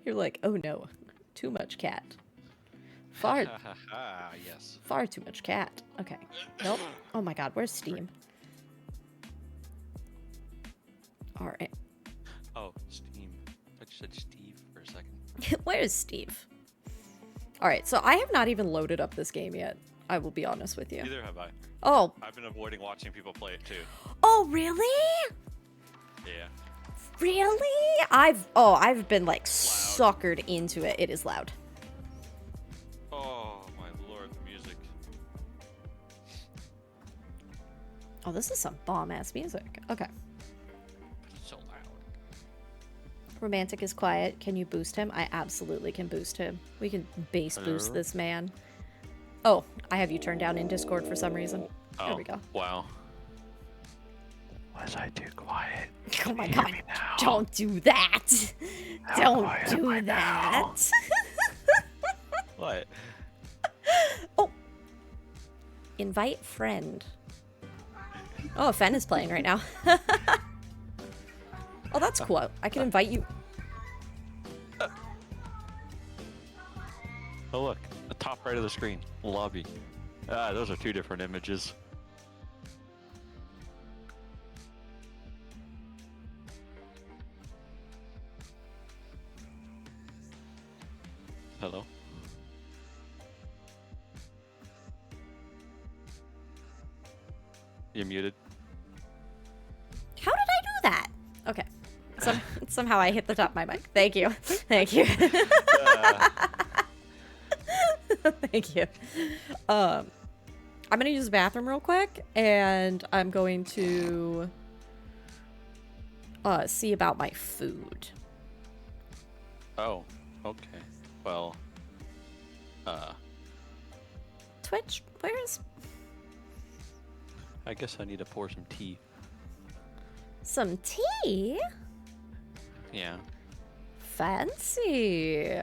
You're like, oh no, too much cat. Far, Yes. far too much cat. Okay. Nope. Oh my god, where's Steam? Alright. Oh, Steam. I just said Steve for a second. Where's Steve? Alright, so I have not even loaded up this game yet. I will be honest with you. Neither have I. Oh. I've been avoiding watching people play it too. Oh, really? Yeah. Really? I've been like suckered into it. It is loud. Oh my lord, the music. Oh, this is some bomb-ass music. Okay. It's so loud. Romantic is quiet. Can you boost him? I absolutely can boost him. We can bass boost this man. Oh, I have you turned down in Discord for some reason. Oh, there we go. Wow. Was I too quiet? Oh my god. Don't do that. Don't do that. What? Oh. Invite friend. Oh, Fen is playing right now. Oh, that's cool. I can invite you. Oh look, the top right of the screen, lobby. Ah, those are two different images. Hello? You're muted. How did I do that? Okay. Somehow I hit the top of my mic. Thank you. Thank you. Thank you. I'm gonna use the bathroom real quick, and I'm going to see about my food. Oh, okay. Well, Twitch, where's... I guess I need to pour some tea. Some tea? Yeah. Fancy.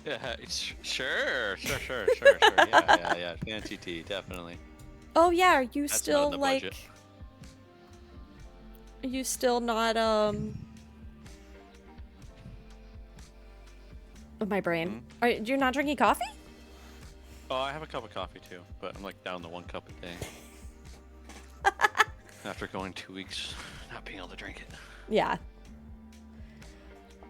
Yeah, sure. Yeah. Fancy tea, definitely. Oh yeah, are you That's still not in the like... budget. Are you still not, Oh, my brain. You're not drinking coffee? Oh, I have a cup of coffee too, but I'm like down to 1 cup a day. After going 2 weeks not being able to drink it. Yeah.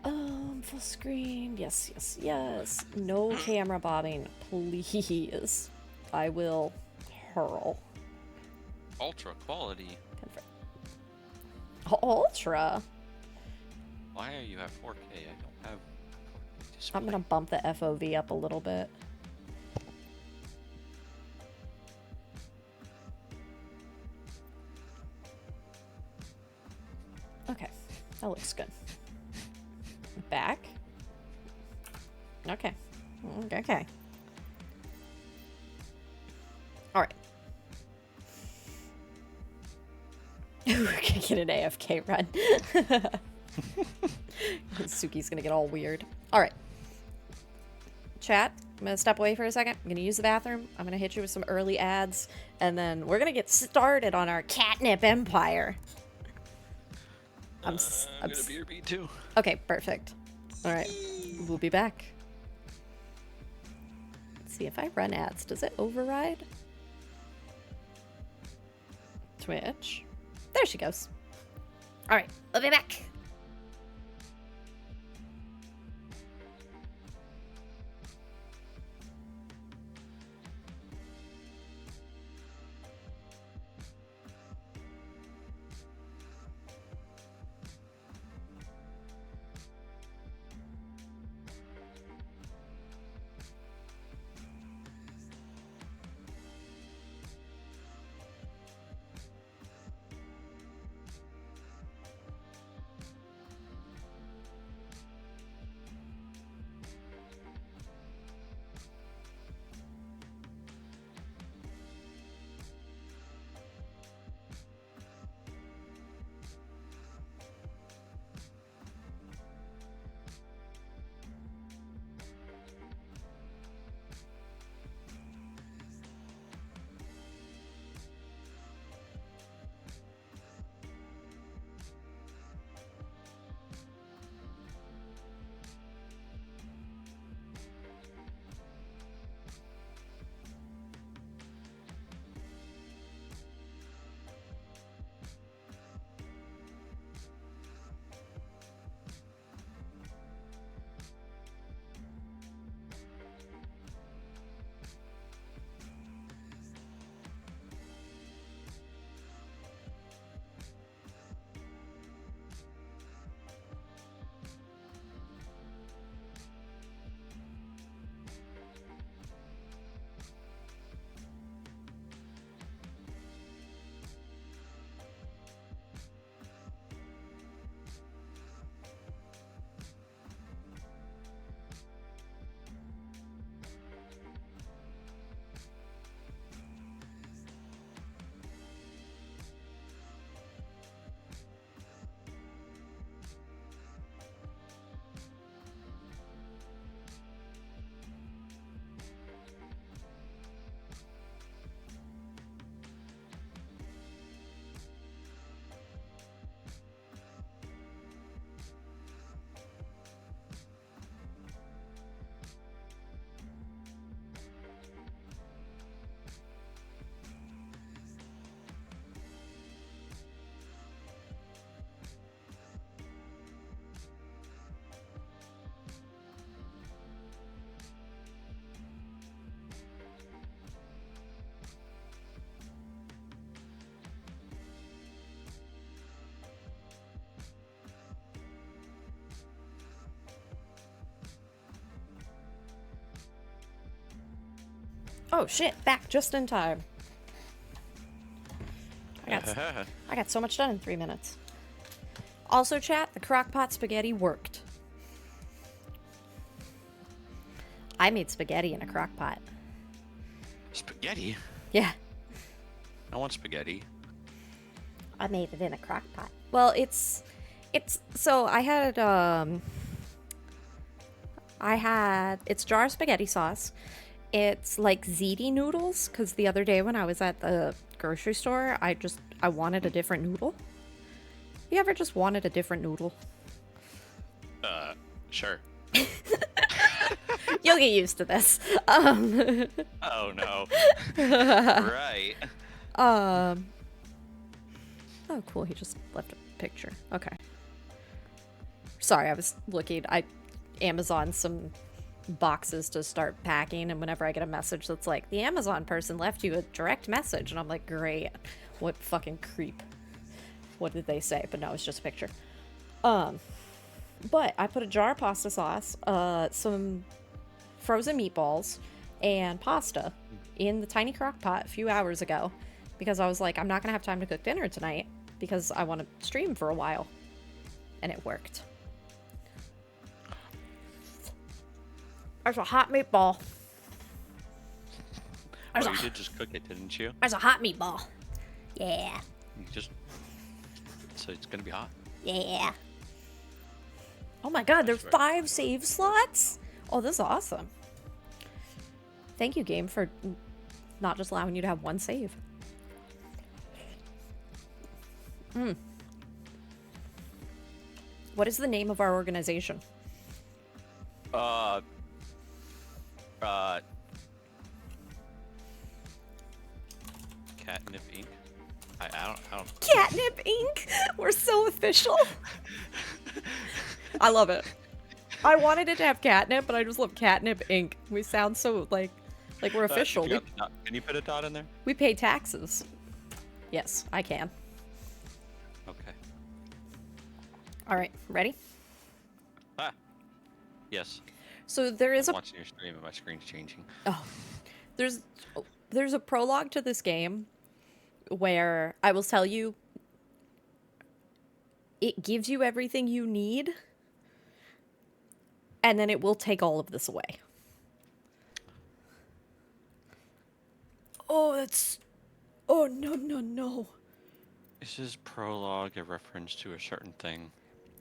Full screen. Yes. No camera bobbing, please. I will hurl. Ultra quality. Ultra? Why are you at 4K? I don't have... I'm gonna bump the FOV up a little bit. Okay, that looks good. Back. Okay. Okay. Alright. We're gonna get an AFK run. Suki's gonna get all weird. Alright. Chat, I'm gonna step away for a second. I'm gonna use the bathroom. I'm gonna hit you with some early ads. And then we're gonna get started on our Catnip empire. I'm gonna BRB too. Okay, perfect. Alright. We'll be back. Let's see if I run ads. Does it override? Twitch. There she goes. Alright, we'll be back. Oh shit, back just in time. I got so much done in 3 minutes. Also, chat, the crockpot spaghetti worked. I made spaghetti in a crockpot. Spaghetti? Yeah. I want spaghetti. I made it in a crockpot. Well, it's so it's jar spaghetti sauce. It's like ziti noodles, because the other day when I was at the grocery store, I wanted a different noodle. You ever just wanted a different noodle? Sure. You'll get used to this. Oh no. Right. Oh, cool. He just left a picture. Okay. Sorry, I was looking. I Amazon some boxes to start packing, and whenever I get a message that's like, the Amazon person left you a direct message, and I'm like, great. What fucking creep. What did they say? But no, it's just a picture. But I put a jar of pasta sauce, some frozen meatballs, and pasta in the tiny crock pot a few hours ago, because I was like, I'm not gonna have time to cook dinner tonight because I want to stream for a while. And it worked. There's a hot meatball. Oh, you did just cook it, didn't you? There's a hot meatball. Yeah. You just... So it's gonna be hot. Yeah. Oh my god, there's 5 save slots? Oh, this is awesome. Thank you, game, for not just allowing you to have 1 save. What is the name of our organization? Catnip Inc. I don't. Catnip Inc. We're so official. I love it. I wanted it to have catnip, but I just love Catnip Inc. We sound so like we're official. Can you put a dot in there? We pay taxes. Yes, I can. Okay. All right, ready? Ah. Yes. So there is I'm watching your stream and my screen's changing. Oh, there's a prologue to this game where I will tell you it gives you everything you need, and then it will take all of this away. Oh, that's... Oh, no, no, no. Is this prologue a reference to a certain thing?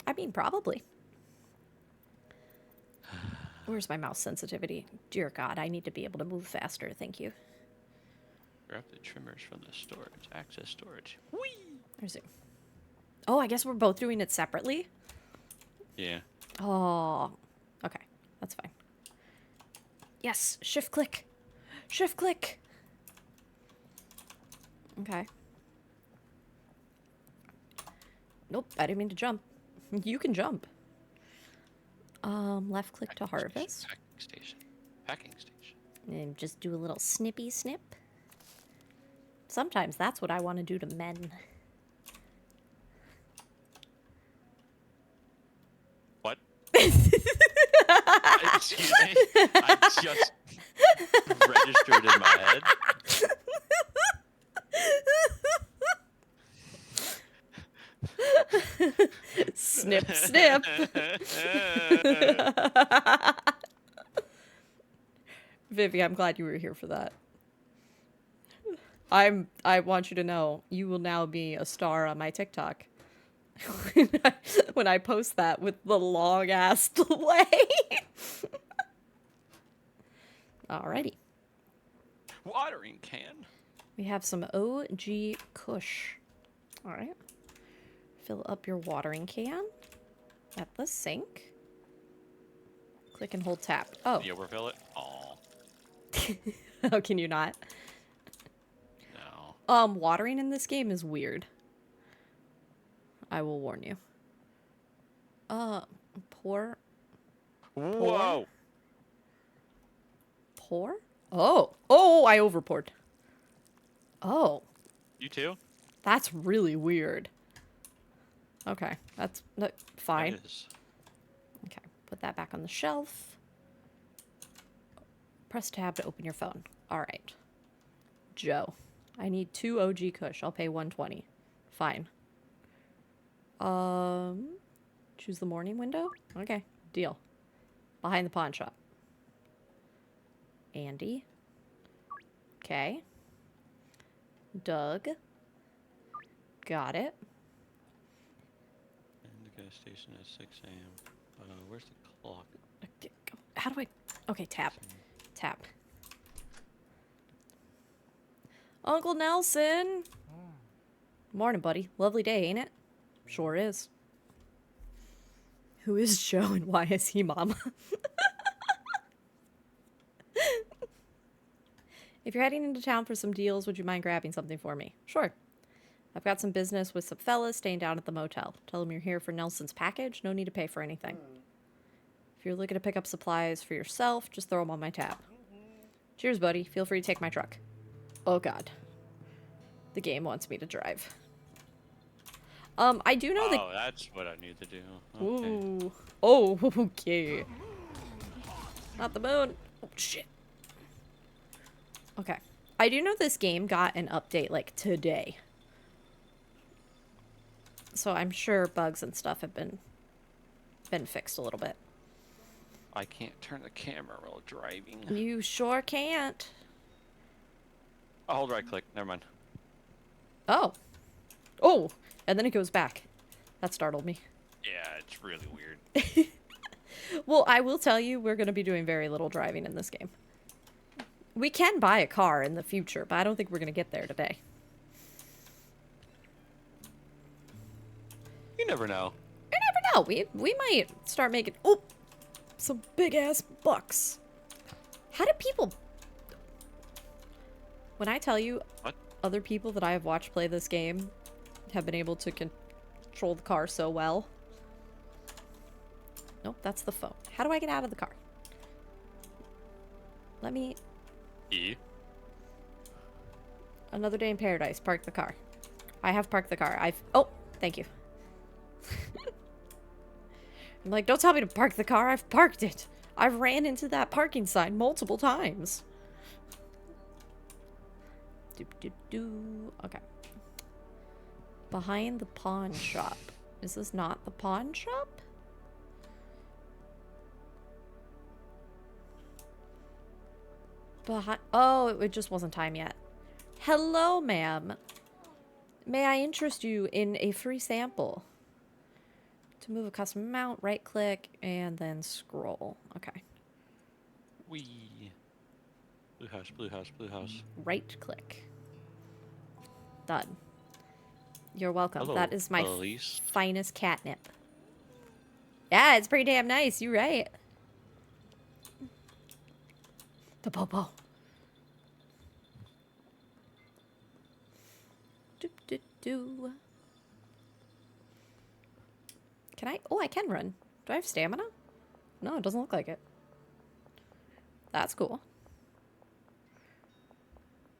I mean, probably. Where's my mouse sensitivity? Dear God, I need to be able to move faster. Thank you. Grab the trimmers from the storage. Access storage. Whee! There's it. Oh, I guess we're both doing it separately? Yeah. Oh, okay. That's fine. Yes, shift click. Shift click. Okay. Nope, I didn't mean to jump. You can jump. Left click to harvest. Packing station. Packing station. And just do a little snippy snip. Sometimes that's what I want to do to men. What? Excuse me? I just registered in my head. Snip, snip. Vivi, I'm glad you were here for that. I want you to know you will now be a star on my TikTok. When I post that with the long ass delay. Alrighty. Watering can. We have some OG Kush. Alright. Fill up your watering can at the sink. Click and hold tap. Oh. You overfill it? Aw. Oh, can you not? No. Watering in this game is weird. I will warn you. Pour. Whoa. Pour? Oh. Oh, I overpoured. Oh. You too? That's really weird. Okay, that's fine. It is. Okay, put that back on the shelf. Press tab to open your phone. Alright. Joe. I need 2 OG Kush. I'll pay 120. Fine. Choose the morning window? Okay. Deal. Behind the pawn shop. Andy. Okay. Doug. Got it. And the gas station at 6 a.m. Where's the clock? How do I... Okay, tap. Tap. Uncle Nelson! Morning, buddy. Lovely day, ain't it? Sure is. Who is Joe and why is he mama? If you're heading into town for some deals, would you mind grabbing something for me? Sure. I've got some business with some fellas staying down at the motel. Tell them you're here for Nelson's package. No need to pay for anything. If you're looking to pick up supplies for yourself, just throw them on my tab. Cheers, buddy. Feel free to take my truck. Oh, God. The game wants me to drive. I do know that... Oh, that's what I need to do. Okay. Ooh. Oh, okay. Not the moon. Oh, shit. Okay. I do know this game got an update, like, today. So I'm sure bugs and stuff have been fixed a little bit. I can't turn the camera while driving. You sure can't. Oh, hold right click. Never mind. Oh. Oh! And then it goes back. That startled me. Yeah, it's really weird. Well, I will tell you, we're going to be doing very little driving in this game. We can buy a car in the future, but I don't think we're going to get there today. You never know. You never know. We might start making... Oh! Some big-ass bucks. How do people... When I tell you, What? other people that I have watched play this game have been able to control the car so well. Nope, that's the phone. How do I get out of the car? Let me... E. Another day in paradise. Park the car. I have parked the car. Oh, thank you. I'm like, don't tell me to park the car. I've parked it. I've ran into that parking sign multiple times. Okay. Behind the pawn shop. Is this not the pawn shop? Oh, it just wasn't time yet. Hello, ma'am. May I interest you in a free sample? To move a custom mount, right click, and then scroll. Okay. Wee. Blue house, blue house, blue house. Right click. Done. You're welcome. Hello, that is my police. finest catnip. Yeah, it's pretty damn nice. You're right. The popo. Do. Can I? Oh, I can run. Do I have stamina? No, it doesn't look like it. That's cool.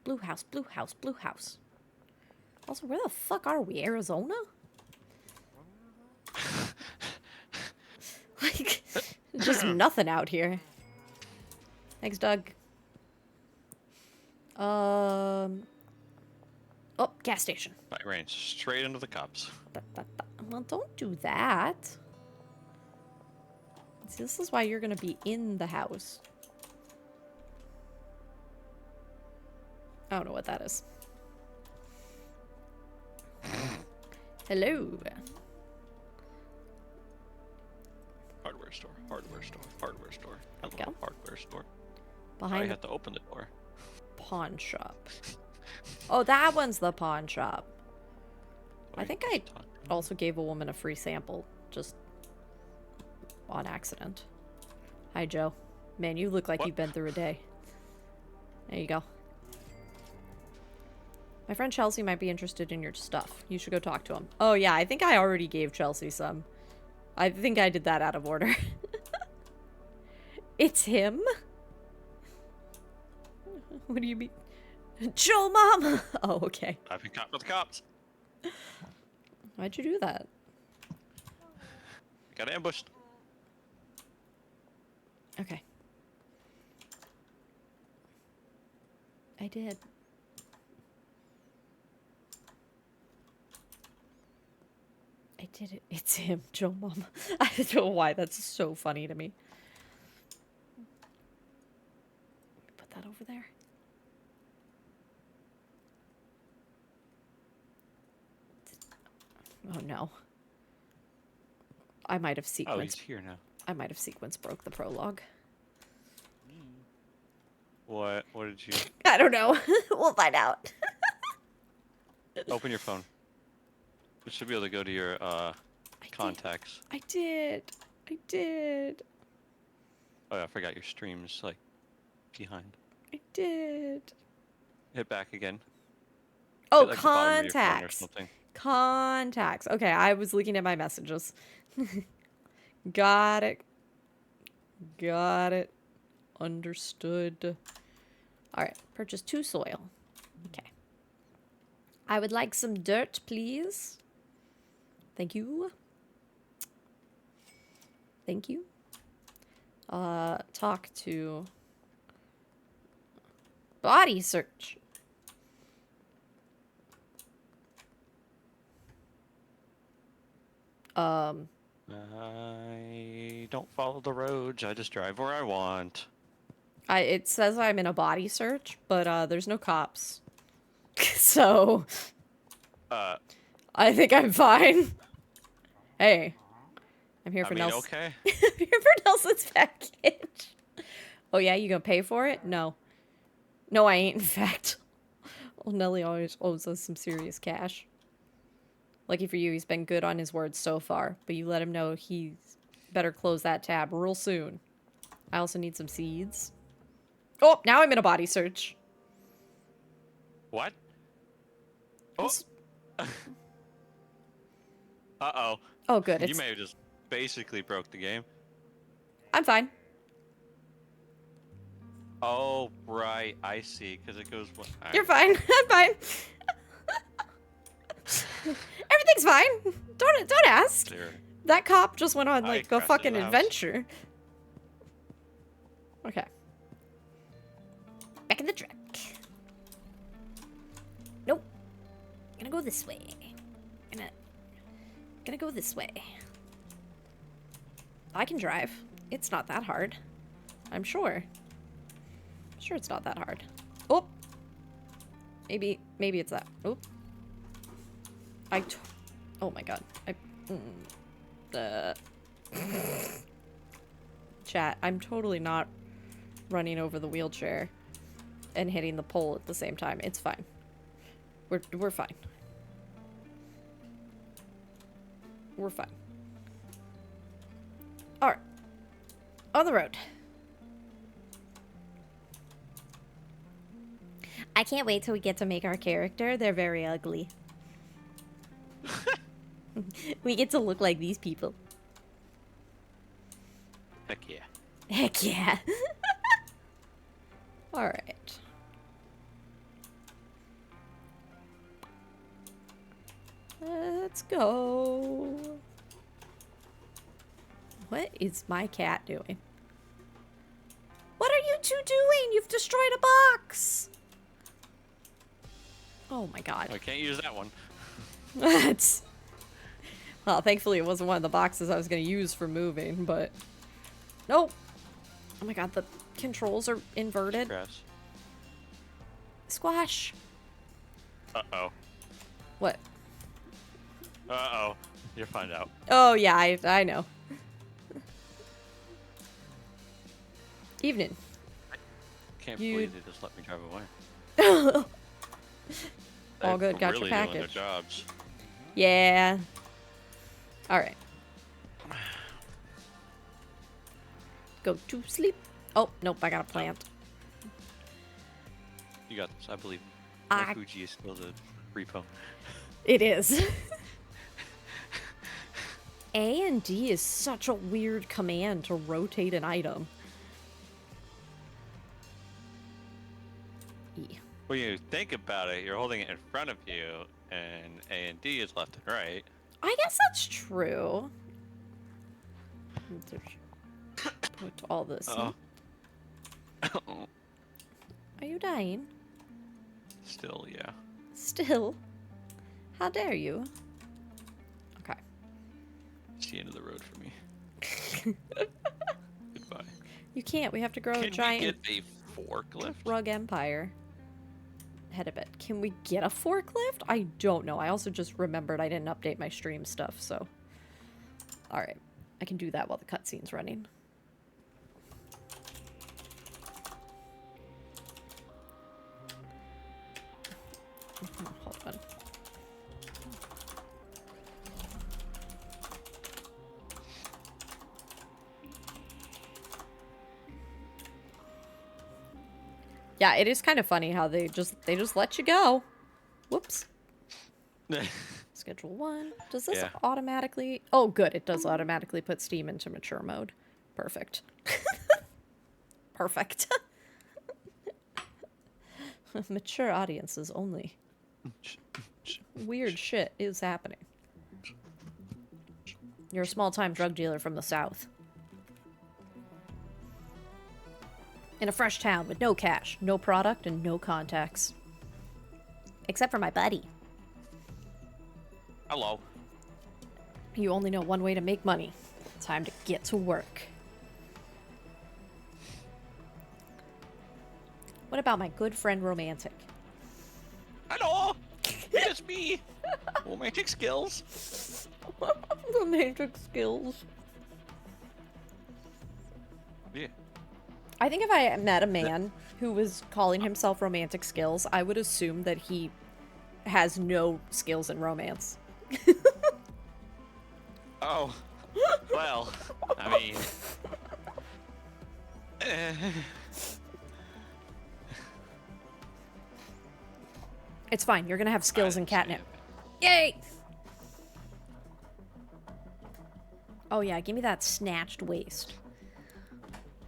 Blue house, blue house, blue house. Also, where the fuck are we? Arizona? Like, just nothing out here. Thanks, Doug. Oh, gas station. I ran straight into the cops. Well, don't do that. See, this is why you're gonna be in the house. I don't know what that is. Hello. Hardware store, hardware store, hardware store. There we Hello, go. hardware store. Behind I the have to open the door. pawn shop. Oh, that one's the pawn shop. I think I also gave a woman a free sample, just on accident. Hi, Joe. Man, you look like What? you've been through a day. There you go. My friend Chelsea might be interested in your stuff. You should go talk to him. Oh, yeah, I think I already gave Chelsea some. I think I did that out of order. It's him? What do you mean? Joe, Mama! Oh, okay. I've been caught with the cops. Why'd you do that? Got ambushed. Okay. I did. I did it. It's him, Joe Mama. I don't know why that's so funny to me. Put that over there. Oh no. I might have sequenced. Oh, he's here now. I might have sequence broke the prologue. What? What did you... I don't know. We'll find out. Open your phone. You should be able to go to your contacts. I did. I did. Oh, yeah, I forgot your stream's like behind. I did. Hit back again. Oh, Hit, like, the bottom of your phone or contacts. something. Contacts. Okay, I was looking at my messages. Got it. Got it. Understood. Alright, purchase 2 soil. Okay. I would like some dirt, please. Thank you. Thank you. Talk to... Body search. I don't follow the roads. I just drive where I want. It says I'm in a body search, but there's no cops. So I think I'm fine. Hey. I'm here for Nelson. Okay. I'm here for Nelson's package. Oh yeah, you gonna pay for it? No. No, I ain't, in fact. Well, Nelly always owes us some serious cash. Lucky for you, he's been good on his word so far, but you let him know he's better close that tab real soon. I also need some seeds. Oh, now I'm in a body search. What? Oh. Uh-oh. Oh, good. You may have just basically broke the game. I'm fine. Oh, right. I see. Because it goes... You're fine. I'm fine. Everything's fine. Don't ask. There. That cop just went on like a fucking adventure. Okay. Back in the truck. Nope. Gonna go this way. Gonna go this way. I can drive. It's not that hard. I'm sure. I'm sure it's not that hard. Oh. Maybe it's that. Oh. Oh my god. Chat, I'm totally not running over the wheelchair and hitting the pole at the same time. It's fine. We're fine. We're fine. Alright. On the road. I can't wait till we get to make our character. They're very ugly. We get to look like these people. Heck yeah. Heck yeah. Alright. Let's go. What is my cat doing? What are you two doing? You've destroyed a box. Oh my god. I can't use that one. That's... Well, thankfully it wasn't one of the boxes I was going to use for moving, but... Nope. Oh my god, the controls are inverted. Grass. Squash. Uh-oh. What? Uh-oh. You'll find out. Oh, yeah, I know. Evening. Can't believe they just let me drive away. All good, got really your doing their package. jobs. Yeah. Alright. Go to sleep. Oh, nope, I got a plant. You got this, I believe. My Fuji is still the repo. It is. A and D is such a weird command to rotate an item. E. When you think about it, you're holding it in front of you, and A and D is left and right. I guess that's true. Put all this in. Oh. Are you dying? Still, yeah. Still? How dare you? Okay. It's the end of the road for me. Goodbye. You can't. We have to grow a Can giant we get a forklift? rug empire. Head a bit. Can we get a forklift? I don't know. I also just remembered I didn't update my stream stuff, so. Alright. I can do that while the cutscene's running. Hold on. Yeah, it is kind of funny how they just let you go. Whoops. Schedule 1. Does this automatically... Oh, good. It does automatically put Steam into mature mode. Perfect. Perfect. Mature audiences only. Weird shit is happening. You're a small-time drug dealer from the South. In a fresh town with no cash, no product, and no contacts. Except for my buddy. Hello. You only know one way to make money. Time to get to work. What about my good friend Romantic? Hello. It's me. Romantic skills. Romantic skills. Yeah. I think if I met a man who was calling himself Romantic Skills, I would assume that he has no skills in romance. Oh. Well, I mean... It's fine. You're gonna have skills in Catnip. Yay! Oh yeah, give me that snatched waist.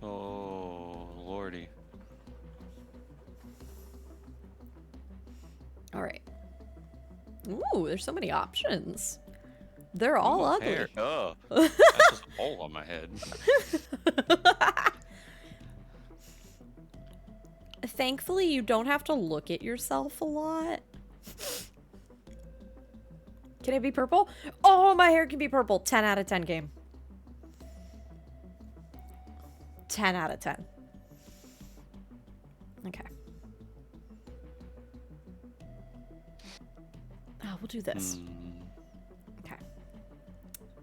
Oh, lordy. Alright. Ooh, there's so many options. They're all ugly. Hair. Oh, that's just a hole on my head. Thankfully, you don't have to look at yourself a lot. Can it be purple? Oh, my hair can be purple. 10 out of 10 game. 10 out of 10. Okay. Oh, we'll do this. Okay.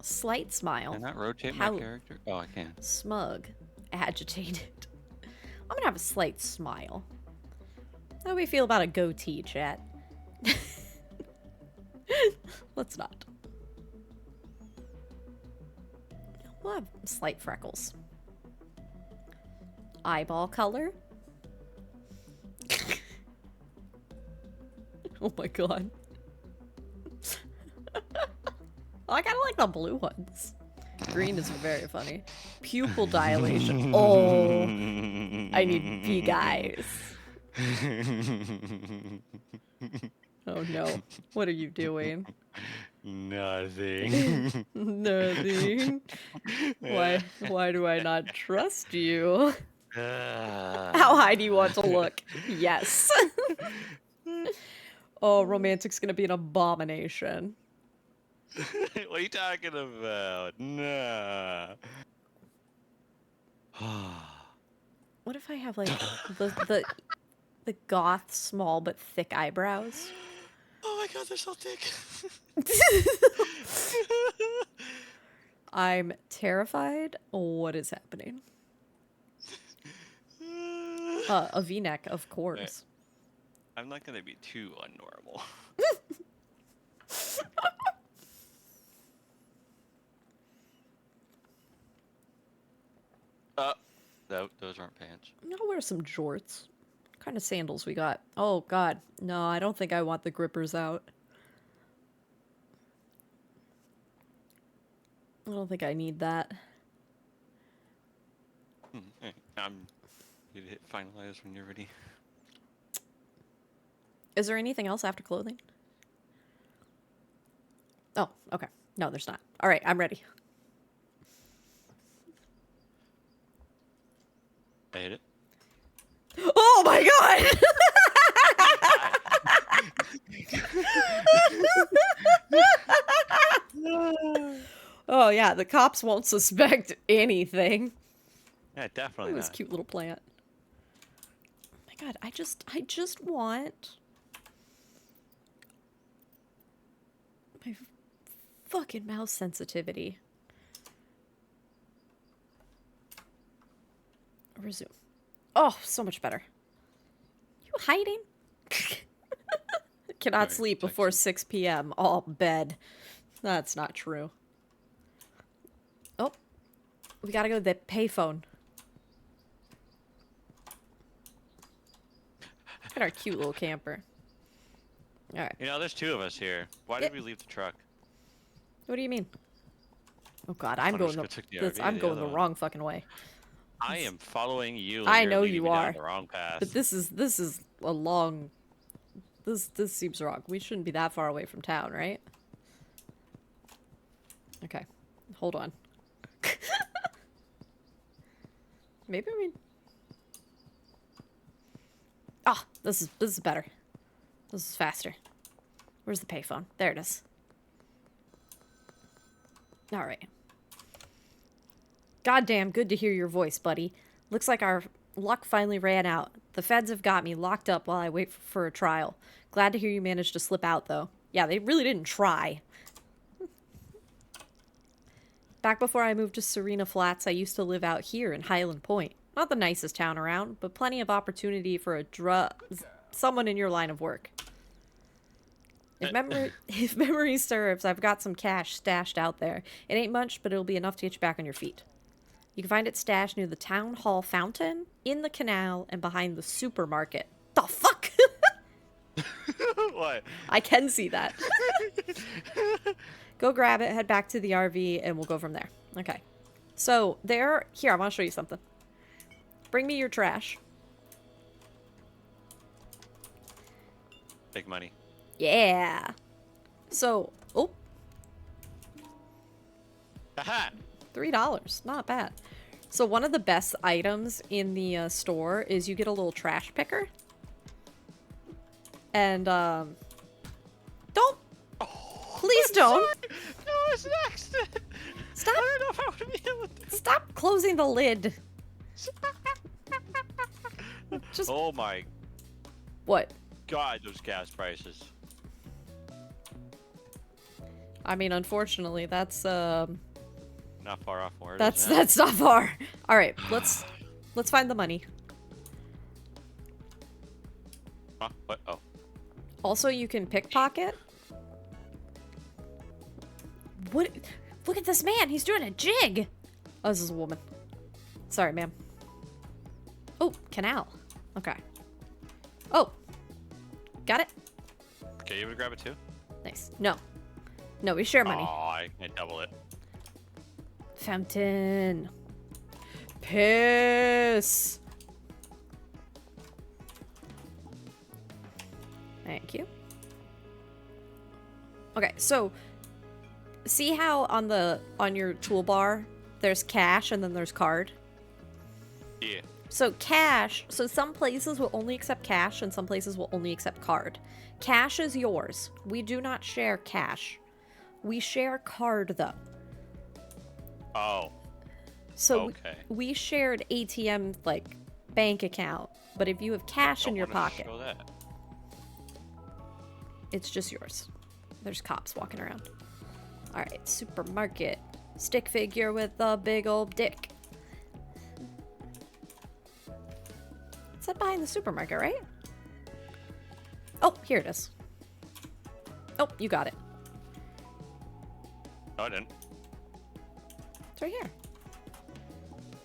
Slight smile. Can that rotate my character? Oh, I can. Smug. Agitated. I'm gonna have a slight smile. How do we feel about a goatee, chat? Let's not. We'll have slight freckles. Eyeball color. Oh my god. Oh, I kind of like the blue ones. Green is very funny. Pupil dilation. Oh, I need big eyes. Oh no. What are you doing? Nothing. Nothing. Why do I not trust you? How high do you want to look? Yes. Oh, Romantic's gonna be an abomination. What are you talking about? Nah. What if I have like the goth small but thick eyebrows? Oh my god, they're so thick. I'm terrified. What is happening? A V-neck, of course. I'm not gonna be too unnormal. No, those aren't pants. I'll wear some jorts. What kind of sandals we got? Oh god, no, I don't think I want the grippers out. I don't think I need that. I'm gonna hit finalize when you're ready. Is there anything else after clothing? Oh, okay. No, there's not. All right, I'm ready. I hit it. Oh my god! Oh, yeah, the cops won't suspect anything. Yeah, definitely Look at this not. cute little plant. Oh my god, I just want my fucking mouse sensitivity. Resume. Oh, so much better. You hiding? Cannot Sorry, sleep before protection. 6 p.m. Oh, bed. That's not true. Oh, we gotta go to the payphone. Look at our cute little camper. Alright. You know, there's 2 of us here. Why did we leave the truck? What do you mean? Oh god, I'm going Took the RV, I'm the going other the one. wrong fucking way. I am following you. And I you're know leading you me are. down the wrong path. But this is a long... This seems wrong. We shouldn't be that far away from town, right? Okay. Hold on. Maybe we... Ah, this is better. This is faster. Where's the payphone? There it is. Alright. Goddamn good to hear your voice, buddy. Looks like our luck finally ran out. The feds have got me locked up while I wait for a trial. Glad to hear you managed to slip out, though. Yeah, they really didn't try. Back before I moved to Serena Flats, I used to live out here in Highland Point. Not the nicest town around, but plenty of opportunity for someone in your line of work. If memory serves, I've got some cash stashed out there. It ain't much, but it'll be enough to get you back on your feet. You can find it stashed near the town hall fountain, in the canal, and behind the supermarket. The fuck? What? I can see that. Go grab it, head back to the RV, and we'll go from there. Okay. So, here, I want to show you something. Bring me your trash. Big money. Yeah. So, oh, Aha! $3. Not bad. So one of the best items in the store is you get a little trash picker. And, don't. Please don't. Sorry. No, it's an accident. Stop. I don't know if I would be able to. Stop closing the lid. Just... Oh my What? god, those gas prices. I mean, unfortunately, that's, Not far off where it is now. that's not far. All right, let's find the money. Huh? What? Oh. Also, you can pickpocket. What? Look at this man. He's doing a jig. Oh, this is a woman. Sorry, ma'am. Oh, canal. Okay. Oh. Got it? Okay, you able to grab it too? Nice. No. No, we share money. Oh, I can double it. Fountain. Piss. Thank you. Okay, so see how on your toolbar there's cash and then there's card? Yeah. So cash, so some places will only accept cash and some places will only accept card. Cash is yours. We do not share cash. We share card though. Oh. So Okay. we shared ATM, like, bank account. But if you have cash Don't in your wanna pocket, show that. it's just yours. There's cops walking around. Alright, supermarket. Stick figure with a big old dick. It's that behind the supermarket, right? Oh, here it is. Oh, you got it. No, I didn't. It's right here.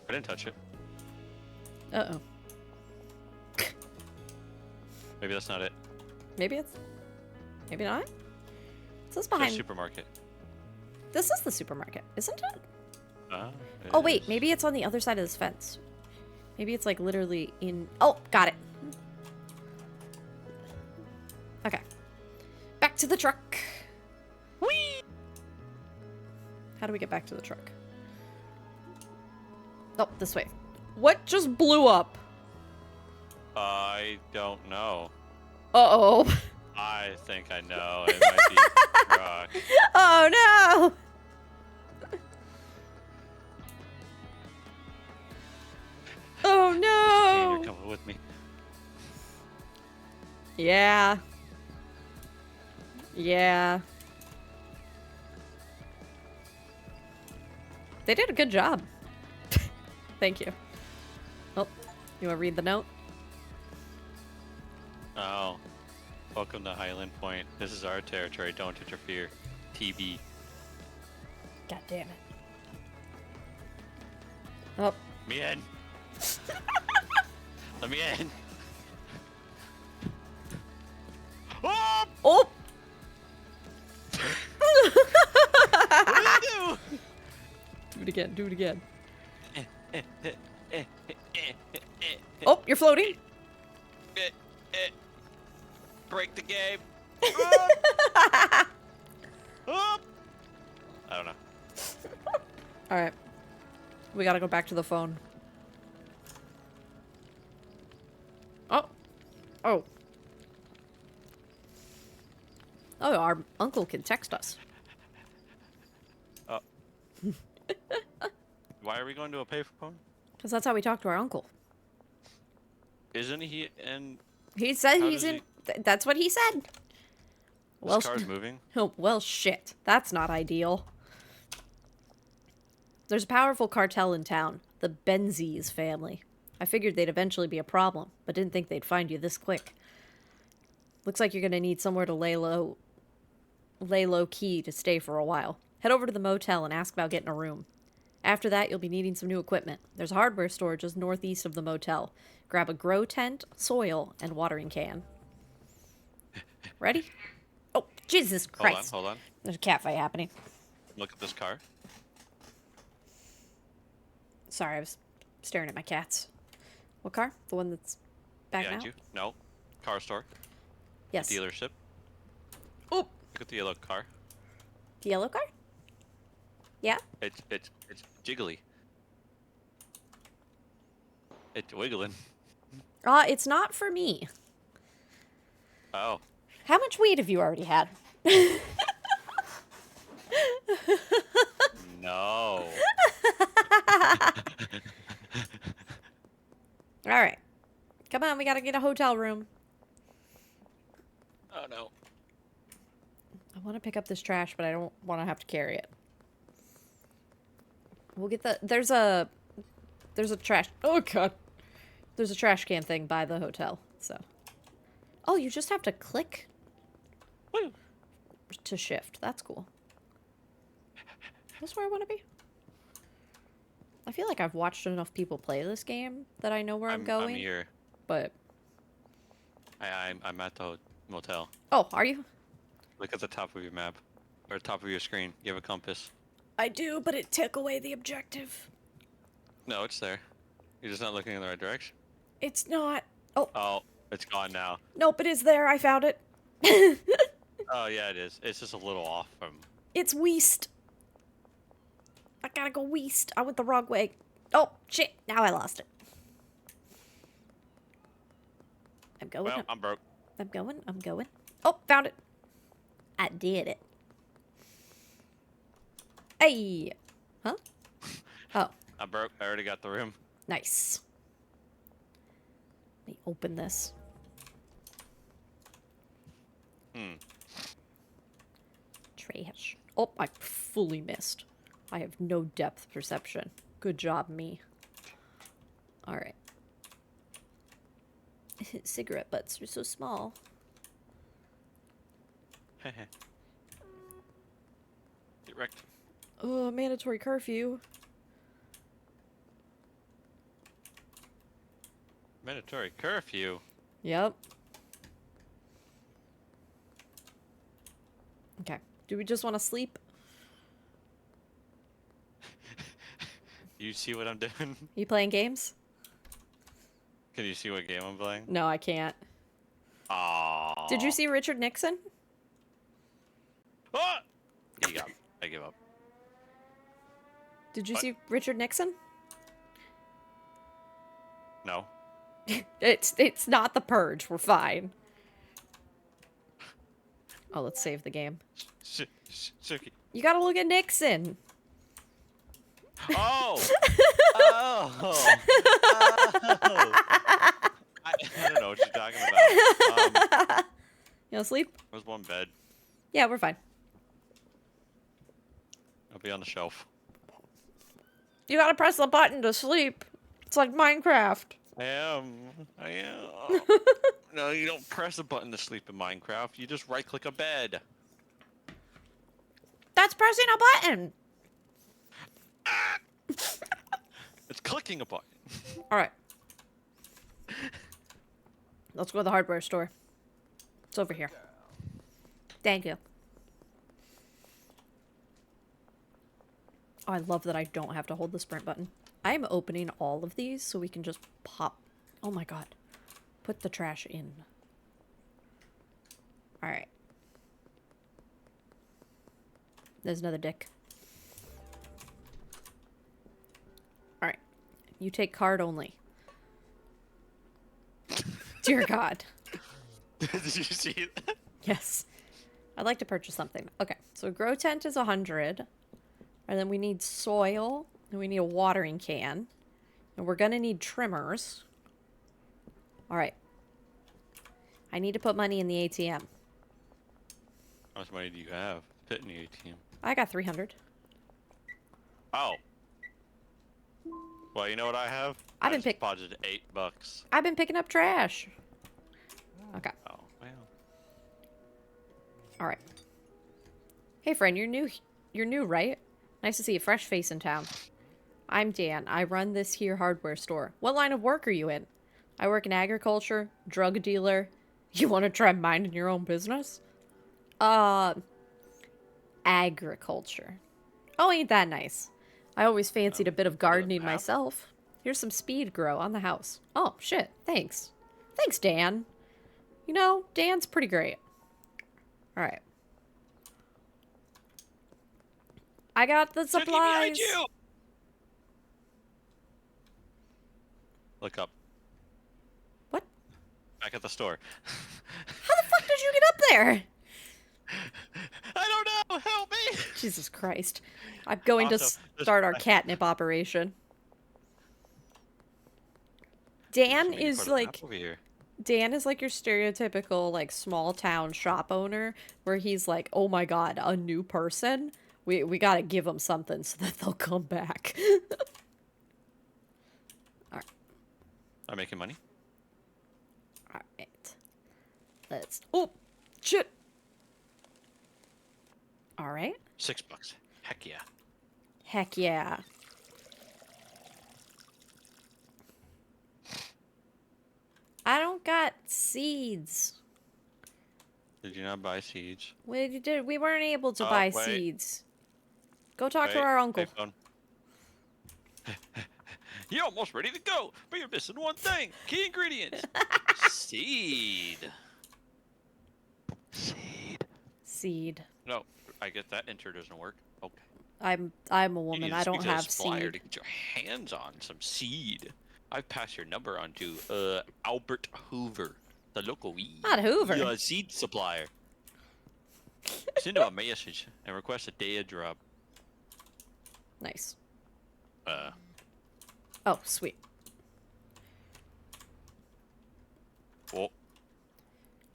I didn't touch it. Uh-oh. Maybe that's not it. Maybe it's... Maybe not? It says It's a behind... supermarket. This is the supermarket, isn't it? It Oh, wait. is. Maybe it's on the other side of this fence. Maybe it's, like, literally in... Oh, got it. Okay. Back to the truck. Whee! How do we get back to the truck? Oh, this way. What just blew up? I don't know. Uh-oh. I think I know. It might be Brock. Oh no! Oh Mr. Kane, you're no! coming with me. Yeah. Yeah. They did a good job. Thank you. Oh, you want to read the note? Oh. Welcome to Highland Point. This is our territory. Don't interfere. TB. God damn it. Oh. Let me in. Let me in. Oh! Oh! What did I do? Do it again, do it again. Oh, you're floating. Break the game. Oh! Oh! I don't know. Alright. We gotta go back to the phone. Oh. Oh. Oh, our uncle can text us. Oh. Why are we going to a payphone? Because that's how we talk to our uncle. Isn't he in? He said How he's does in... That's what he said. This car's moving. Oh, well, shit. That's not ideal. There's a powerful cartel in town. The Benzies family. I figured they'd eventually be a problem, but didn't think they'd find you this quick. Looks like you're gonna need somewhere to lay low key to stay for a while. Head over to the motel and ask about getting a room. After that, you'll be needing some new equipment. There's a hardware store just northeast of the motel. Grab a grow tent, soil, and watering can. Ready? Oh, Jesus Christ. Hold on. There's a cat fight happening. Look at this car. Sorry, I was staring at my cats. What car? The one that's back Behind out? you? No. Car store. Yes. Dealership. Oh, Look at the yellow car. the yellow car? Yeah? It's jiggly. It's wiggling. It's not for me. Oh. How much weed have you already had? No. Alright. Come on, we gotta get a hotel room. Oh no. I want to pick up this trash, but I don't want to have to carry it. We'll get the... There's a trash... Oh, God. There's a trash can thing by the hotel, so... Oh, you just have to click Woo. to shift. That's cool. That's where I want to be. I feel like I've watched enough people play this game that I know where I'm going. I'm here. But... I'm at the motel. Oh, are you? Look at the top of your map. Or top of your screen. You have a compass. I do, but it took away the objective. No, it's there. You're just not looking in the right direction. It's not. Oh. Oh, it's gone now. Nope, it is there. I found it. Oh, yeah, it is. It's just a little off from... It's west. I gotta go west. I went the wrong way. Oh, shit. Now I lost it. I'm going. Well, I'm broke. I'm going. Oh, found it. I did it. Hey. Huh? Oh, I'm broke. I already got the room. nice. Let me open this. Trash. Oh, I fully missed. I have no depth perception. Good job, me. Alright. Cigarette butts are so small. Get wrecked. Oh, mandatory curfew. Mandatory curfew. Yep. Okay. Do we just want to sleep? You see what I'm doing? You playing games? Can you see what game I'm playing? No, I can't. Aww. Did you see Richard Nixon? Ah! You got. I give up. Did you What? see Richard Nixon? No. It's not the purge. We're fine. Oh, let's save the game. Suki. You gotta look at Nixon. Oh! Oh! Oh! I don't know what you're talking about. You wanna sleep? There's one bed. Yeah, we're fine. I'll be on the shelf. You gotta press the button to sleep. It's like Minecraft. I am. No, you don't press a button to sleep in Minecraft. You just right-click a bed. That's pressing a button. It's clicking a button. All right. Let's go to the hardware store. It's over here. Thank you. Oh, I love that I don't have to hold the sprint button. I am opening all of these so we can just pop. Oh my god. Put the trash in. Alright. There's another dick. Alright. You take card only. Dear God. Did you see that? Yes. I'd like to purchase something. Okay, so grow tent is 100. And then we need soil. And we need a watering can. And we're gonna need trimmers. Alright. I need to put money in the ATM. How much money do you have? Fit in the ATM. I got 300. Oh. Well, you know what I have? I've I been just deposited $8. I've been picking up trash. Okay. Oh, well. Alright. Hey friend, you're new, right? Nice to see a fresh face in town. I'm Dan. I run this here hardware store. What line of work are you in? I work in agriculture, drug dealer. You want to try minding your own business? Agriculture. Oh, ain't that nice? I always fancied a bit of gardening myself. Here's some speed grow on the house. Oh, shit. Thanks. Thanks, Dan. You know, Dan's pretty great. Alright. I got the supplies. You. Look up. What? Back at the store. How the fuck did you get up there? I don't know. Help me. Jesus Christ. I'm going to Also, start our catnip operation. Dan is like... Over here. Dan is like your stereotypical, like, small town shop owner, where he's like, oh my god, a new person? We gotta give them something so that they'll come back. Alright. I'm making money. Alright. Let's... Oh! Shit! Alright. $6. Heck yeah. Heck yeah. I don't got seeds. Did you not buy seeds? We weren't able to buy seeds. Go talk to Wait, our uncle. hey, phone. You're almost ready to go, but you're missing one thing. Key ingredients. Seed. Seed. Seed. No, I get that. Enter doesn't work. Okay. I'm a woman. You I don't have supplier to seed. get your hands on some seed. I've passed your number on to Albert Hoover, the local Not Hoover. seed supplier. Send him a message and request a day drop. Nice. Uh. Oh, sweet. Well.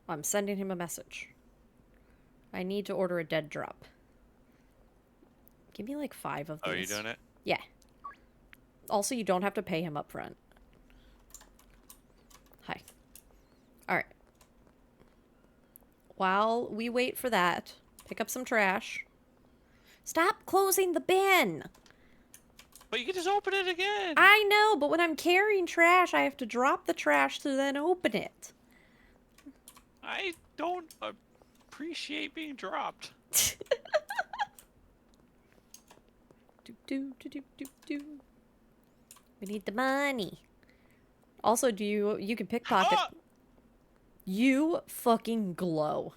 I'm sending him a message. I need to order a dead drop. Give me like 5 of these. Oh, are you doing it? Yeah. Also, you don't have to pay him up front. Hi. Alright. While we wait for that, pick up some trash. Stop closing the bin! But you can just open it again! I know, but when I'm carrying trash, I have to drop the trash to then open it. I don't appreciate being dropped. Do. We need the money. Also, you can pickpocket. Ah! You fucking glow.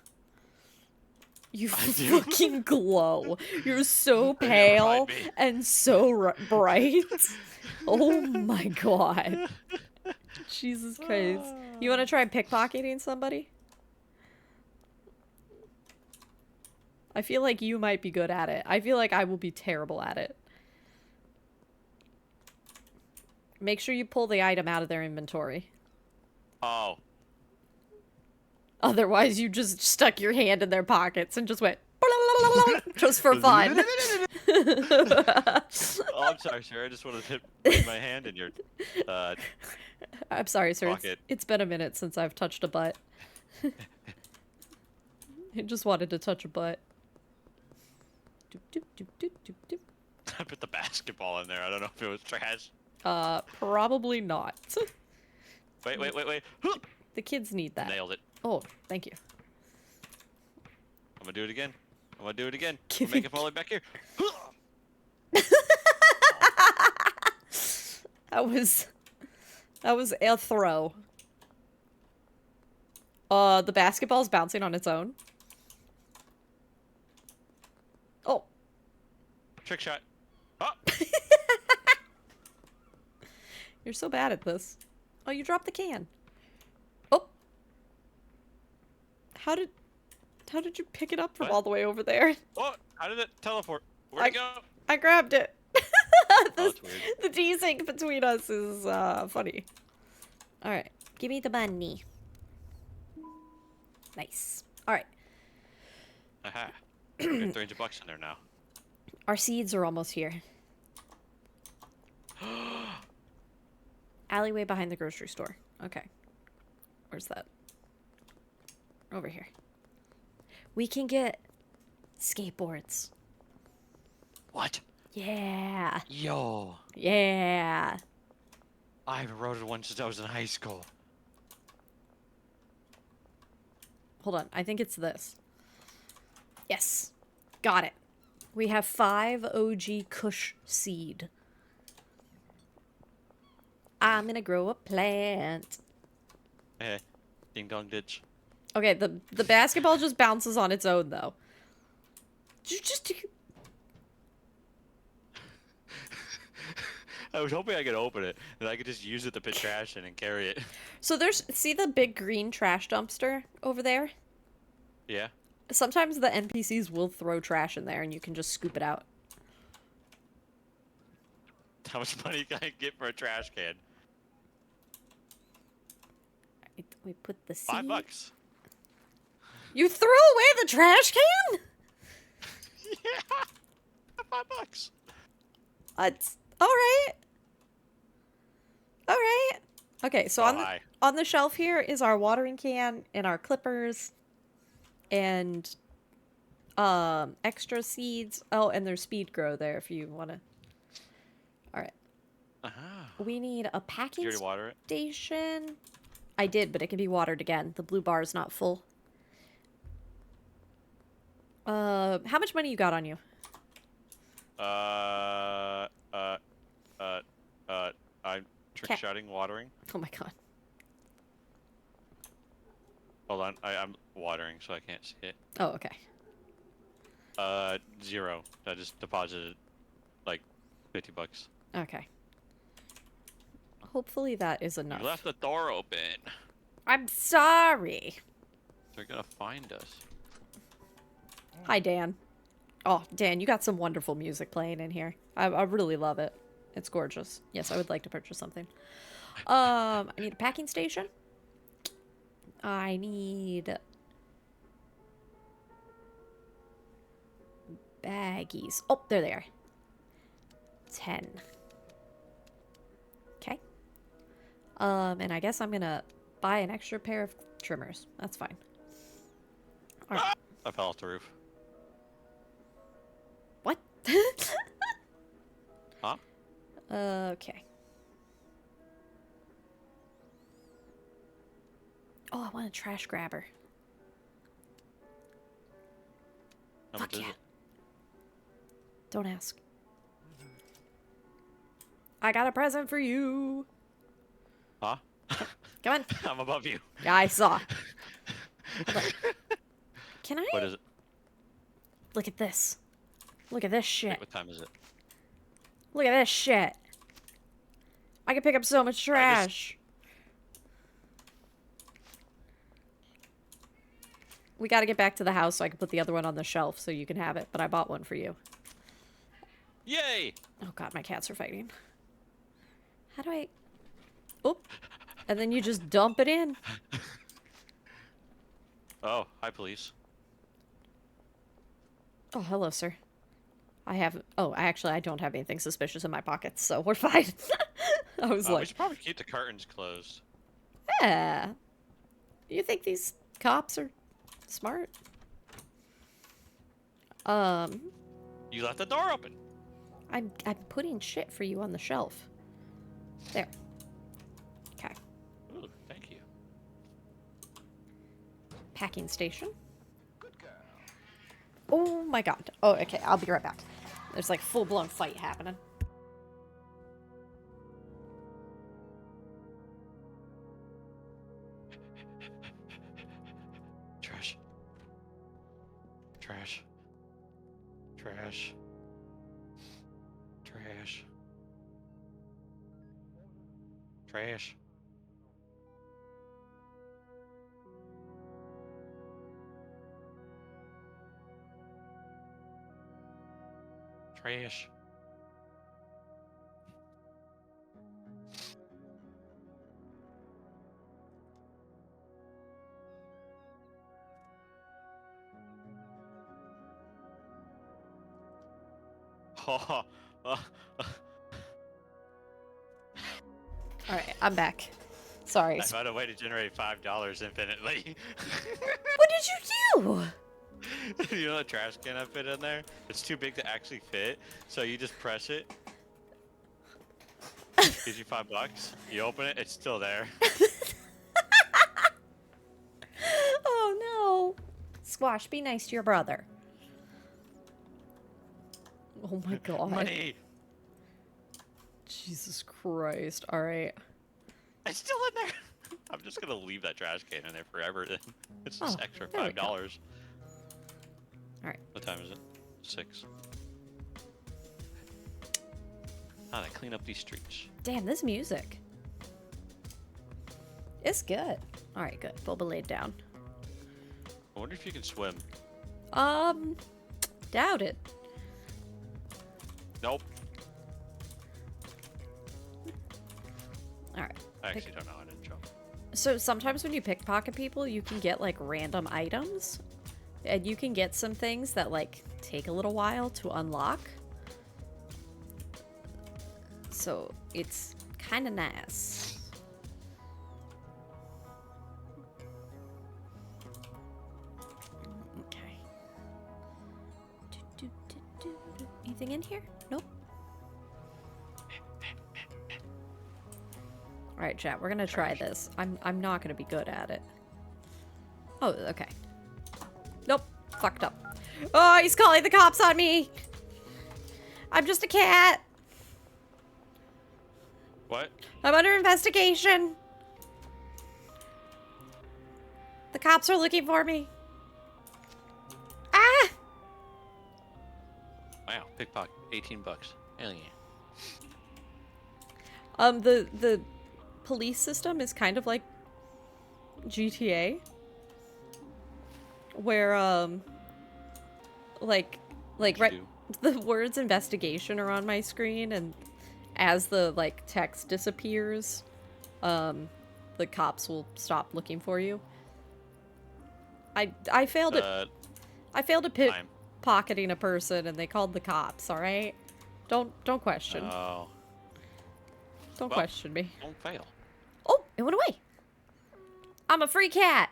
You fucking glow. You're so pale and so bright. Oh my god. Jesus Christ. You want to try pickpocketing somebody? I feel like you might be good at it. I feel like I will be terrible at it. Make sure you pull the item out of their inventory. Oh. Otherwise, you just stuck your hand in their pockets and just went just for fun. Oh, I'm sorry, sir. I just wanted to put my hand in your I'm sorry, sir. pocket. It's been a minute since I've touched a butt. I just wanted to touch a butt. Doop, doop, doop, doop, doop, doop. I put the basketball in there. I don't know if it was trash. Probably not. Wait. The kids need that. Nailed it. Oh, thank you. I'm gonna do it again. Give Make it- it fall back here. That was a throw. The basketball's bouncing on its own. Oh. Trick shot. Oh. You're so bad at this. Oh, you dropped the can. Oh. How did you pick it up from What? all the way over there? Oh, how did it teleport? Where'd it go? I grabbed it. That's weird. The desync between us is funny. All right, give me the money. Nice. All right, Aha. Got $300 in there now. our seeds are almost here. Alleyway behind the grocery store. Okay. Where's that? Over here. We can get skateboards. What? Yeah. Yo. Yeah. I haven't rode it once since I was in high school. Hold on. I think it's this. Yes. Got it. We have 5 OG Kush seed. I'm gonna grow a plant. Hey, ding dong ditch. Okay, the basketball just bounces on its own, though. Just I was hoping I could open it and I could just use it to put trash in and carry it. So see the big green trash dumpster over there? Yeah. Sometimes the NPCs will throw trash in there and you can just scoop it out. How much money can I get for a trash can? We put the seed. $5. You threw away the trash can? Yeah. $5. It's all right. All right. Okay, so on the shelf here is our watering can and our clippers and extra seeds. Oh, and there's speed grow there if you want to. All right. We need a packing Did you already water it? station. I did, but it can be watered again. The blue bar is not full. How much money you got on you? I'm trick-shotting watering. Oh my god. Hold on, I'm watering, so I can't see it. Oh, okay. 0. I just deposited, like, $50. Okay. Hopefully that is enough. You left the door open. I'm sorry. They're gonna find us. Hi, Dan. Oh, Dan, you got some wonderful music playing in here. I really love it. It's gorgeous. Yes, I would like to purchase something. I need a packing station. I need baggies. Oh, there they are. 10. Okay. And I guess I'm gonna buy an extra pair of trimmers. That's fine. All right. I fell off the roof. What? Huh? Okay. Oh, I want a trash grabber. How Fuck much is yeah. it? Don't ask. I got a present for you. Huh? Come on. I'm above you. Yeah, I saw. Hold on. Can I? What is it? Look at this. Look at this Wait, shit. what time is it? Look at this shit. I can pick up so much trash. We gotta get back to the house so I can put the other one on the shelf so you can have it, but I bought one for you. Yay! Oh god, my cats are fighting. How do I... Oh. And then you just dump it in. Oh, hi, police. Oh, hello, sir. I have... Oh, actually, I don't have anything suspicious in my pockets, so we're fine. I was We like... should probably keep the curtains closed. Yeah. You think these cops are smart? You left the door open. I'm putting shit for you on the shelf. There. Okay. Ooh, thank you. Packing station. Oh my god. Oh, okay. I'll be right back. There's like full-blown fight happening. Trash. Trash. Trash. Trash. Trash. Trash. Oh, Alright, I'm back. Sorry. I found a way to generate $5 infinitely. What did you do? You know the trash can I fit in there? It's too big to actually fit, so you just press it. Gives you $5. You open it, it's still there. Oh no. Squash, be nice to your brother. Oh my god. Money! Jesus Christ. Alright. It's still in there! I'm just gonna leave that trash can in there forever then. It's just Oh, extra there we $5. go. Alright. What time is it? 6. How to clean up these streets. Damn, this music. It's good. Alright, good. Boba laid down. I wonder if you can swim. Doubt it. Nope. Alright. I actually don't know how to jump. So sometimes when you pickpocket people, you can get like random items. And you can get some things that like take a little while to unlock. So it's kind of nice. Okay. Anything in here? Nope. All right, chat. We're gonna try this. I'm not gonna be good at it. Oh, okay. Nope. Fucked up. Oh, he's calling the cops on me. I'm just a cat. What? I'm under investigation. The cops are looking for me. Ah! Wow, pickpocket, $18. Hell yeah. The police system is kind of like GTA, where like right, the words investigation are on my screen, and as the like text disappears, the cops will stop looking for you. I failed at pocketing a person, and they called the cops. All right, don't question. Oh. Don't question me. Don't fail. Oh, it went away. I'm a free cat.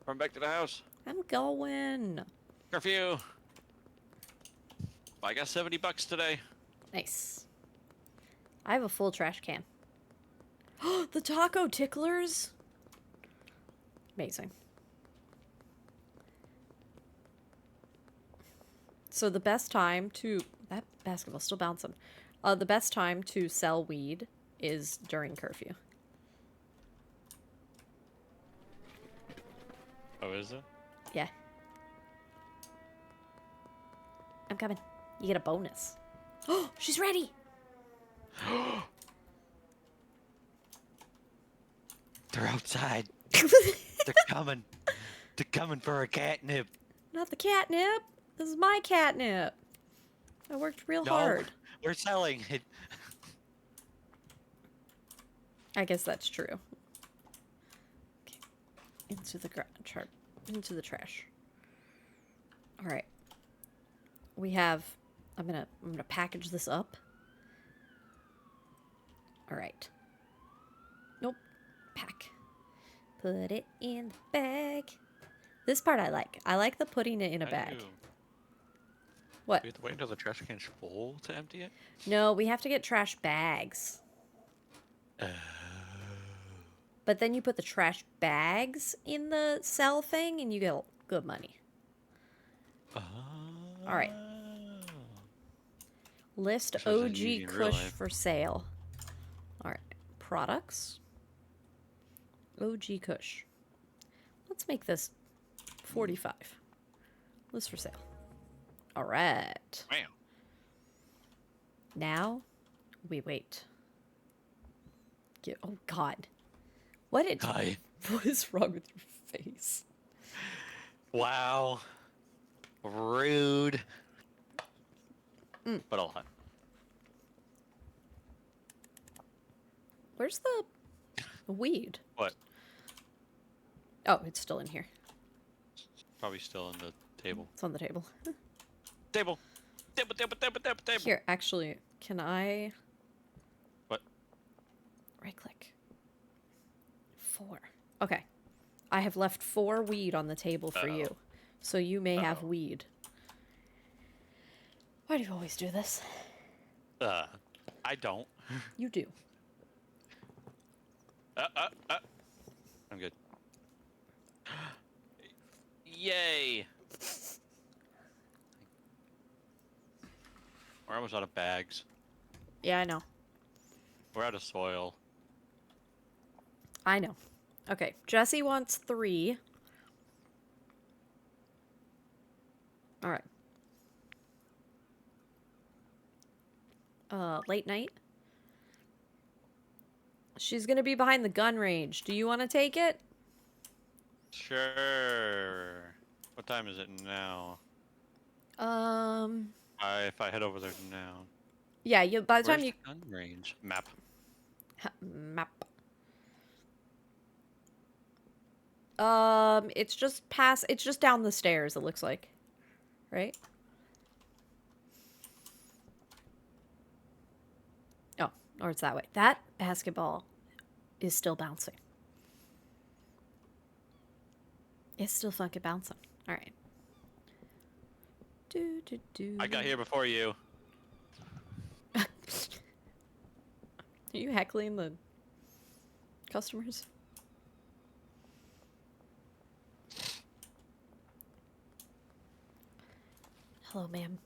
Run back to the house. I'm going. Curfew. I got $70 today. Nice. I have a full trash can. Oh, the taco ticklers. Amazing. So the best time to... That basketball's still bouncing. The best time to sell weed is during curfew. Oh, is it? Yeah. I'm coming. You get a bonus. Oh, she's ready. They're outside. They're coming. They're coming for a catnip. Not the catnip. This is my catnip. I worked real No, hard. we're selling it. I guess that's true. Okay. Into the trash. All right. We have. I'm gonna package this up. All right. Nope. Pack. Put it in the bag. This part I like. I like the putting it in a bag. What? We have to wait until the trash can's full to empty it? No, we have to get trash bags. But then you put the trash bags in the sell thing and you get good money. All right. List This wasn't OG easy in real Kush life. for sale. All right. Products. OG Kush. Let's make this 45. List for sale. All right. Wow. Now we wait. Oh God. What is wrong with your face? Wow. Rude. But I'll have. Where's the weed? What? Oh, it's still in here. Probably still in the table. It's on the table. Table. Table. Here, actually, can I... What? Right click. 4. Okay. I have left 4 weed on the table for you. So you may have weed. Why do you always do this? I don't. You do. I'm good. Yay! We're almost out of bags. Yeah, I know. We're out of soil. I know. Okay, Jesse wants 3. All right. Late night. She's gonna be behind the gun range. Do you want to take it? Sure. What time is it now? If I head over there now. Yeah, you. By the Where's time you the gun range map? map. It's just past. It's just down the stairs. It looks like, right? Oh, or it's that way. That basketball is still bouncing. It's still fucking bouncing. All right. I got here before you. Are you heckling the customers? Hello, ma'am.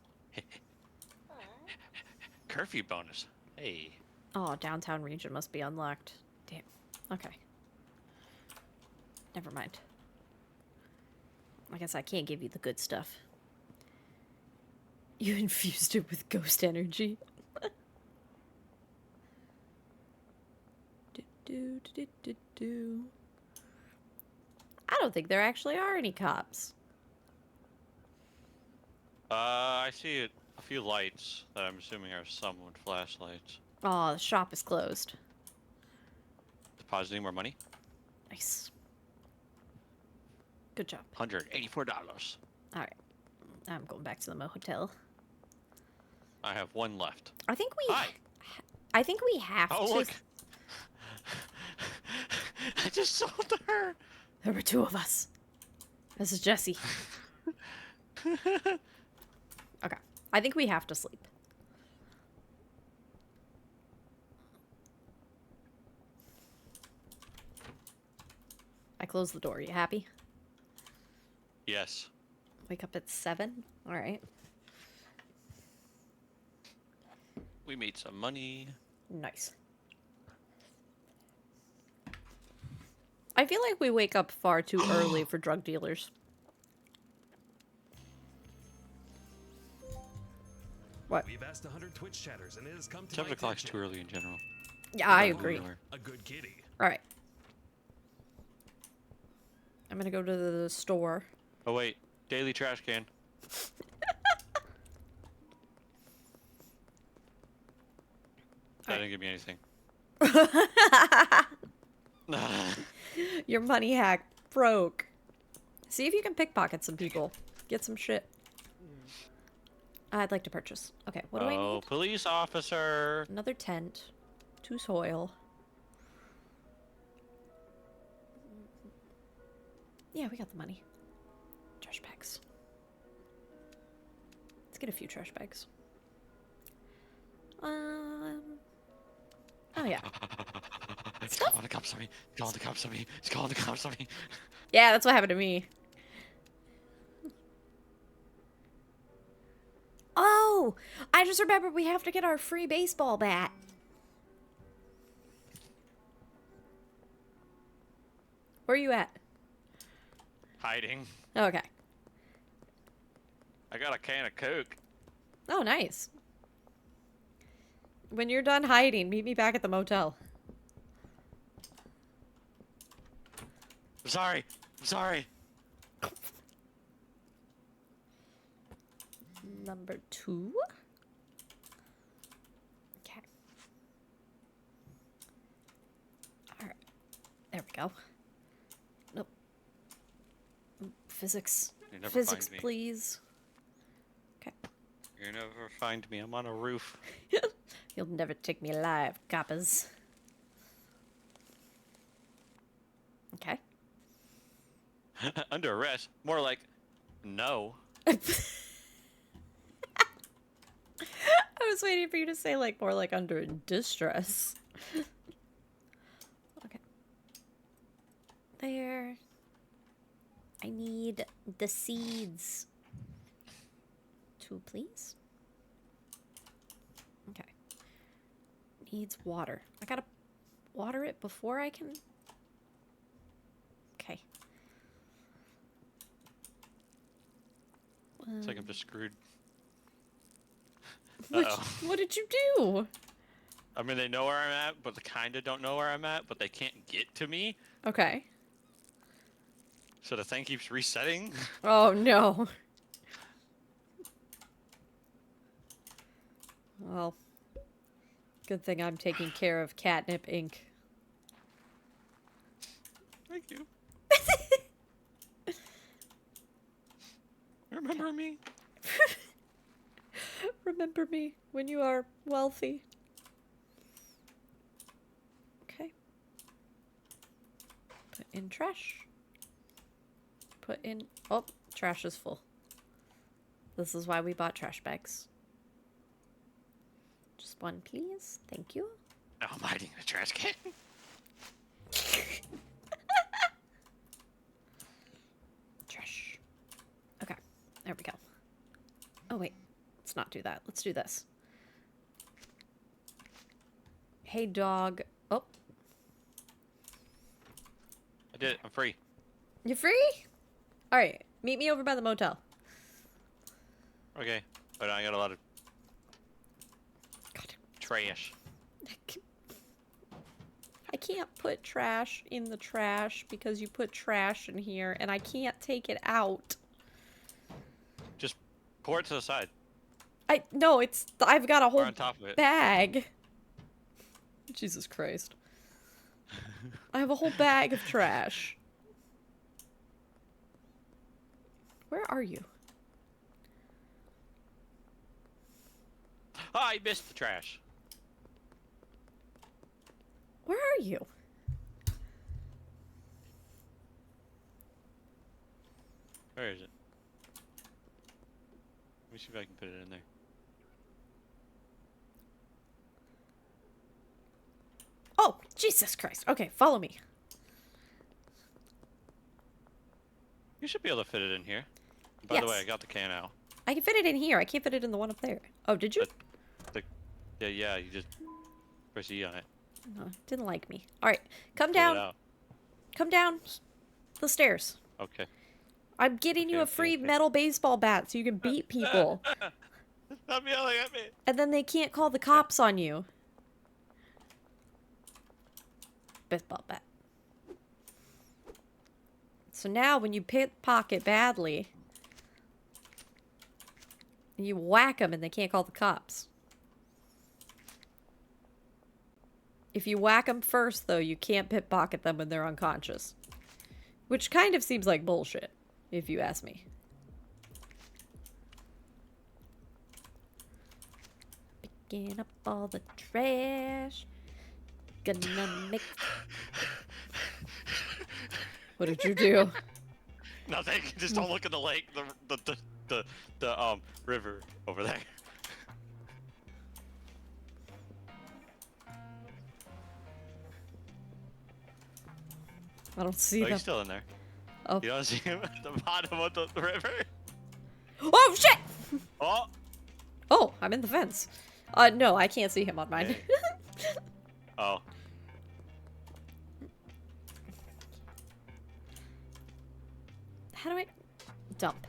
Curfew bonus. Hey. Oh, downtown region must be unlocked. Damn. Okay. Never mind. I guess I can't give you the good stuff. You infused it with ghost energy. I don't think there actually are any cops. I see a few lights that I'm assuming are someone with flashlights. Oh, the shop is closed. Depositing more money? Nice. Good job. $184. Alright. I'm going back to the motel. I have 1 left. I think we... Hi. I think we have to... Oh, look! I just sold to her! There were 2 of us. This is Jesse. Okay. I think we have to sleep. I closed the door. You happy? Yes. Wake up at 7? Alright. We made some money. Nice. I feel like we wake up far too early for drug dealers. What? We've asked 100 Twitch chatters and it has come to 7 my o'clock's attention. too early in general. Yeah, I agree. A good kitty. Alright. I'm gonna go to the store. Oh wait, daily trash can. That didn't give me anything. Your money hack broke. See if you can pickpocket some people. Get some shit. I'd like to purchase. Okay, what do I Oh, need? police officer. Another tent. 2 soil. Yeah, we got the money. Trash bags. Let's get a few trash bags. Oh yeah. It's calling the cops on me. It's calling the cops on me. It's calling the cops on me. Yeah, that's what happened to me. Oh! I just remembered we have to get our free baseball bat. Where are you at? Hiding. Okay. I got a can of Coke. Oh, nice. When you're done hiding, meet me back at the motel. I'm sorry. I'm sorry. Number 2. Okay. Alright. There we go. Nope. Physics. You never Physics, find me. please. Okay. You'll never find me. I'm on a roof. You'll never take me alive, coppers. Okay. Under arrest. More like, no. I was waiting for you to say, like, more like under distress. Okay. There. I need the seeds. 2, please. Okay. Needs water. I gotta water it before I can... Okay. It's like I'm just screwed. What, Uh-oh. what did you do? I mean, they know where I'm at, but they kind of don't know where I'm at, but they can't get to me. Okay. So the thing keeps resetting. Oh, no. Well, good thing I'm taking care of Catnip Inc. Thank you. Remember me? Remember me when you are wealthy. Okay. Put in trash. Put in... Oh, trash is full. This is why we bought trash bags. Just 1, please. Thank you. No, I'm hiding in a trash can. Trash. Okay. There we go. Oh, wait. Let's not do that. Let's do this. Hey, dog. Oh, I did it. I'm free. you free? All right. Meet me over by the motel. Okay. But I got a lot of God, trash. I can't put trash in the trash because you put trash in here and I can't take it out. Just pour it to the side. No, it's, I've got a Or whole on top of it. bag. Jesus Christ. I have a whole bag of trash. Where are you? Oh, I missed the trash. Where are you? Where is it? Let me see if I can put it in there. Oh, Jesus Christ. Okay, follow me. You should be able to fit it in here. By the way, Yes. I got the can out. I can fit it in here. I can't fit it in the one up there. Oh, did you? Yeah, you just press E on it. No, didn't like me. All right, come Pull it down. out. Come down the stairs. Okay. I'm getting you Okay, a okay, free okay. metal baseball bat so you can beat people. Stop yelling at me. And then they can't call the cops on you. Baseball bat. So now when you pickpocket badly, you whack them and they can't call the cops. If you whack them first, though, you can't pickpocket them when they're unconscious. Which kind of seems like bullshit, if you ask me. Picking up all the trash. Gonna make... What did you do? Nothing. Just don't look at the lake, the river over there. I don't see Oh, them. he's still in there. Oh. You don't see him at the bottom of the river? Oh, shit! Oh! Oh, I'm in the fence. No, I can't see him on mine. Hey. Oh. How do I... Dump.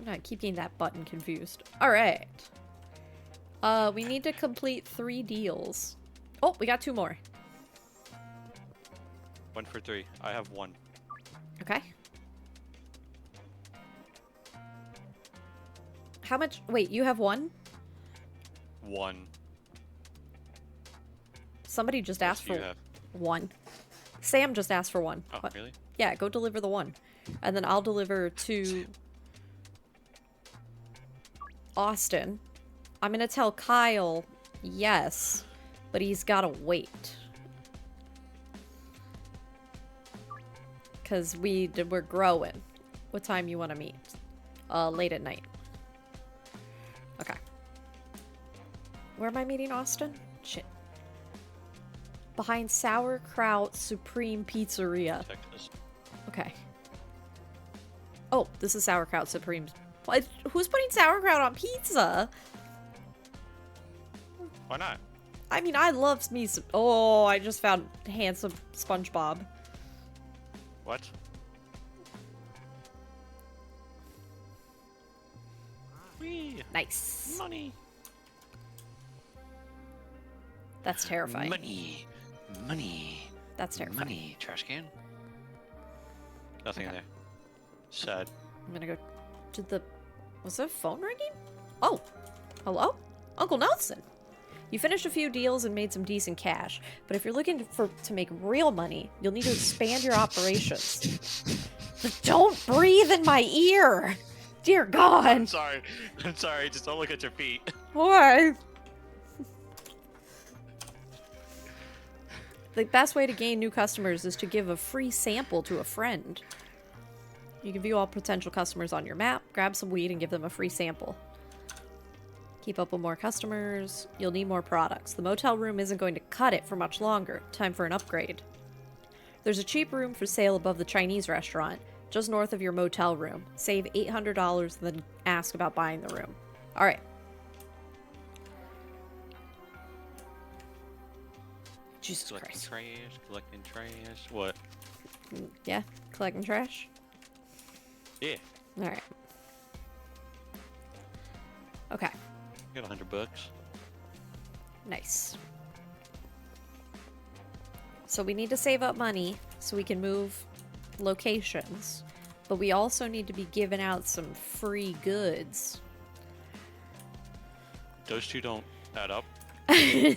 I keep getting that button confused. Alright. We need to complete 3 deals. Oh, we got 2 more. 1 for 3. I have 1. Okay. How much? Wait, you have 1? 1. Somebody just asked for You have. 1. Sam just asked for 1. Oh, What? really? Yeah, go deliver the 1. And then I'll deliver to Austin. I'm gonna tell Kyle yes, but he's gotta wait. Because we're growing. What time you want to meet? Late at night. Okay. Where am I meeting Austin? Shit. Behind Sauerkraut Supreme Pizzeria. Texas. Okay. Oh, this is Sauerkraut Supreme. What? Who's putting sauerkraut on pizza? Why not? I mean, I love me some... Oh, I just found handsome SpongeBob. What? Whee! Nice. Money! That's terrifying. Money! Money! That's terrifying. Money! Trash can? Nothing in Okay. there. Sad. I'm gonna go to the... Was there a phone ringing? Oh. Hello? Uncle Nelson. You finished a few deals and made some decent cash, but if you're looking to make real money, you'll need to expand your operations. Don't breathe in my ear! Dear God! I'm sorry. I'm sorry. Just don't look at your feet. Why? The best way to gain new customers is to give a free sample to a friend. You can view all potential customers on your map, grab some weed, and give them a free sample. Keep up with more customers. You'll need more products. The motel room isn't going to cut it for much longer. Time for an upgrade. There's a cheap room for sale above the Chinese restaurant, just north of your motel room. Save $800, then ask about buying the room. Alright. Jesus Collecting Christ. trash, collecting trash. What? Yeah? Collecting trash? Yeah. Alright. Okay. Got $100. Nice. So we need to save up money so we can move locations. But we also need to be giving out some free goods. Those two don't add up. Yeah,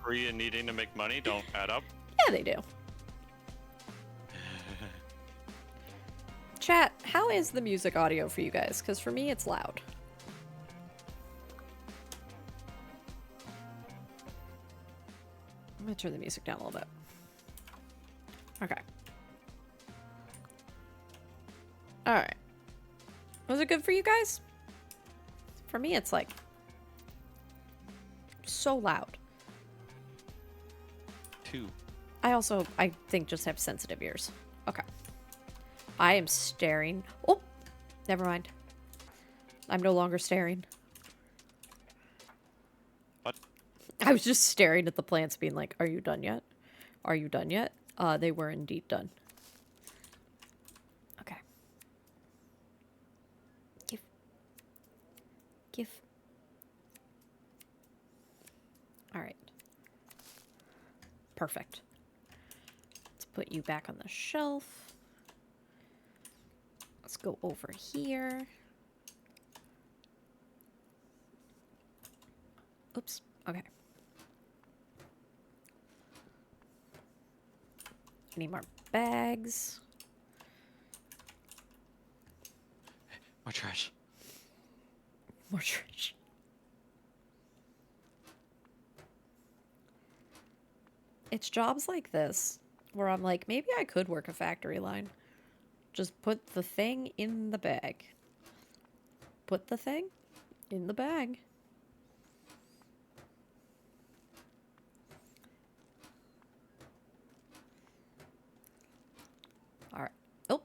Free and needing to make money don't add up. they do. Chat, how is the music audio for you guys? Because for me, it's loud. I'm gonna turn the music down a little bit. Okay. Alright. Was it good for you guys? For me, it's like so loud. 2. I think, just have sensitive ears. Okay. I am staring. Oh! Never mind. I'm no longer staring. What? I was just staring at the plants being like, are you done yet? Are you done yet? They were indeed done. Okay. Give. Alright. Perfect. Let's put you back on the shelf. Let's go over here. Oops. Okay. I need more bags. More trash. More trash. It's jobs like this where I'm like, maybe I could work a factory line. Just put the thing in the bag. Put the thing in the bag. All right. Oh.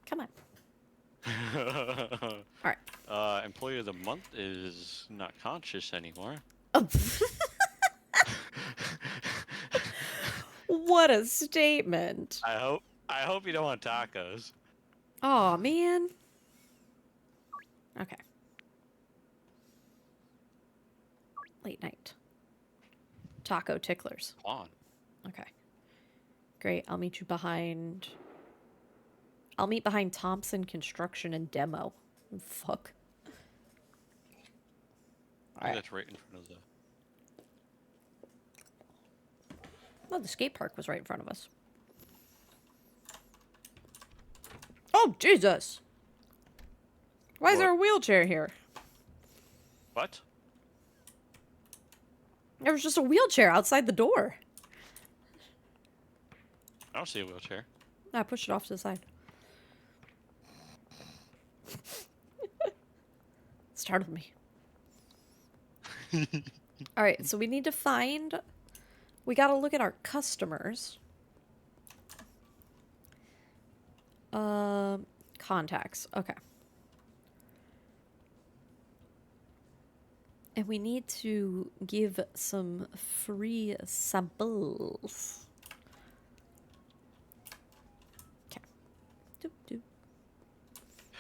Come on. All right. Employee of the month is not conscious anymore. Oh. What a statement. I hope you don't want tacos. Oh man. Okay. Late night. Taco ticklers. Come on. Okay. Great. I'll meet you behind. I'll meet behind Thompson Construction and Demo. Fuck. I think that's right in front of the... Well, the skate park was right in front of us. Oh, Jesus! Why is there a wheelchair here? What? There was just a wheelchair outside the door. I don't see a wheelchair. I pushed it off to the side. Startled me. Alright, so we need to find... We gotta look at our customers. Contacts. Okay. And we need to give some free samples. Okay. Doop, doop.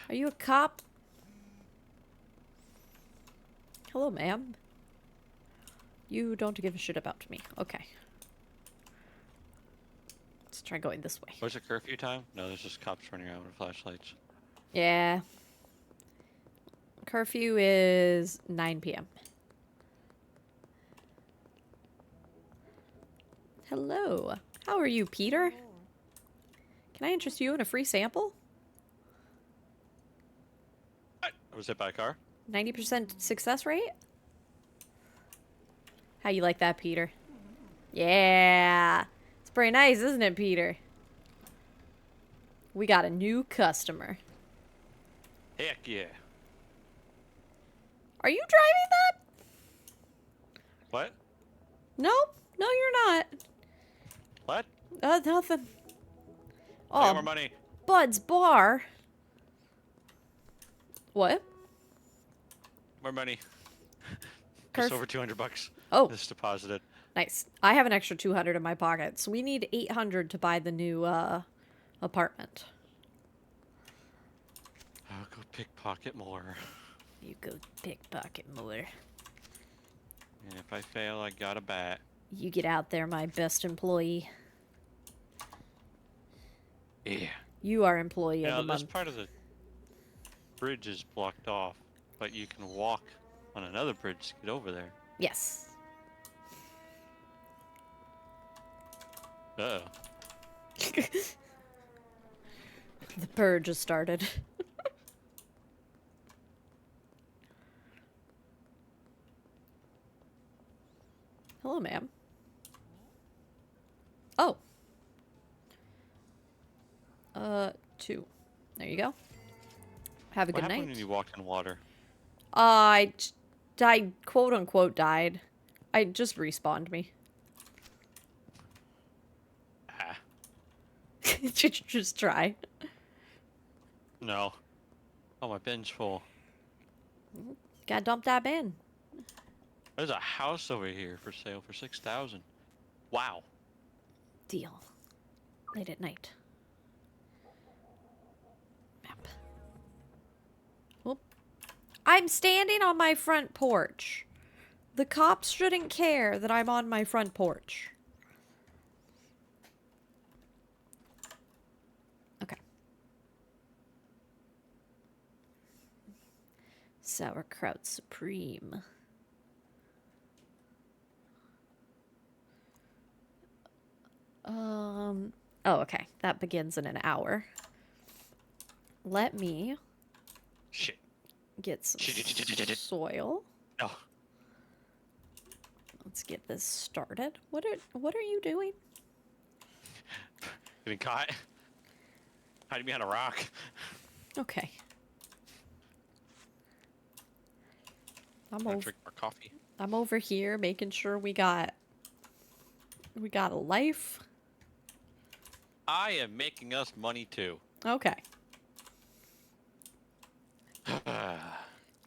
Are you a cop? Hello, ma'am. You don't give a shit about me. Okay. Let's try going this way. What's the curfew time? No, there's just cops running around with flashlights. Yeah. Curfew is 9 p.m. Hello. How are you, Peter? Can I interest you in a free sample? What? Was hit by a car? 90% success rate? How you like that, Peter? Yeah. It's pretty nice, isn't it, Peter? We got a new customer. Heck yeah. Are you driving that? What? Nope. No, you're not. What? Nothing. I got Oh, more money. Bud's Bar. What? More money. Curf- Just over 200 bucks. Oh. Just deposited. Nice. I have an extra 200 in my pocket, so we need 800 to buy the new apartment. I'll go pickpocket more. You go pickpocket more. And if I fail, I got a bat. You get out there, my best employee. Yeah. You are employee Now, of the this month. part of the bridge is blocked off, but you can walk on another bridge to get over there. Yes. Uh-oh. The purge has started. Hello, ma'am. Oh. 2. There you go. Have a What good happened night. when you walked in water? I quote unquote died. I just respawned me. Ah. Just try. No. Oh, my bin's full. Gotta dump that bin. There's a house over here for sale for 6,000. Wow. Deal. Late at night. Map. Whoop. I'm standing on my front porch. The cops shouldn't care that I'm on my front porch. Sauerkraut Supreme. Oh, okay. That begins in an hour. Let me Shit. get some Shit. soil. Oh. Let's get this started. What are you doing? Getting caught. Hiding behind a rock. Okay. I'm gonna drink more coffee. I'm over here making sure we got a life. I am making us money too. Okay.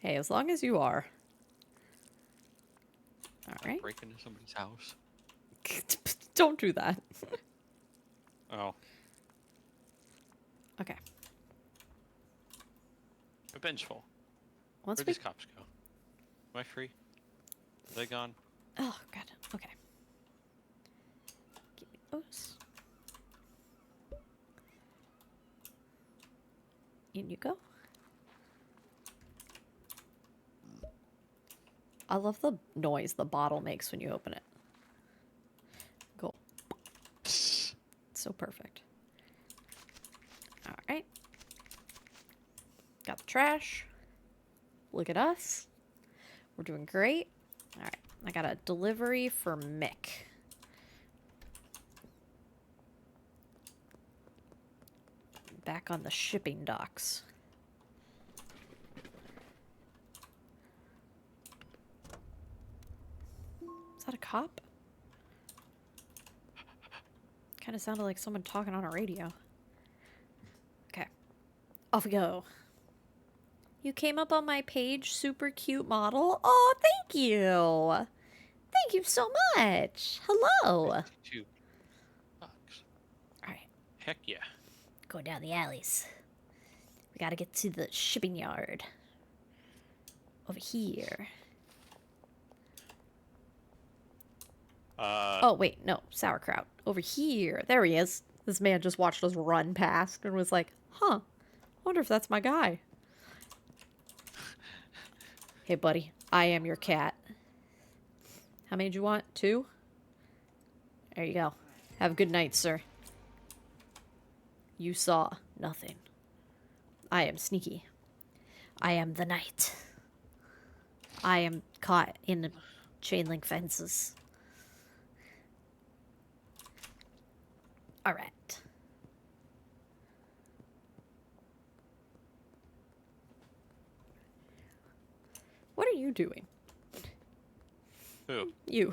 Hey, as long as you are. All right. Break into somebody's house. Don't do that. Oh. Okay. I'm vengeful. Once Where'd we... these cops go? Am I free? Are they gone? Oh, God. Okay. Give me those. In you go. I love the noise the bottle makes when you open it. Go. So perfect. All right. Got the trash. Look at us. We're doing great. All right. I got a delivery for Mick. Back on the shipping docks. Is that a cop? Kind of sounded like someone talking on a radio. Okay. Off we go. You came up on my page, super cute model. Oh, thank you. Thank you so much. Hello. $2. All right. Heck yeah. Go down the alleys. We gotta get to the shipping yard. Over here. Oh, wait, no. Sauerkraut. Over here. There he is. This man just watched us run past and was like, huh. Wonder if that's my guy. Hey, buddy. I am your cat. How many do you want? 2? There you go. Have a good night, sir. You saw nothing. I am sneaky. I am the night. I am caught in chain link fences. All right. What are you doing? Who? You.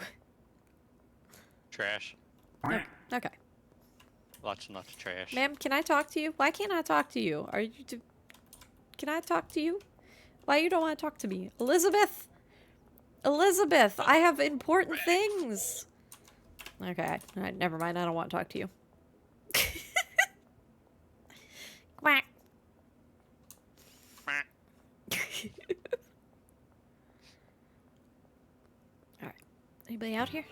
Trash. Okay. Lots and lots of trash. Ma'am, can I talk to you? Why can't I talk to you? Are you... Can I talk to you? Why you don't want to talk to me? Elizabeth! Elizabeth! I have important things! Okay. All right, never mind. I don't want to talk to you. Quack. Alright. Anybody out here?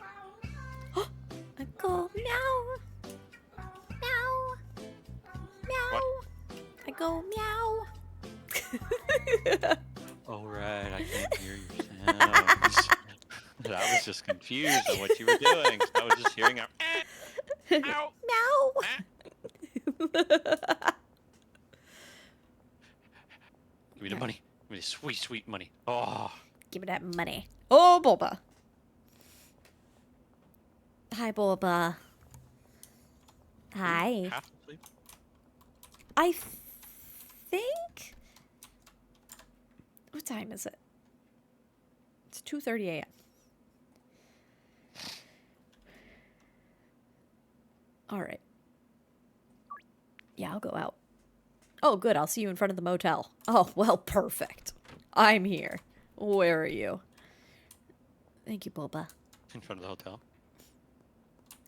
I go meow. Meow. Meow. What? I go meow. Oh, right. I can't hear your sounds. I was just confused on what you were doing. I was just hearing a ow. Meow. Give me the money. Give me the sweet, sweet money. Oh. Give me that money. Oh, Bulba. Hi, Bulba. Hi. Half asleep? I think... What time is it? It's 2:30 a.m. All right. Yeah, I'll go out. Oh, good. I'll see you in front of the motel. Oh, well, perfect. I'm here. Where are you? Thank you, Bulba. In front of the hotel.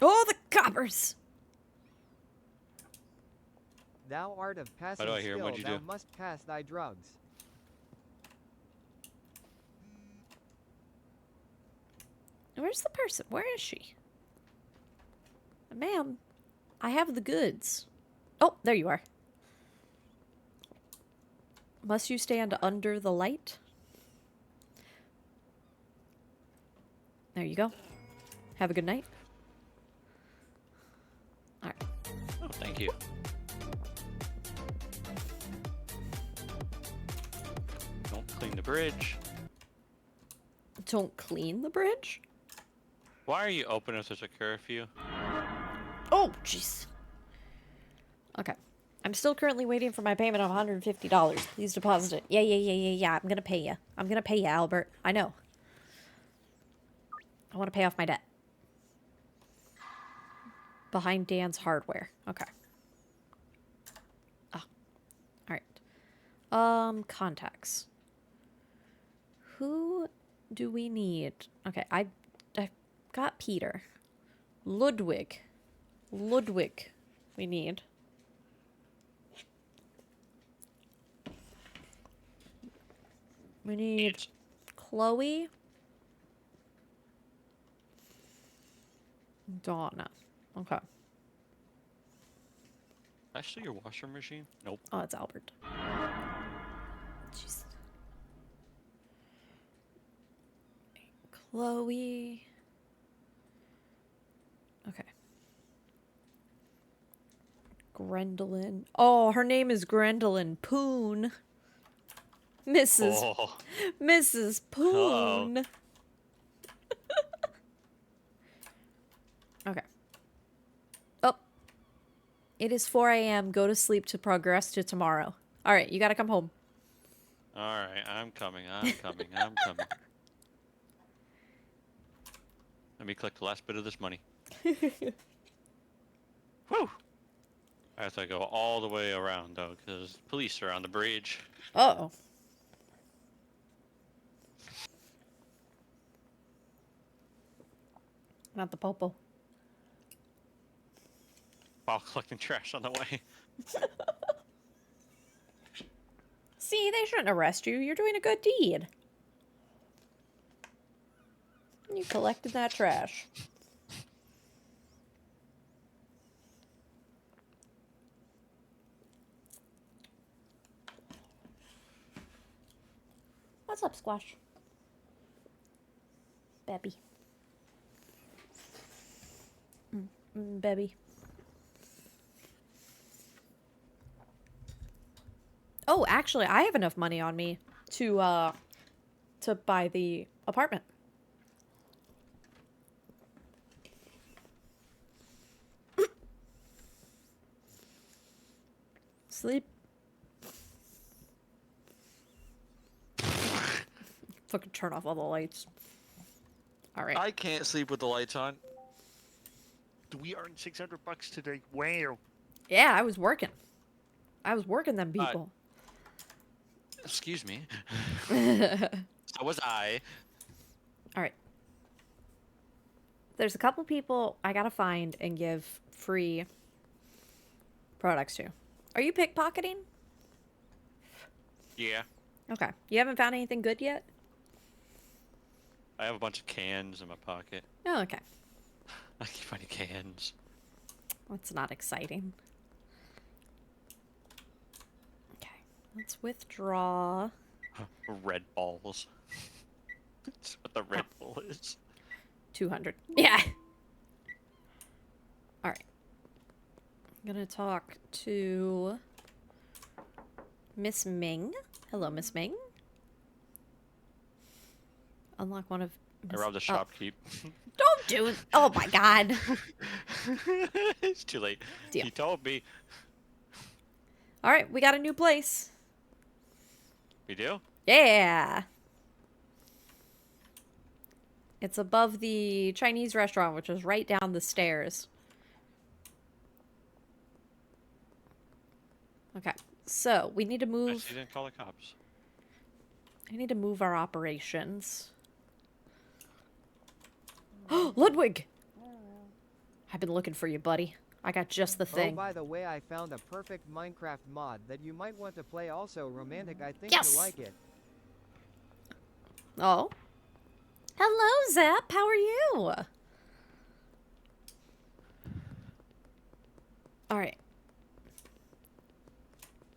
Oh, the coppers! Thou art of passing do I hear? skill, What'd you thou do? must pass thy drugs. Where's the person? Where is she? Ma'am, I have the goods. Oh, there you are. Must you stand under the light? There you go. Have a good night. All right. Oh, thank you. Don't clean the bridge. Don't clean the bridge? Why are you open if there's a curfew? Oh, jeez. Okay. I'm still currently waiting for my payment of $150. Please deposit it. Yeah. I'm gonna pay you. I'm gonna pay you, Albert. I know. I want to pay off my debt. Behind Dan's hardware. Okay. Oh. Alright. Contacts. Who do we need? Okay, I got Peter. Ludwig. We need. We need Chloe. Donna. Okay. Actually, your washer machine? Nope. Oh, it's Albert. Jeez. Chloe. Okay. Gwendolyn. Oh, her name is Gwendolyn Poon. Mrs. Oh. Mrs. Poon. Okay. Oh. It is 4 a.m. Go to sleep to progress to tomorrow. All right, you got to come home. All right, I'm coming. Let me collect the last bit of this money. Whew! I have to go all the way around, though, because police are on the bridge. Uh-oh. Not the popo. While collecting trash on the way. See, they shouldn't arrest you. You're doing a good deed. You collected that trash. What's up, Squash? Baby. Baby. Oh, actually, I have enough money on me to buy the apartment. Sleep. Fucking turn off all the lights. All right. I can't sleep with the lights on. We earned $600 today. Wow. Yeah, I was working. I was working them people. Excuse me. So was I. All right. There's a couple people I gotta find and give free products to. Are you pickpocketing? Yeah. Okay. You haven't found anything good yet? I have a bunch of cans in my pocket. Oh, okay. I keep finding cans. That's not exciting. Okay. Let's withdraw. Red balls. That's what the Red Bull is. 200. Yeah. All right. I'm gonna talk to Miss Ming. Hello, Miss Ming. Unlock one of. I robbed the shopkeep. Don't do it. Oh my god. It's too late. Deal. He told me. All right, we got a new place. We do? Yeah. It's above the Chinese restaurant, which is right down the stairs. Okay, so we need to I move. see, didn't call the cops. I need to move our operations. Ludwig! I've been looking for you, buddy. I got just the Oh, thing. by the way, I found a perfect Minecraft mod that you might want to play also. Romantic, I think Yes! you'll like it. Oh. Hello, Zap. How are you? All right.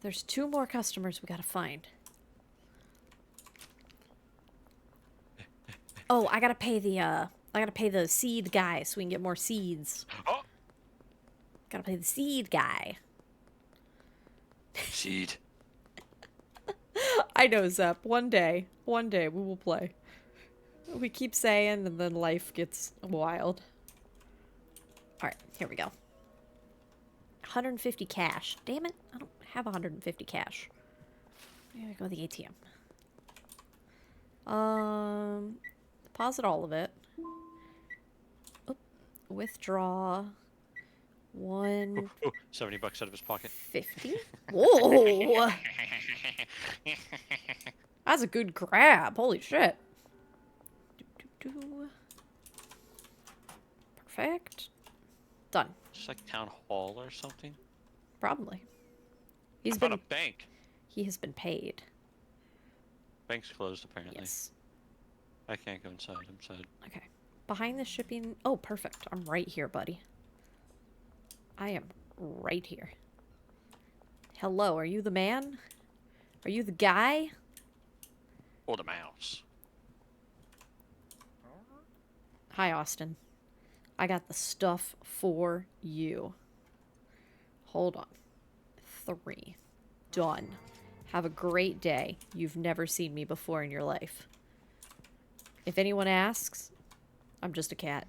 There's 2 more customers we gotta find. Oh, I gotta pay the I gotta pay the seed guy so we can get more seeds. Oh, Gotta pay the seed guy. seed. I know, Zep. One day we will play. We keep saying, and then life gets wild. Alright, here we go. 150 cash. Damn it, I don't have 150 cash. I gotta go to the ATM. Deposit all of it. Oh, withdraw. 150. Ooh, $70 out of his pocket. Whoa! That's a good grab. Holy shit. Perfect. Done. Just like town hall or something. Probably. He's been a bank. He has been paid. Bank's closed apparently. Yes. I can't go inside. I'm sad. Okay. Behind the shipping. Oh, perfect. I'm right here, buddy. I am right here. Hello, are you the man? Are you the guy? Or the mouse. Hi, Austin. I got the stuff for you. Hold on. 3. Done. Have a great day. You've never seen me before in your life. If anyone asks, I'm just a cat.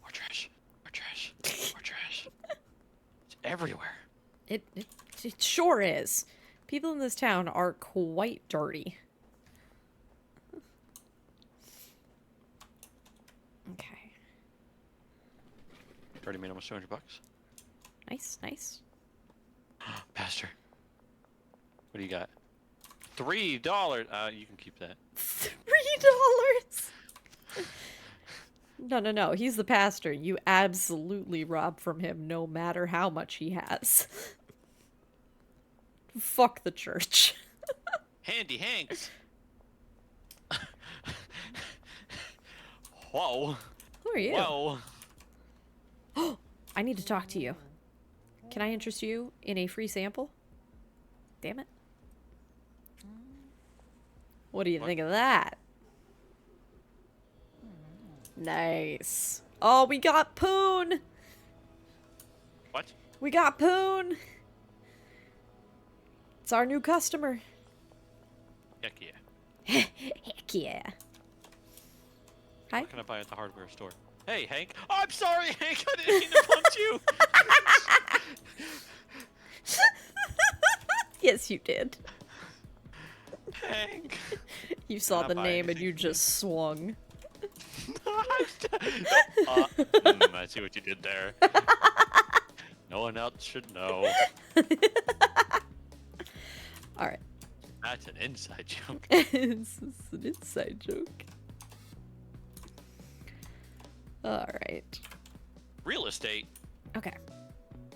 More trash. More trash. More trash. It's everywhere. It sure is. People in this town are quite dirty. Okay. Already made almost $200. Nice, nice. Pastor. What do you got? $3. You can keep that. $3? No. He's the pastor. You absolutely rob from him no matter how much he has. Fuck the church. Handy Hanks. Whoa. Who are you? Whoa. I need to talk to you. Can I interest you in a free sample? Damn it. What do you think of that? Nice. Oh, we got Poon! What? We got Poon! It's our new customer. Heck yeah. Heck yeah. Hi. What can I buy at the hardware store? Hey, Hank. Oh, I'm sorry, Hank. I didn't mean to punch you. Yes, you did. Hank. You saw Can I the buy name and anything you from just swung. I see what you did there. No one else should know. Alright. That's an inside joke. It's an inside joke. Alright. Real estate. Okay.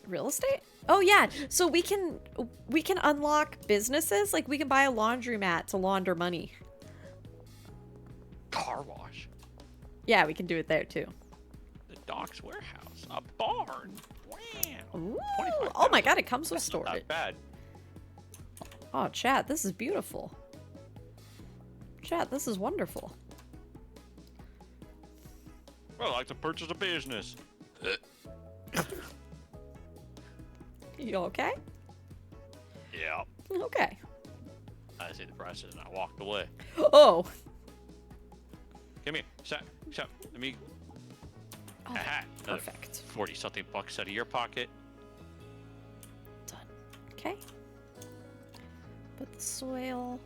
Real estate? Oh yeah. So we can unlock businesses. Like we can buy a laundromat to launder money. Car wash. Yeah, we can do it there too. The Docks warehouse. A barn. Wow. Ooh. 25,000. Oh my god, it comes with That's not storage. bad. Oh, chat, this is beautiful. Chat, this is wonderful. Well, I'd like to purchase a business. You okay? Yeah. Okay. I see the prices and I walked away. Oh. Come here. Stop. Let me. Oh, Aha. Another perfect. 40-something bucks out of your pocket. Done. Okay. Put the soil.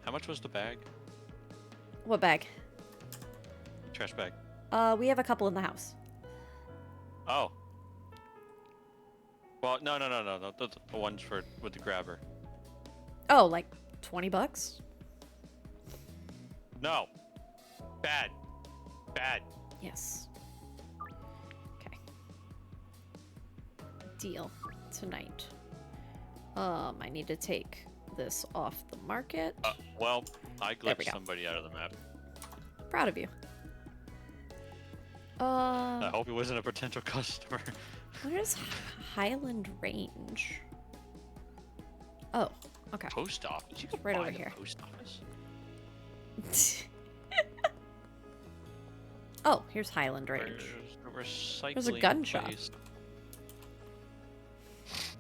How much was the bag? What bag? Trash bag. We have a couple in the house. Oh. Well, no. The ones with the grabber. Oh, like 20 bucks? No. Bad. Yes. Okay. Deal tonight. I need to take this off the market. Well, I There we glitched go. somebody out of the map. Proud of you. I hope he wasn't a potential customer. Where's Highland Range? Oh, Okay. Post office? You can Right buy over the here. post office? Oh, here's Highland Range. Where's the recycling There's a gun shop. place?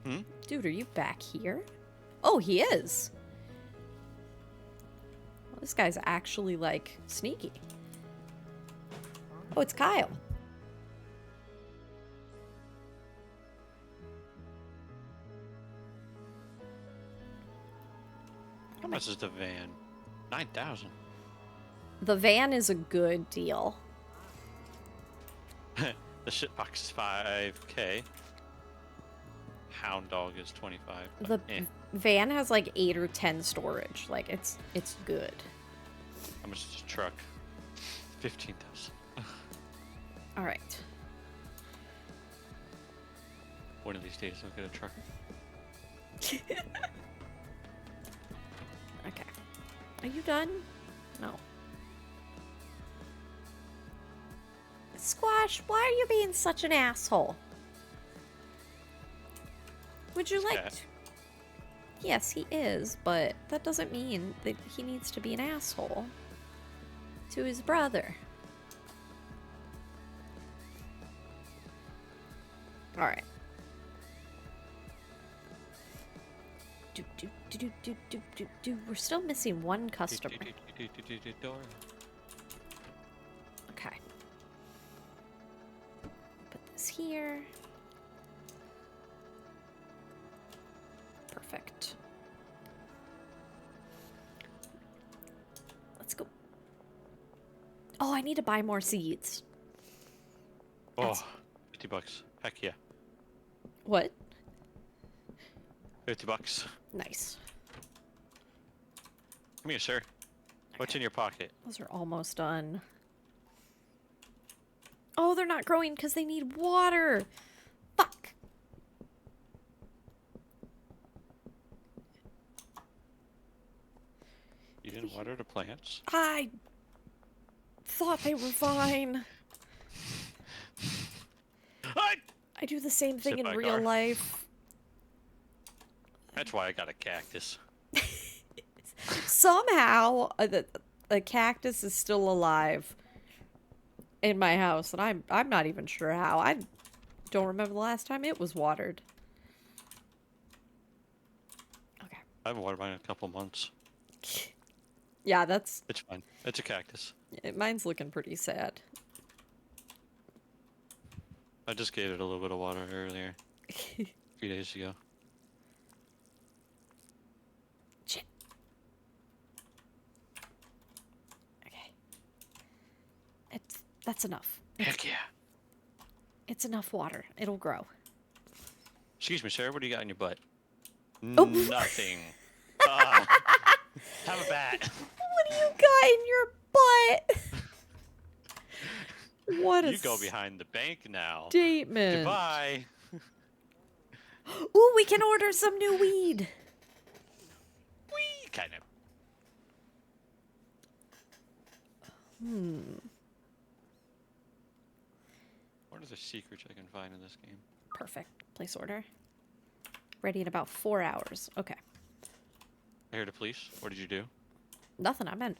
Hmm? Dude, are you back here? Oh, he is. Well, this guy's actually, like, sneaky. Oh, it's Kyle. How much is the van? 9,000. The van is a good deal. The shitbox is 5K. Hound dog is 25. The But, eh. van has like 8 or 10 storage. Like it's good. How much is the truck? 15,000. All right. One of these days I'll get a truck. Okay. Are you done? No. Squash, why are you being such an asshole? Would you like Cat. to... Yes, he is, but that doesn't mean that he needs to be an asshole to his brother. Alright. We're still missing one customer. Okay. Put this here. Perfect. Let's go. Oh, I need to buy more seeds. Oh, That's- 50 bucks. Heck yeah. What? 50 bucks. Nice. Come here, sir. What's in your pocket? Those are almost done. Oh, they're not growing because they need water. Fuck. You didn't water the plants? I thought they were fine. I do the same thing Sit in by real car. life. That's why I got a cactus. Somehow, the cactus is still alive in my house, and I'm not even sure how. I don't remember the last time it was watered. Okay. I haven't watered mine in a couple months. Yeah, that's... It's fine. It's a cactus. Mine's looking pretty sad. I just gave it a little bit of water earlier. A few days ago. Shit. Okay. That's enough. Heck yeah. It's enough water. It'll grow. Excuse me, sir. What do you got in your butt? Oh. Nothing. Ah, have a bat. What do you got in your butt? What a You go behind the bank now. statement. Goodbye. Ooh, we can order some new weed. Wee, kind of. What are the secrets I can find in this game? Perfect. Place order. Ready in about 4 hours. Okay. I heard the police. What did you do? Nothing. I'm at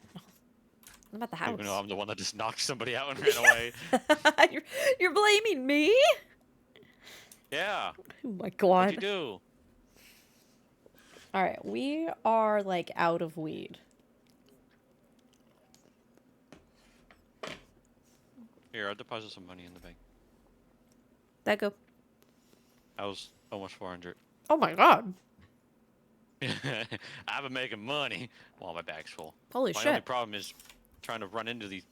the house. Even though I'm the one that just knocked somebody out and ran away. You're blaming me? Yeah. Oh my What'd god. you do? All right, we are like out of weed. Here, I'll deposit some money in the bank. That go. I was almost 400. Oh my god. I've been making money while my bag's full. Holy My shit. only problem is trying to run into these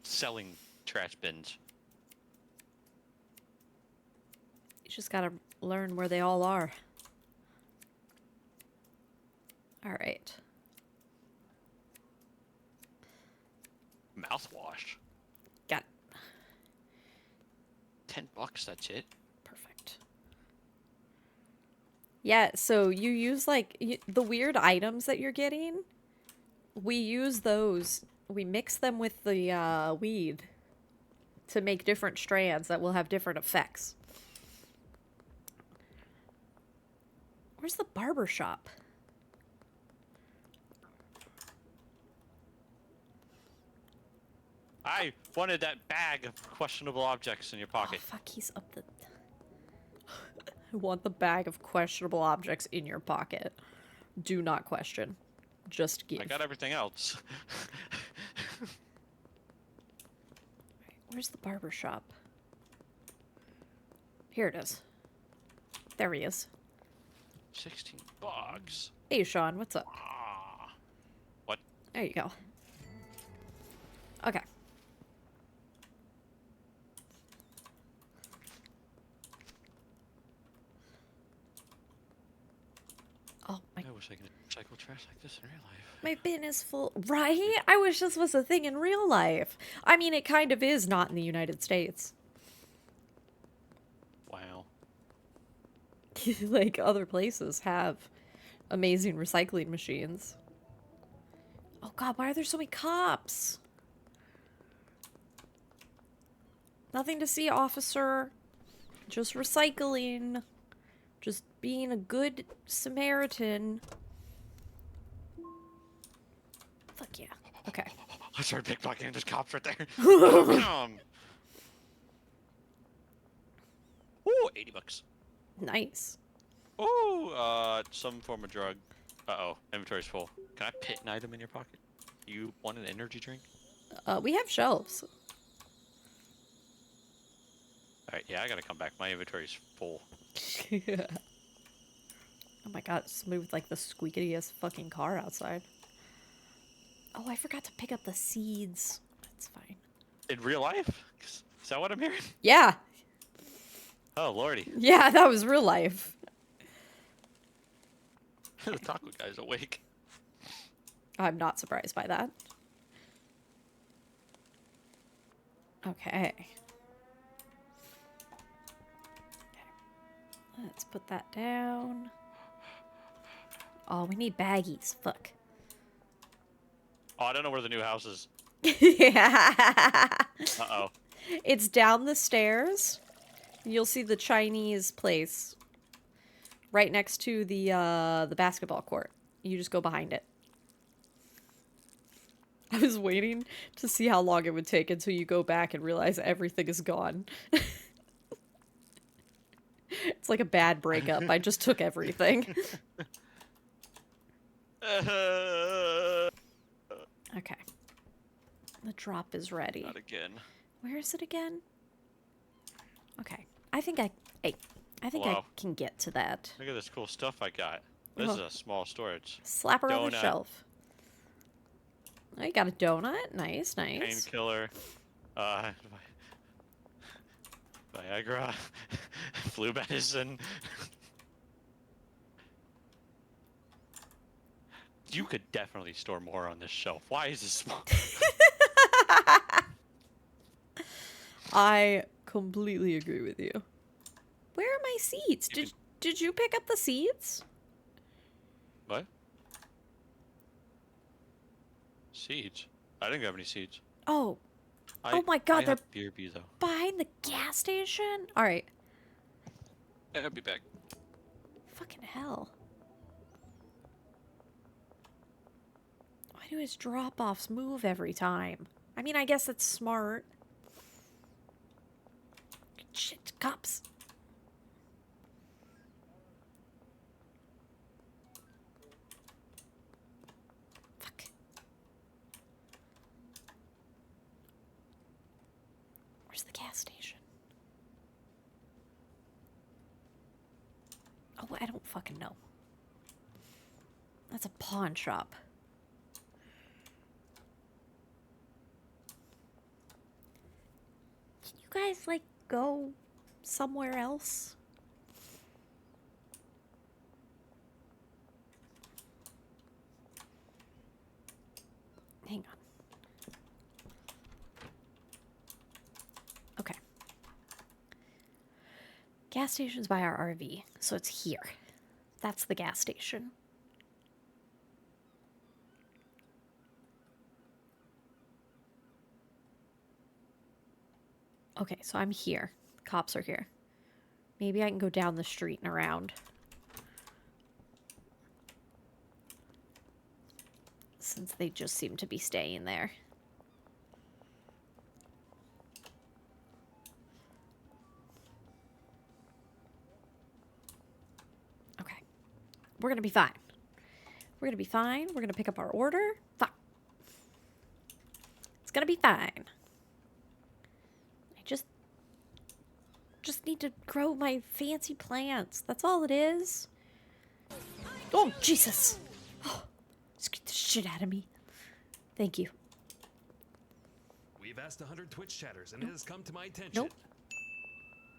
selling trash bins. You just gotta learn where they all are. All right. Mouthwash. Got it. 10 bucks, that's it. Perfect. Yeah, so you use like the weird items that you're getting. We use those. We mix them with the weed to make different strands that will have different effects. Where's the barber shop? I wanted that bag of questionable objects in your Oh, pocket. fuck, he's up the... I want the bag of questionable objects in your pocket. Do not question. Just give. I got everything else. Where's the barber shop? Here it is. There he is. 16 bucks. Hey, Sean, what's up? Ah. What? There you go. Okay. Oh, I wish I could recycle trash like this in real life. my bin is full. Right? I wish this was a thing in real life. I mean, it kind of is not in the United States. Wow. Like, other places have amazing recycling machines. Oh god, why are there so many cops? Nothing to see, officer. Just recycling. Just being a good Samaritan. Fuck yeah. Okay. I started pickpocketing. There's cops right there. Ooh, 80 bucks. Nice. Ooh, some form of drug. Uh-oh, inventory's full. Can I pit an item in your pocket? You want an energy drink? We have shelves. Alright, yeah, I gotta come back. My inventory's full. Oh my god, it's moved like the squeakiest fucking car outside. Oh, I forgot to pick up the seeds. That's fine. In real life? Is that what I'm hearing? Yeah! Oh, lordy. Yeah, that was real life. The taco guy's awake. I'm not surprised by that. Okay. Let's put that down. Oh, we need baggies. Fuck. Oh, I don't know where the new house is. Yeah. Uh-oh. It's down the stairs. You'll see the Chinese place right next to the basketball court. You just go behind it. I was waiting to see how long it would take until you go back and realize everything is gone. It's like a bad breakup. I just took everything. Okay. The drop is ready. Not again. Where is it again? Okay. I think I Whoa. can get to that. Look at this cool stuff I got. This is a small storage. Slap her on the Donut. shelf. Oh, you got a donut? Nice, nice. Painkiller. Viagra. Flu medicine. You could definitely store more on this shelf. Why is this small? I completely agree with you. Where are my seeds? You Did you pick up the seeds? What? Seeds? I didn't have any seeds. Oh. Oh my god, I they're have BRB though. behind the gas station? Alright. I'll be back. Fucking hell. Why do his drop-offs move every time? I mean, I guess it's smart. Shit, cops. Fuck. Where's the gas station? Oh, I don't fucking know. That's a pawn shop. Can you guys, like, go somewhere else? Hang on. Okay. Gas station's by our RV, so it's here. That's the gas station. Okay, so I'm here. Cops are here. Maybe I can go down the street and around. Since they just seem to be staying there. We're gonna be fine. We're gonna be fine. We're gonna pick up our order. Fuck. It's gonna be fine. I just need to grow my fancy plants. That's all it is. Oh, Jesus. Oh, scared the shit out of me. Thank you. We've asked 100 Twitch chatters, and it has come to my attention. Nope.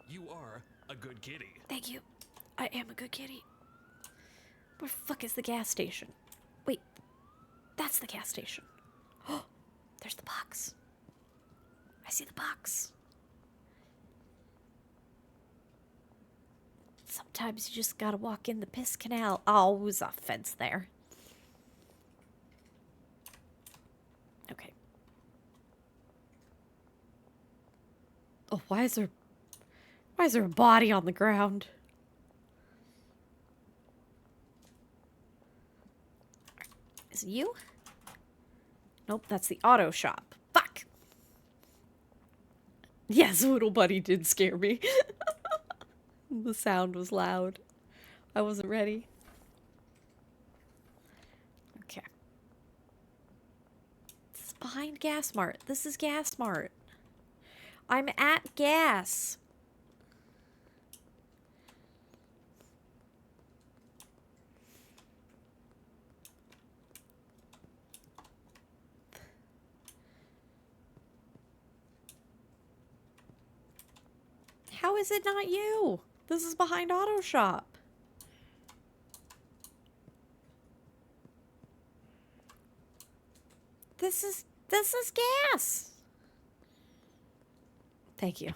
You are a good kitty. Thank you. I am a good kitty. Where the fuck is the gas station? Wait. That's the gas station. Oh, there's the box. I see the box. Sometimes you just gotta walk in the piss canal. Oh, there's a fence there. Okay. Oh, why is there a body on the ground? Is it you? Nope, that's the auto shop. Fuck! Yes, little buddy did scare me. The sound was loud. I wasn't ready. Okay. This is behind Gas Mart. This is Gas Mart. I'm at Gas. How is it not you? This is behind Auto Shop. This is Gas. Thank you.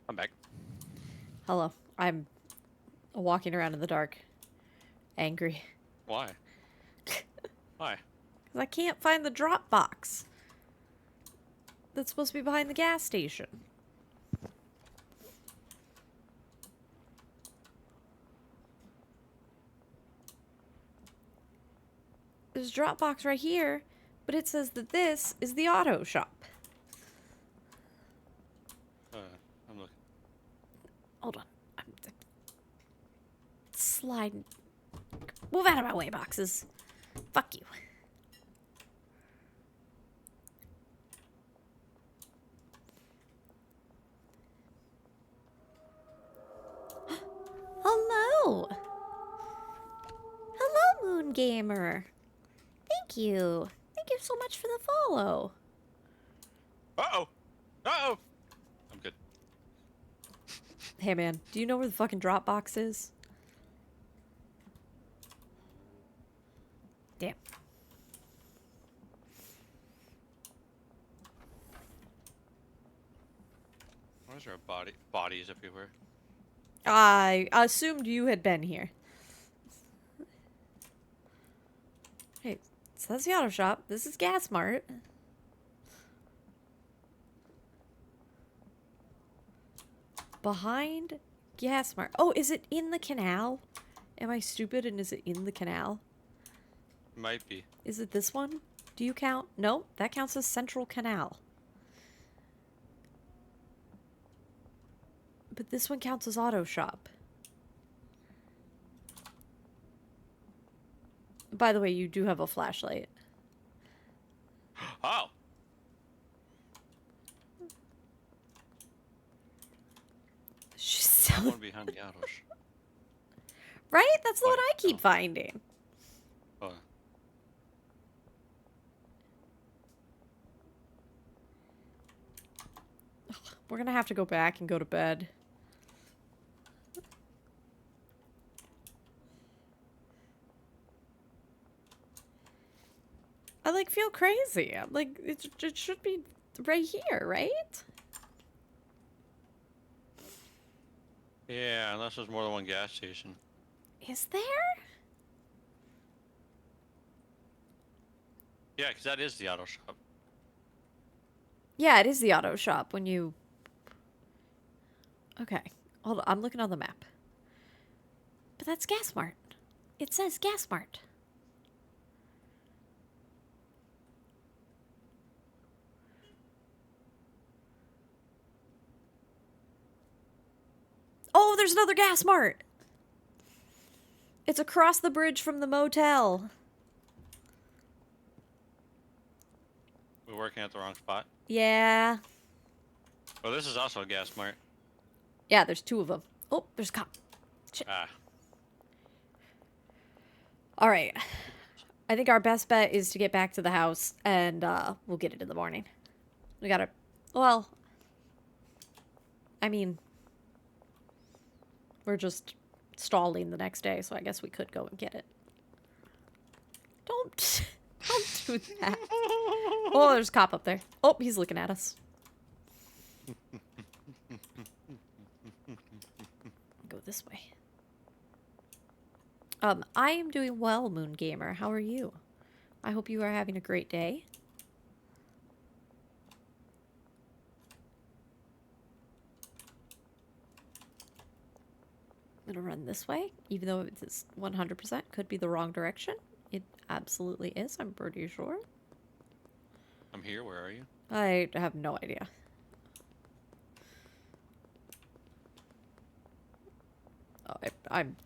I'm back. Hello. I'm walking around in the dark. Angry. Why? Why? Because I can't find the drop box. That's supposed to be behind the gas station. There's a drop box right here, but it says that this is the auto shop. I'm looking. Hold on. I'm sliding. Move out of my way, boxes. Fuck you. Hello. Hello, Moon Gamer. Thank you. Thank you so much for the follow. Uh-oh! Uh-oh! I'm good. Hey, man. Do you know where the fucking drop box is? Damn. Why is there a bodies everywhere? I assumed you had been here. Hey, so that's the auto shop. This is Gas Mart. Behind Gas Mart. Oh, is it in the canal? Am I stupid and is it in the canal? Might be. Is it this one? Do you count? No, that counts as Central Canal. But this one counts as Auto Shop. By the way, you do have a flashlight. Oh! She's There's selling. one behind the autos. Right? That's the one I keep Oh. finding. Oh. We're gonna have to go back and go to bed. I like feel crazy. I'm like it should be right here, right? Yeah, unless there's more than one gas station. Is there? Yeah, because that is the auto shop. Yeah, it is the auto shop when you... Okay. Hold on. I'm looking on the map. But that's Gas Mart. It says Gas Mart. Oh, there's another Gas Mart. It's across the bridge from the motel. We're working at the wrong spot. Yeah. Well, this is also a gas mart. Yeah, there's 2 of them. Oh, there's a cop. Shit. Ah. All right. I think our best bet is to get back to the house, and we'll get it in the morning. We gotta... Well... I mean... We're just stalling the next day, so I guess we could go and get it. Don't... Don't do that. Oh, there's a cop up there. Oh, he's looking at us. Go this way. I am doing well, Moon Gamer. How are you? I hope you are having a great day. I'm gonna run this way, even though it's 100% could be the wrong direction. It absolutely is, I'm pretty sure. I'm here. Where are you? I have no idea. Oh, I'm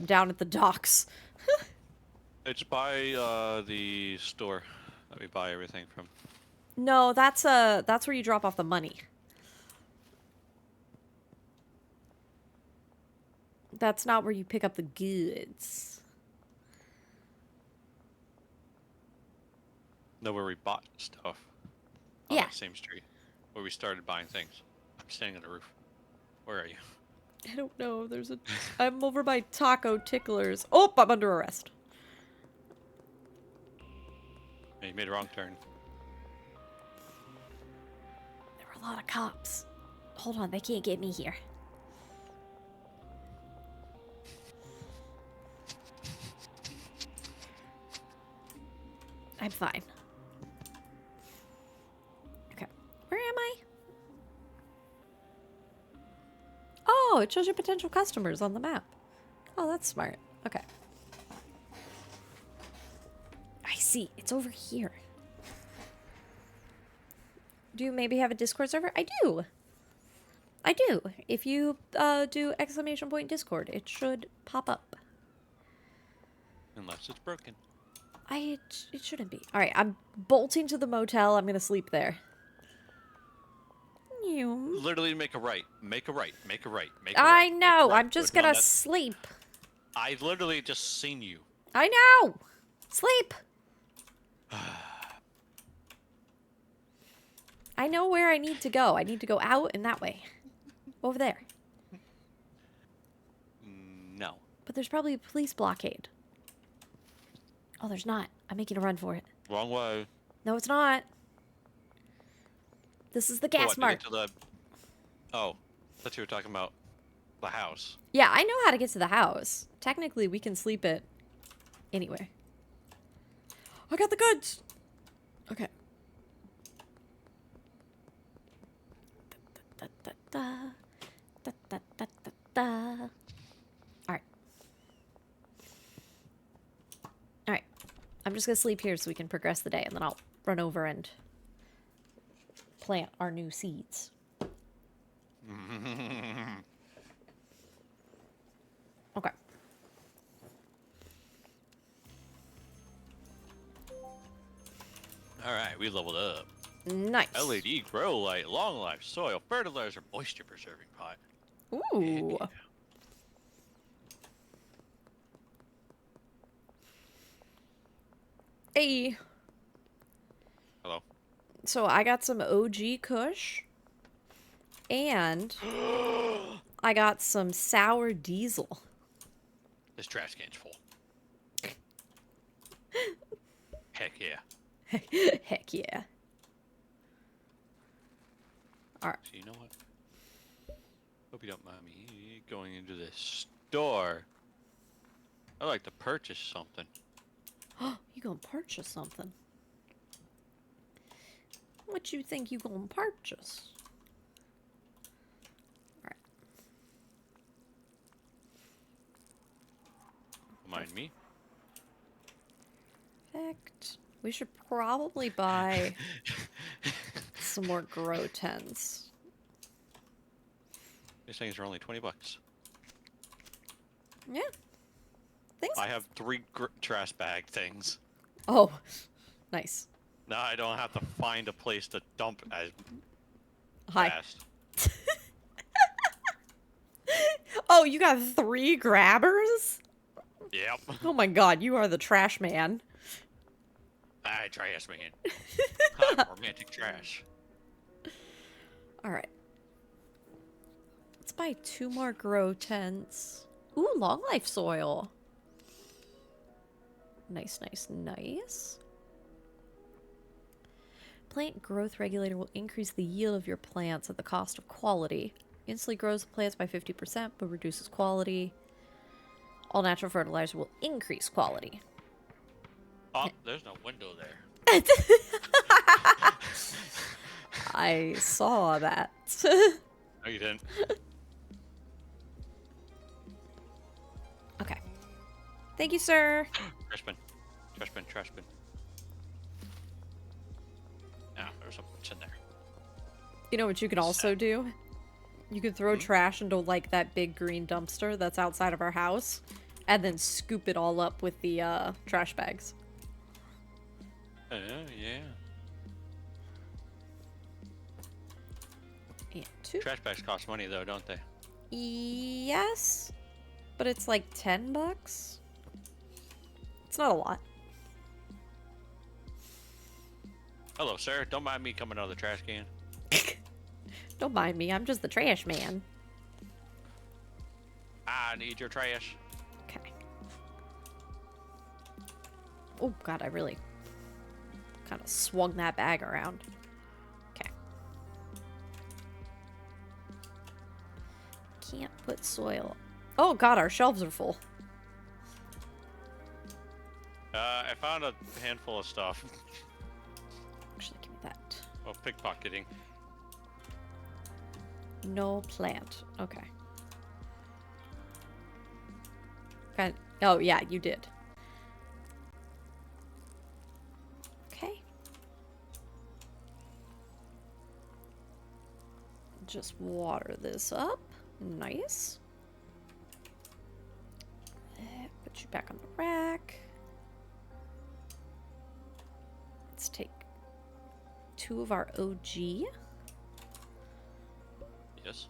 down at the docks. It's by the store that we buy everything from. No, that's where you drop off the money. That's not where you pick up the goods. No, where we bought stuff. On Yeah. that same street. Where we started buying things. I'm standing on the roof. Where are you? I don't know. There's a... I'm over by Taco Ticklers. Oh, I'm under arrest. You made a wrong turn. There were a lot of cops. Hold on, they can't get me here. I'm fine. Okay. Where am I? Oh, it shows you potential customers on the map. Oh, that's smart. Okay. I see. It's over here. Do you maybe have a Discord server? I do. I do. If you do !point Discord, it should pop up. Unless it's broken. It shouldn't be. All right, I'm bolting to the motel. I'm going to sleep there. You. Literally make a right. Make a right. Make a right. Make a I right. know. Make a right. I'm just Go going down to that- sleep. I literally just seen you. I know. Sleep. I know where I need to go. I need to go out and that way. Over there. No. But there's probably a police blockade. Oh, there's not. I'm making a run for it. Wrong way. No, it's not. This is the gas What, to mart. get to the... Oh. I thought you were talking about the house. Yeah, I know how to get to the house. Technically, we can sleep it anywhere. I got the goods. Okay. Da, da, da, da, da, da, da, da. All right. All right. I'm just gonna sleep here so we can progress the day, and then I'll run over and plant our new seeds. Okay. Alright, we leveled up. Nice. LED grow light, long life, soil, fertilizer, moisture preserving pot. Ooh. Hey. Hello. So I got some OG Kush. And I got some sour diesel. This trash can's full. Heck yeah. Heck yeah. Alright. So you know what? Hope you don't mind me going into this store. I'd like to purchase something. You gonna purchase something? What you think you gonna purchase? Alright. Mind me? Perfect. We should probably buy some more grow tents. These things are only $20. Yeah. Things. I have 3 trash bag things. Oh, nice. Now I don't have to find a place to dump as Hi. fast. Oh, you got 3 grabbers? Yep. Oh my god, you are the trash man. I trash man. I'm romantic trash. Alright. Let's buy 2 more grow tents. Ooh, long life soil. Nice, nice, nice. Plant growth regulator will increase the yield of your plants at the cost of quality. Instantly grows the plants by 50%, but reduces quality. All natural fertilizer will increase quality. Oh, there's no window there. I saw that. No, you didn't. Okay. Thank you, sir. Trash bin. Trash bin, trash bin. Now, there's a bunch in there. You know what you can also do? You can throw trash into, like, that big green dumpster that's outside of our house, and then scoop it all up with the, trash bags. Oh, yeah. And 2. Trash bags cost money, though, don't they? Yes, but it's like $10. It's not a lot. Hello, sir. Don't mind me coming out of the trash can. Don't mind me, I'm just the trash man. I need your trash. Okay. Oh god, I really kind of swung that bag around. Okay. Can't put soil. Oh god, our shelves are full. I found a handful of stuff. Actually, give me that. Well, pickpocketing. No plant. Okay. Okay. Oh, yeah, you did. Okay. Just water this up. Nice. Put you back on the rack. Let's take 2 of our OG. Yes.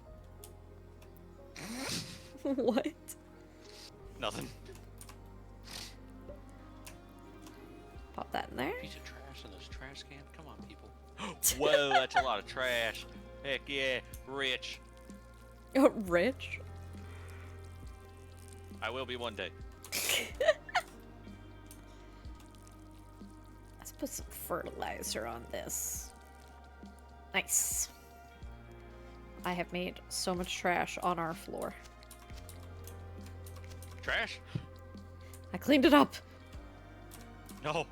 What? Nothing. Pop that in there. Piece of trash in this trash can? Come on, people. Whoa, that's a lot of trash. Heck yeah, rich. Rich? I will be one day. Let's put some fertilizer on this. Nice. I have made so much trash on our floor. Trash? I cleaned it up. No.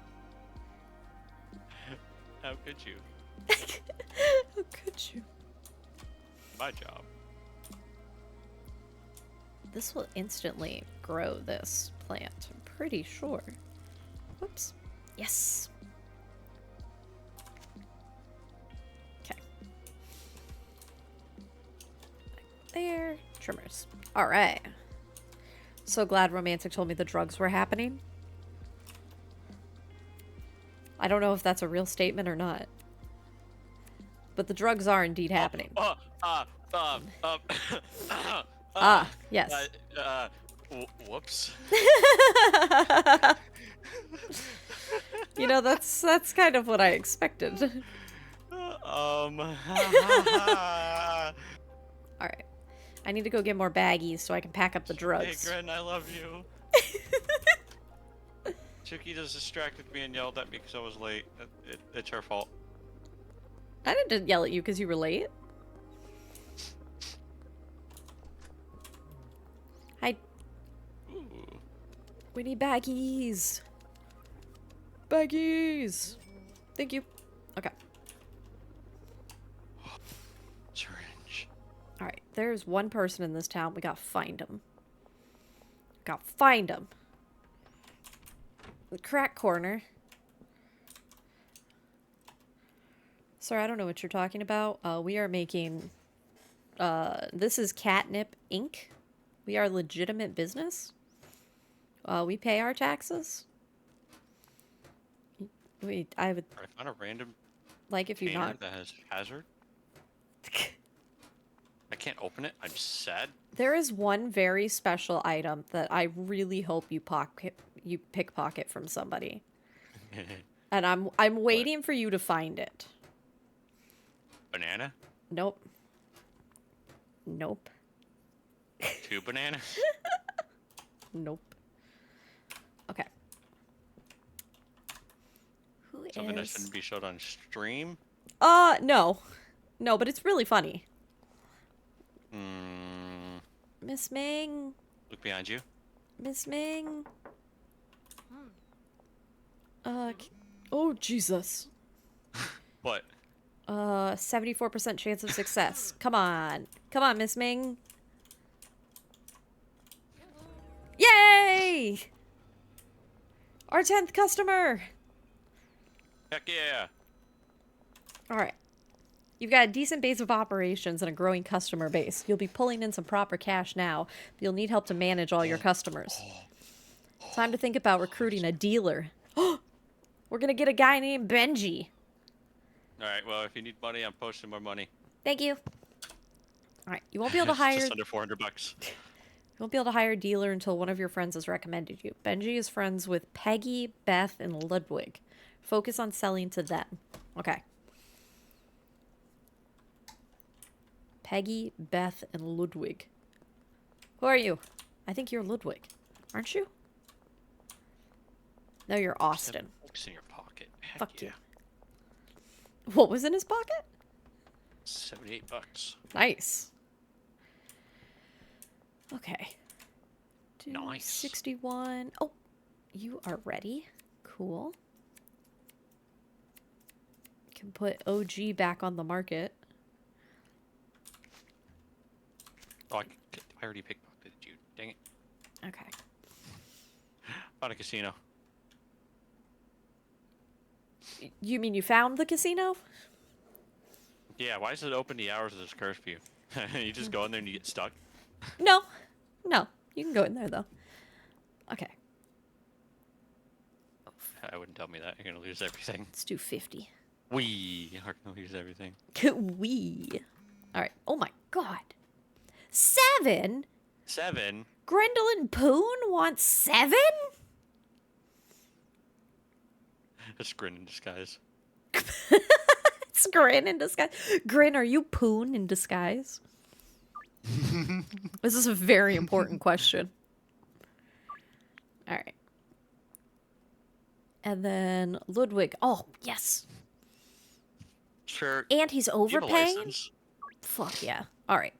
How could you? How could you? My job. This will instantly grow this plant, I'm pretty sure. Whoops. Yes. Okay. There. Trimmers. Alright. So glad Romantic told me the drugs were happening. I don't know if that's a real statement or not. But the drugs are indeed happening. Yes. Whoops. You know, that's kind of what I expected. Alright. Alright. I need to go get more baggies so I can pack up the Hey, drugs. Gren, I love you. Chucky just distracted me and yelled at me because I was late. It's her fault. I didn't yell at you because you were late. Ooh. We need baggies. Baggies. Thank you. Okay. Syringe. Alright. There's one person in this town. We gotta find him. Gotta find him. The crack corner. Sir, I don't know what you're talking about. We are making... this is Catnip Inc. We are a legitimate business. We pay our taxes. I would I found a random like if you container not. that has hazard. I can't open it. I'm sad. There is one very special item that I really hope you pickpocket from somebody. And I'm waiting for you to find it. Banana? Nope. Nope. 2 bananas? Nope. Okay. Who Something that is... shouldn't be showed on stream? No. No, but it's really funny. Hmm. Miss Ming. Look behind you. Miss Ming. Oh, Jesus. What? 74% chance of success. Come on. Come on, Miss Ming. Yay! Our 10th customer! Heck yeah! Alright. You've got a decent base of operations and a growing customer base. You'll be pulling in some proper cash now, but you'll need help to manage all your customers. Time to think about recruiting a dealer. We're gonna get a guy named Benji. Alright, well, if you need money, I'm posting more money. Thank you. Alright, you won't be able to hire... Just under 400 bucks. You won't be able to hire a dealer until one of your friends has recommended you. Benji is friends with Peggy, Beth, and Ludwig. Focus on selling to them. Okay. Peggy, Beth, and Ludwig. Who are you? I think you're Ludwig. Aren't you? No, you're Austin. $7 in your pocket. Heck Fuck yeah. you. What was in his pocket? 78 bucks. Nice. Okay. Nice. 61. Oh, you are ready. Cool. Can put OG back on the market. Oh, I already pickpocketed you. Dang it. Okay. Found a casino. You mean you found the casino? Yeah, why is it open the hours of this curfew? You just go in there and you get stuck? No. No. You can go in there, though. Okay. I wouldn't tell me that. You're gonna lose everything. Let's do 50. We are gonna lose everything. We. All right. Oh, my God. 7? 7? Grendel Poon wants 7? It's grin in disguise. It's Grin in disguise. Grin, are you Poon in disguise? This is a very important question. All right. And then Ludwig. Oh, yes. Sure. And he's You have a overpaying? license. Fuck yeah. All right.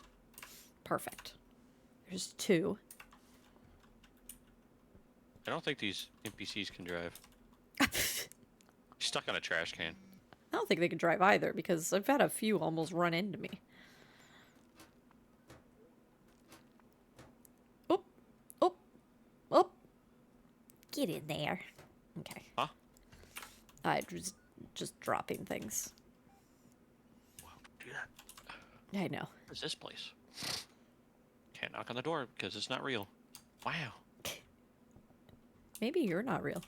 Perfect. There's 2. I don't think these NPCs can drive. Stuck on a trash can. I don't think they can drive either because I've had a few almost run into me. Oh. Oh. Oh. Get in there. Okay. Huh? I just dropping things. Wow, do that. I know. Where's this place? Can't knock on the door because it's not real. Wow. Maybe you're not real.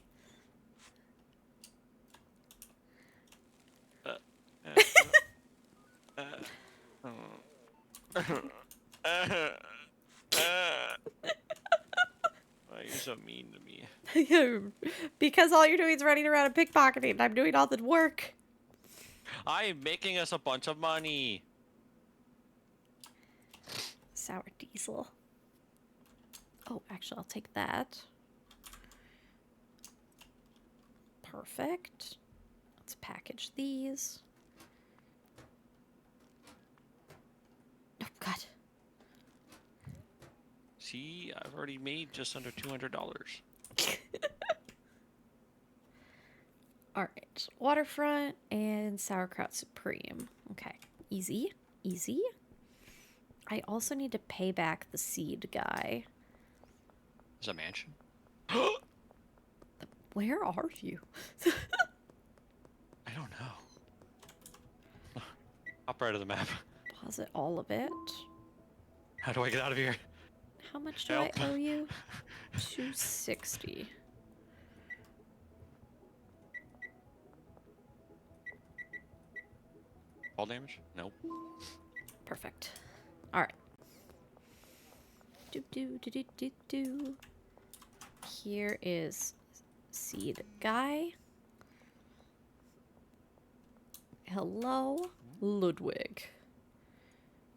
Why are you so mean to me? Because all you're doing is running around and pickpocketing and I'm doing all the work. I'm making us a bunch of money. Sour diesel. Oh, actually, I'll take that. Perfect. Let's package these. Oh, God. See, I've already made just under $200. All right. Waterfront and sauerkraut supreme. Okay. Easy. Easy. I also need to pay back the seed guy. Is a mansion? Where are you? I don't know. Up right of the map. Deposit all of it. How do I get out of here? How much do Help. I owe you? 260. Fall damage? Nope. Perfect. All right. Do do do do do do. Here is seed guy. Hello, Ludwig.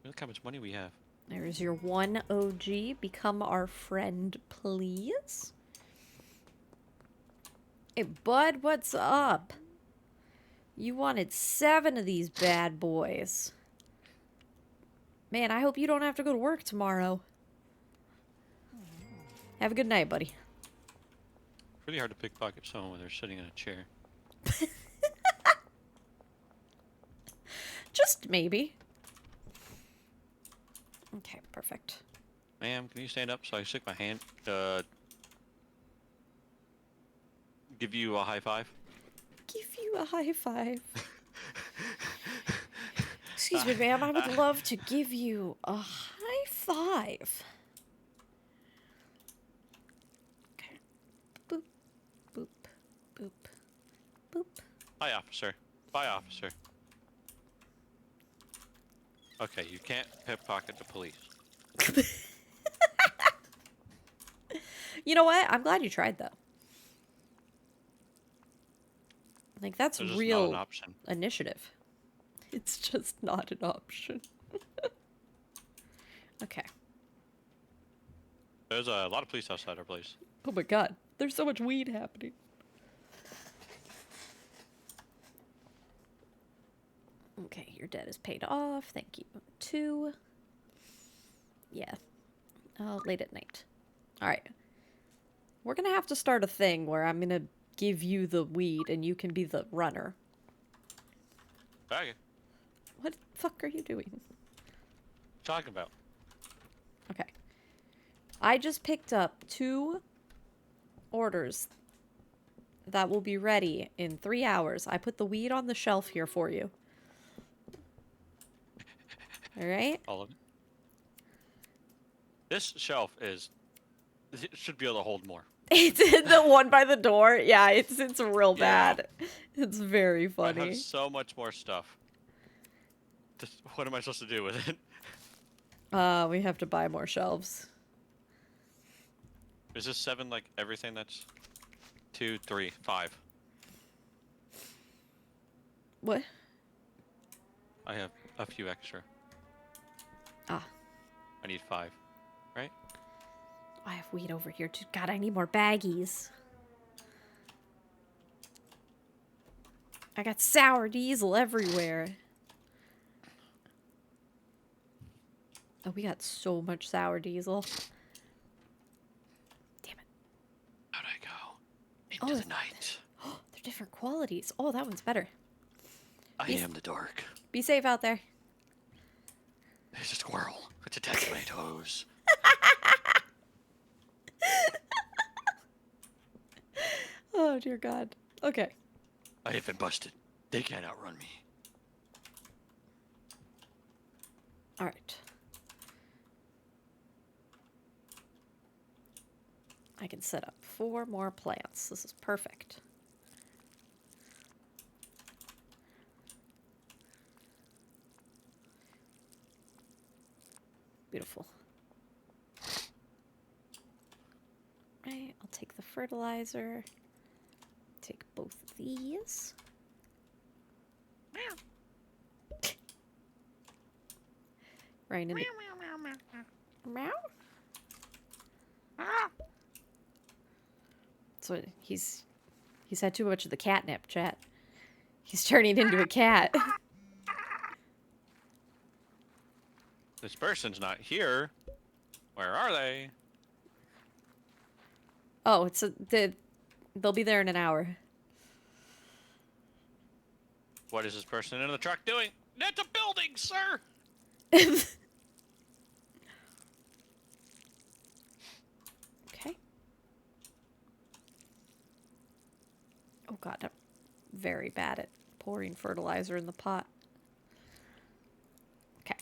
Look how much money we have. There's your one OG. Become our friend, please. Hey, bud, what's up? You wanted 7 of these bad boys. Man, I hope you don't have to go to work tomorrow. Have a good night, buddy. Pretty hard to pickpocket someone when they're sitting in a chair. Just maybe. Okay, perfect. Ma'am, can you stand up so I stick my hand? Give you a high five. Give you a high five. Excuse me, ma'am. I would love to give you a high five. Okay. Boop, boop, boop, boop. Hi, officer. Bye, officer. Okay, you can't pickpocket the police. You know what? I'm glad you tried, though. Like, that's There's just not real an option. initiative. It's just not an option. Okay. There's a lot of police outside our place. Oh my god. There's so much weed happening. Okay, your debt is paid off. Thank you. 2. Yeah. Late at night. Alright. We're gonna have to start a thing where I'm gonna give you the weed and you can be the runner. Okay. What the fuck are you doing? Talking about. Okay. I just picked up 2 orders that will be ready in 3 hours. I put the weed on the shelf here for you. Alright? All of it. This shelf is... It should be able to hold more. It's in the one by the door. Yeah, it's real Yeah. bad. It's very I funny. have so much more stuff. What am I supposed to do with it? We have to buy more shelves. Is this 7 like everything that's 2, 3, 5? What? I have a few extra. Ah, I need 5, right? I have weed over here too. God, I need more baggies. I got sour diesel everywhere. Oh, we got so much sour diesel. Damn it. How'd I go? Oh, Into the night. They're different qualities. Oh, that one's better. I am the dark. Be safe out there. There's a squirrel. It's attacking my toes. Oh, dear God. Okay. I have been busted. They can't outrun me. All right. I can set up 4 more plants. This is perfect. Beautiful. Right, I'll take the fertilizer. Take both of these. Right in the... Meow? So he's had too much of the catnip, chat. He's turning into a cat. This person's not here. Where are they? Oh, they'll be there in an hour. What is this person in the truck doing? That's a building, sir! Okay. Oh god, I'm very bad at pouring fertilizer in the pot. Okay.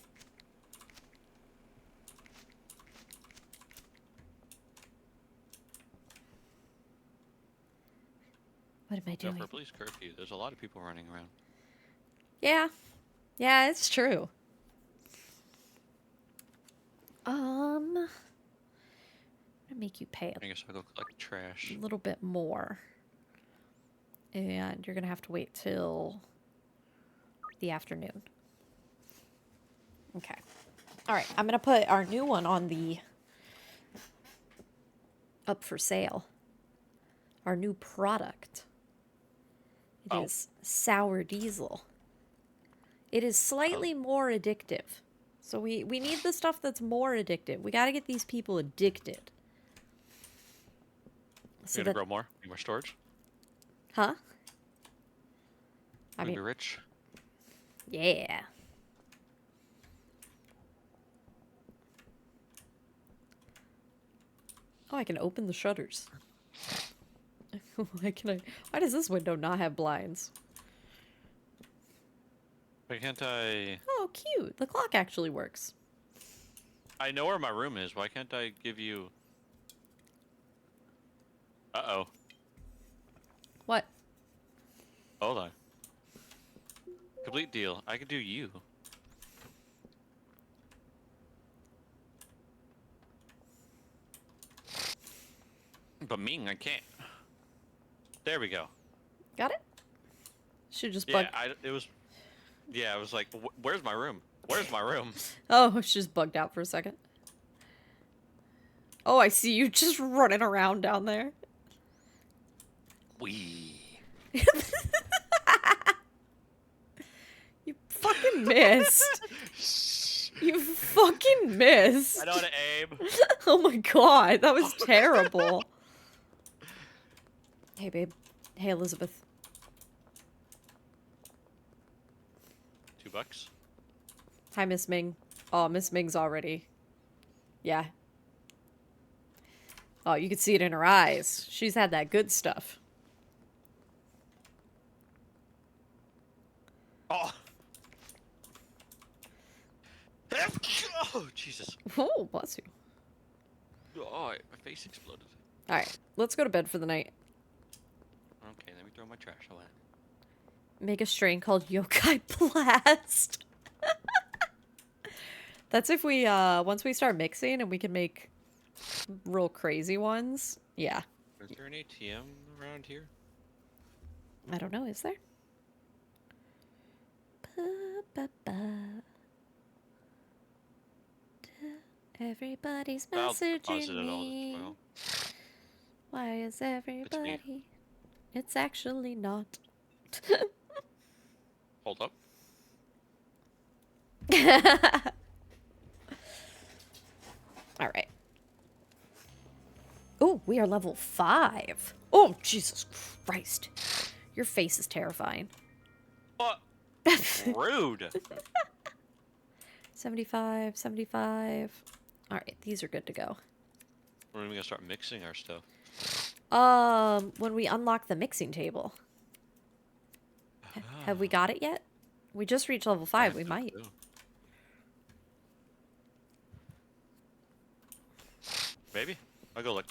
What am I No, doing? for police curfew, there's a lot of people running around. Yeah. Yeah, it's true. I'm gonna make you pay I guess I'll go collect trash. a little bit more. And you're gonna have to wait till the afternoon. Okay. Alright, I'm gonna put our new one on the up for sale. Our new product. It is sour diesel. It is slightly more addictive. So we need the stuff that's more addictive. We gotta get these people addicted. So You gonna grow more? Need more storage? Huh? I Gonna be mean, rich? yeah. Oh, I can open the shutters. Why can I? Why does this window not have blinds? Why can't I... Oh, cute. The clock actually works. I know where my room is. Why can't I give you... Uh-oh. What? Hold on. Complete deal. I can do you. But Ming, I can't. There we go. Got it? Should just Yeah, bug. it was... Yeah, I was like, where's my room? Where's my room? Oh, it's just bugged out for a second. Oh, I see you just running around down there. Wee. You fucking missed. You fucking missed. I know how to aim. Oh my god, that was terrible. Hey, babe. Hey, Elizabeth. $2. Hi, Miss Ming. Oh, Miss Ming's already. Yeah. Oh, you can see it in her eyes. She's had that good stuff. Oh. Oh, Jesus. Oh, bless you. Oh, my face exploded. Alright, let's go to bed for the night. Okay, let me throw my trash away. Make a strain called Yokai Blast. That's if we, once we start mixing and we can make real crazy ones. Yeah. Is there an ATM around here? I don't know, is there? Everybody's I'll pause it messaging at all me. as well. Why is everybody? It's actually not. Hold up. All right. Oh, we are level 5. Oh, Jesus Christ. Your face is terrifying. What? Rude. 75, 75. All right, these are good to go. When are we gonna start mixing our stuff? When we unlock the mixing table. Have we got it yet? We just reached level 5. We might. Maybe. I'll go look.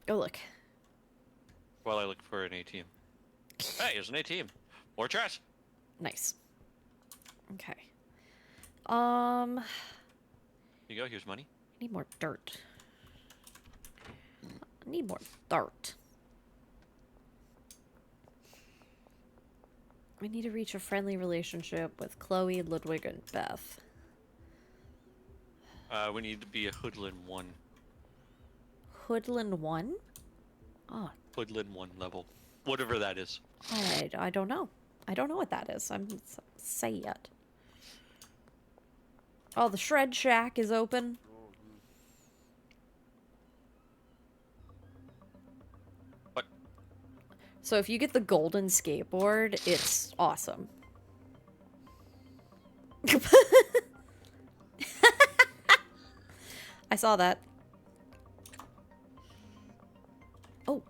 Go look. While I look for an ATM. Hey, there's an ATM. More trash. Nice. Okay. Here you go. Here's money. I need more dirt. I need more dirt. I need to reach a friendly relationship with Chloe, Ludwig, and Beth. We need to be a Hoodlin 1. Hoodlin 1? Oh, Hoodlin 1 level. Whatever that is. I don't know. I don't know what that is. I'm say it. Oh, the Shred Shack is open. What? So if you get the golden skateboard, it's awesome. I saw that. Oh,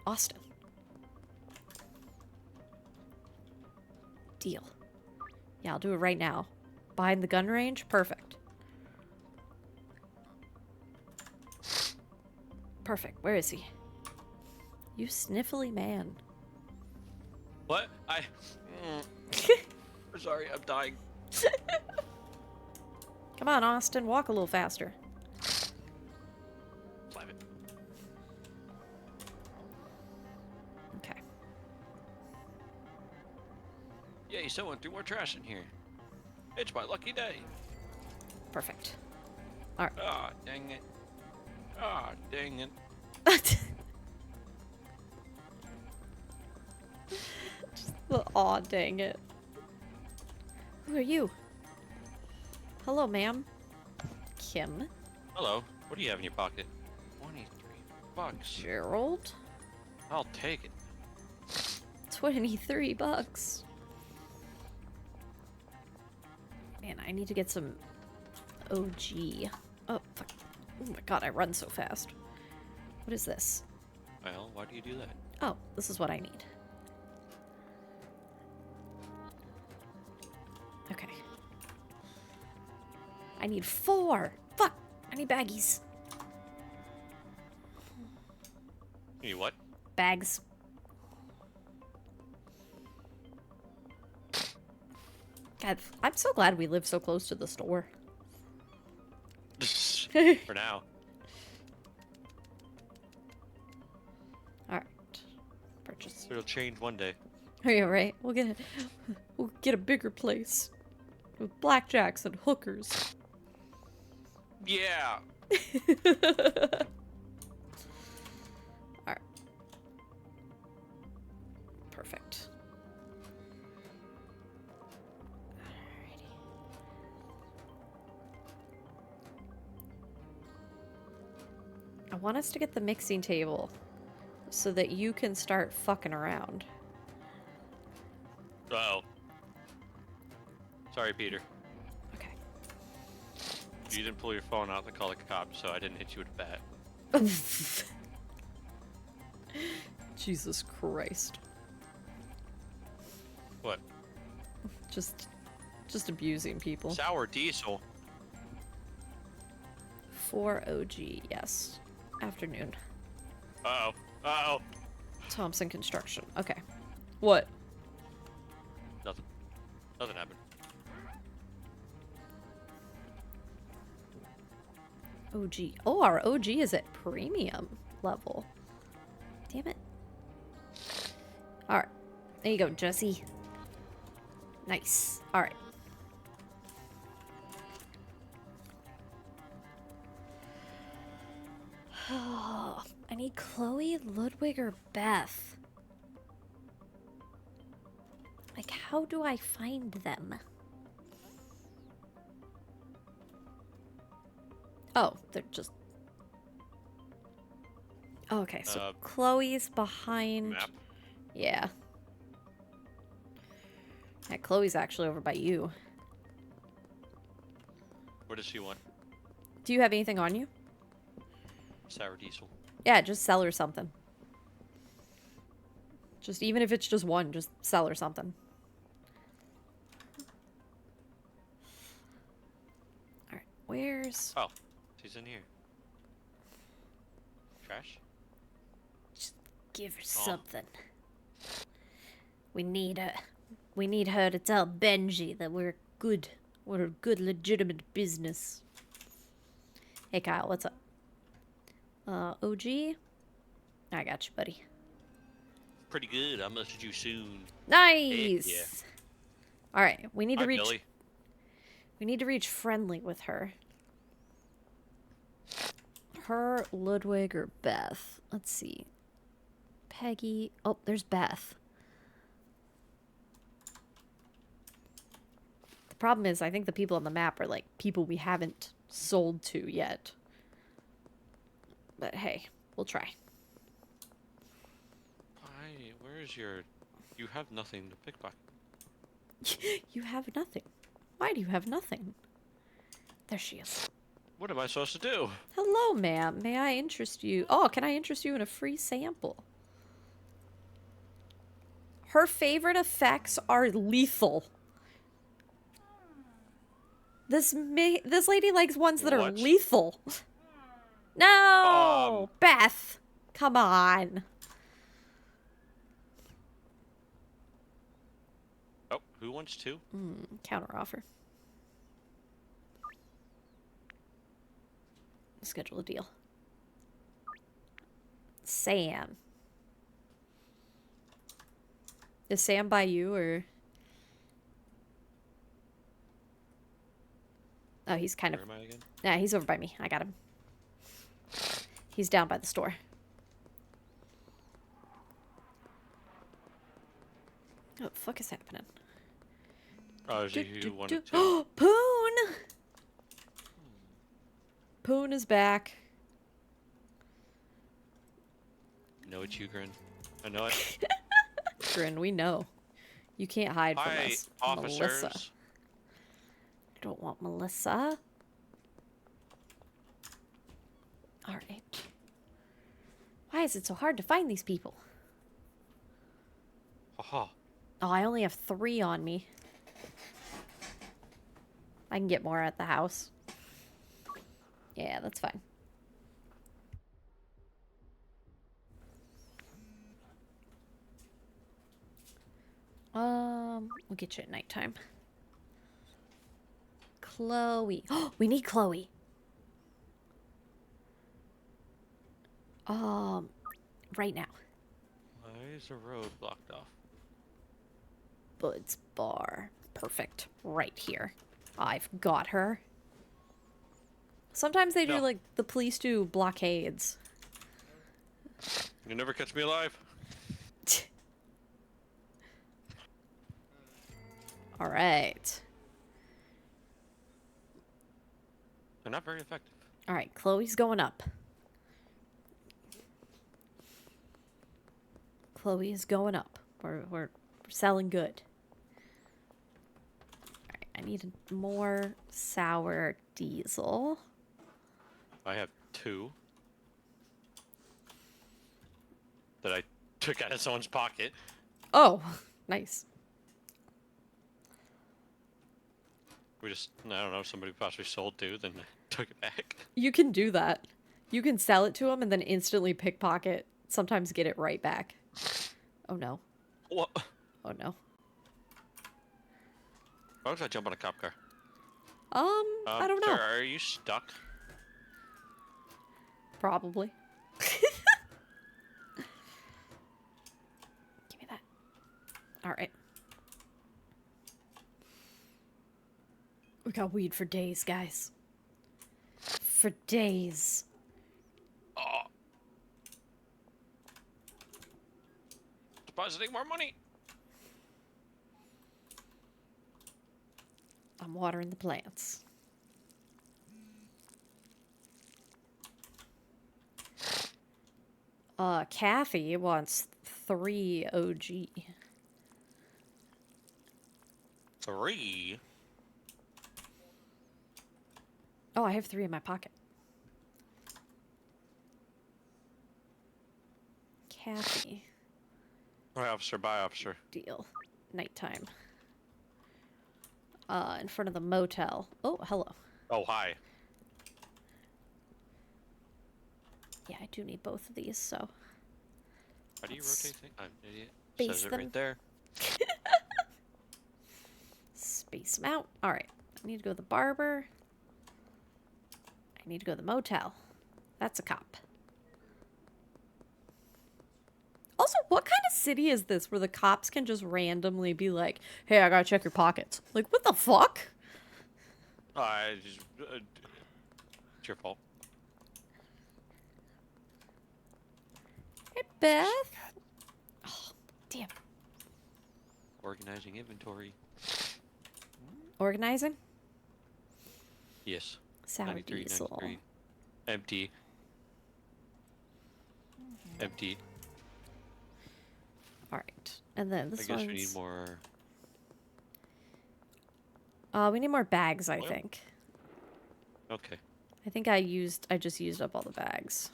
Austin. Deal. Yeah, I'll do it right now. Behind the gun range? Perfect. Perfect. Where is he? You sniffly man. What? I'm sorry, I'm dying. Come on, Austin, walk a little faster. Slap it. Okay. Yay, someone threw more trash in here. It's my lucky day. Perfect. Alright. Ah, dang it. Ah, dang it. Aw, dang it. Who are you? Hello, ma'am. Kim. Hello. What do you have in your pocket? 23 bucks. Gerald. I'll take it. 23 bucks. Man, I need to get some OG. Oh, fuck. Oh my god, I run so fast. What is this? Well, why do you do that? Oh, this is what I need. Okay. I need 4! Fuck! I need baggies. You need what? Bags. God, I'm so glad we live so close to the store. For now. Alright. Purchase. It'll change one day. Oh yeah, right. We'll get a bigger place. With blackjacks and hookers. Yeah. Alright. Perfect. Alrighty. I want us to get the mixing table so that you can start fucking around. Uh-oh. Sorry, Peter. Okay. You didn't pull your phone out to call the cops, so I didn't hit you with a bat. Jesus Christ. What? Just abusing people. Sour diesel. 4 OG, yes. Afternoon. Uh-oh. Uh-oh. Thompson Construction. Okay. What? Nothing. Nothing happened. OG. Oh, our OG is at premium level. Damn it. Alright. There you go, Jesse. Nice. Alright. Oh, I need Chloe, Ludwig, or Beth. Like, how do I find them? Oh, they're just... Oh, okay, so Chloe's behind... Map. Yeah. Yeah, Chloe's actually over by you. What does she want? Do you have anything on you? Sour diesel. Yeah, just sell her something. Just, even if it's just one, just sell her something. Alright, where's... Oh, she's in here. Trash? Just give her something. We need her to tell Benji that we're good. We're a good, legitimate business. Hey, Kyle, what's up? OG? I got you, buddy. Pretty good. I'll message you soon. Nice! Yeah. Alright, we need to Hi, reach... Billy. We need to reach friendly with her. Her, Ludwig, or Beth? Let's see. Peggy... Oh, there's Beth. The problem is, I think the people on the map are, like, people we haven't sold to yet. But hey, we'll try. Why? Where's your... You have nothing to pickpocket. You have nothing. Why do you have nothing? There she is. What am I supposed to do? Hello, ma'am. May I interest you? Oh, can I interest you in a free sample? Her favorite effects are lethal. This lady likes ones that are What? lethal. No! Beth! Come on. Who wants two? Counter offer. Schedule a deal. Sam. Is Sam by you or? Oh, he's kind of. Where am I again? Yeah, he's over by me. I got him. He's down by the store. What the fuck is happening? Oh, is he who wanted two? Oh, Poon! Poon is back. Know it, you grin. I know it. Grin, we know. You can't hide from Hi, us. officers. Melissa. I don't want Melissa. Alright. Why is it so hard to find these people? Haha. Oh, I only have 3 on me. I can get more at the house. Yeah, that's fine. We'll get you at nighttime. Chloe. Oh, we need Chloe. Right now. Why is the road blocked off? Bud's bar. Perfect. Right here. I've got her. Sometimes they do, No. like, the police do blockades. You never catch me alive. Alright. They're not very effective. Alright, Chloe's going up. Chloe is going up. We're selling good. Alright, I need more sour diesel. I have 2 that I took out of someone's pocket. Oh, nice. We just, I don't know, somebody possibly sold 2, then took it back. You can do that. You can sell it to them and then instantly pickpocket. Sometimes get it right back. Oh no. What? Oh no. Why would I jump on a cop car? I don't know. Sir, are you stuck? Probably. Give me that. Alright. We got weed for days, guys. For days. Oh. Depositing more money. I'm watering the plants. Kathy wants 3 OG. 3? Oh, I have 3 in my pocket. Kathy. Hi, officer. Bye, officer. Deal. Nighttime. In front of the motel. Oh, hello. Oh, hi. Yeah, I do need both of these, so. How do you Let's rotate things? I'm an idiot. space Says it them. right there. Space them out. Alright. I need to go to the barber. I need to go to the motel. That's a cop. Also, what kind of city is this where the cops can just randomly be like, hey, I gotta check your pockets? Like, what the fuck? I just, it's your fault. Hey, Beth. Oh, damn. Organizing inventory. Organizing? Yes. Sour 93, diesel. 93. Empty. Empty. Alright. And then this I guess one's... we need more. we need more bags, I Oil? think. Okay. I think I just used up all the bags.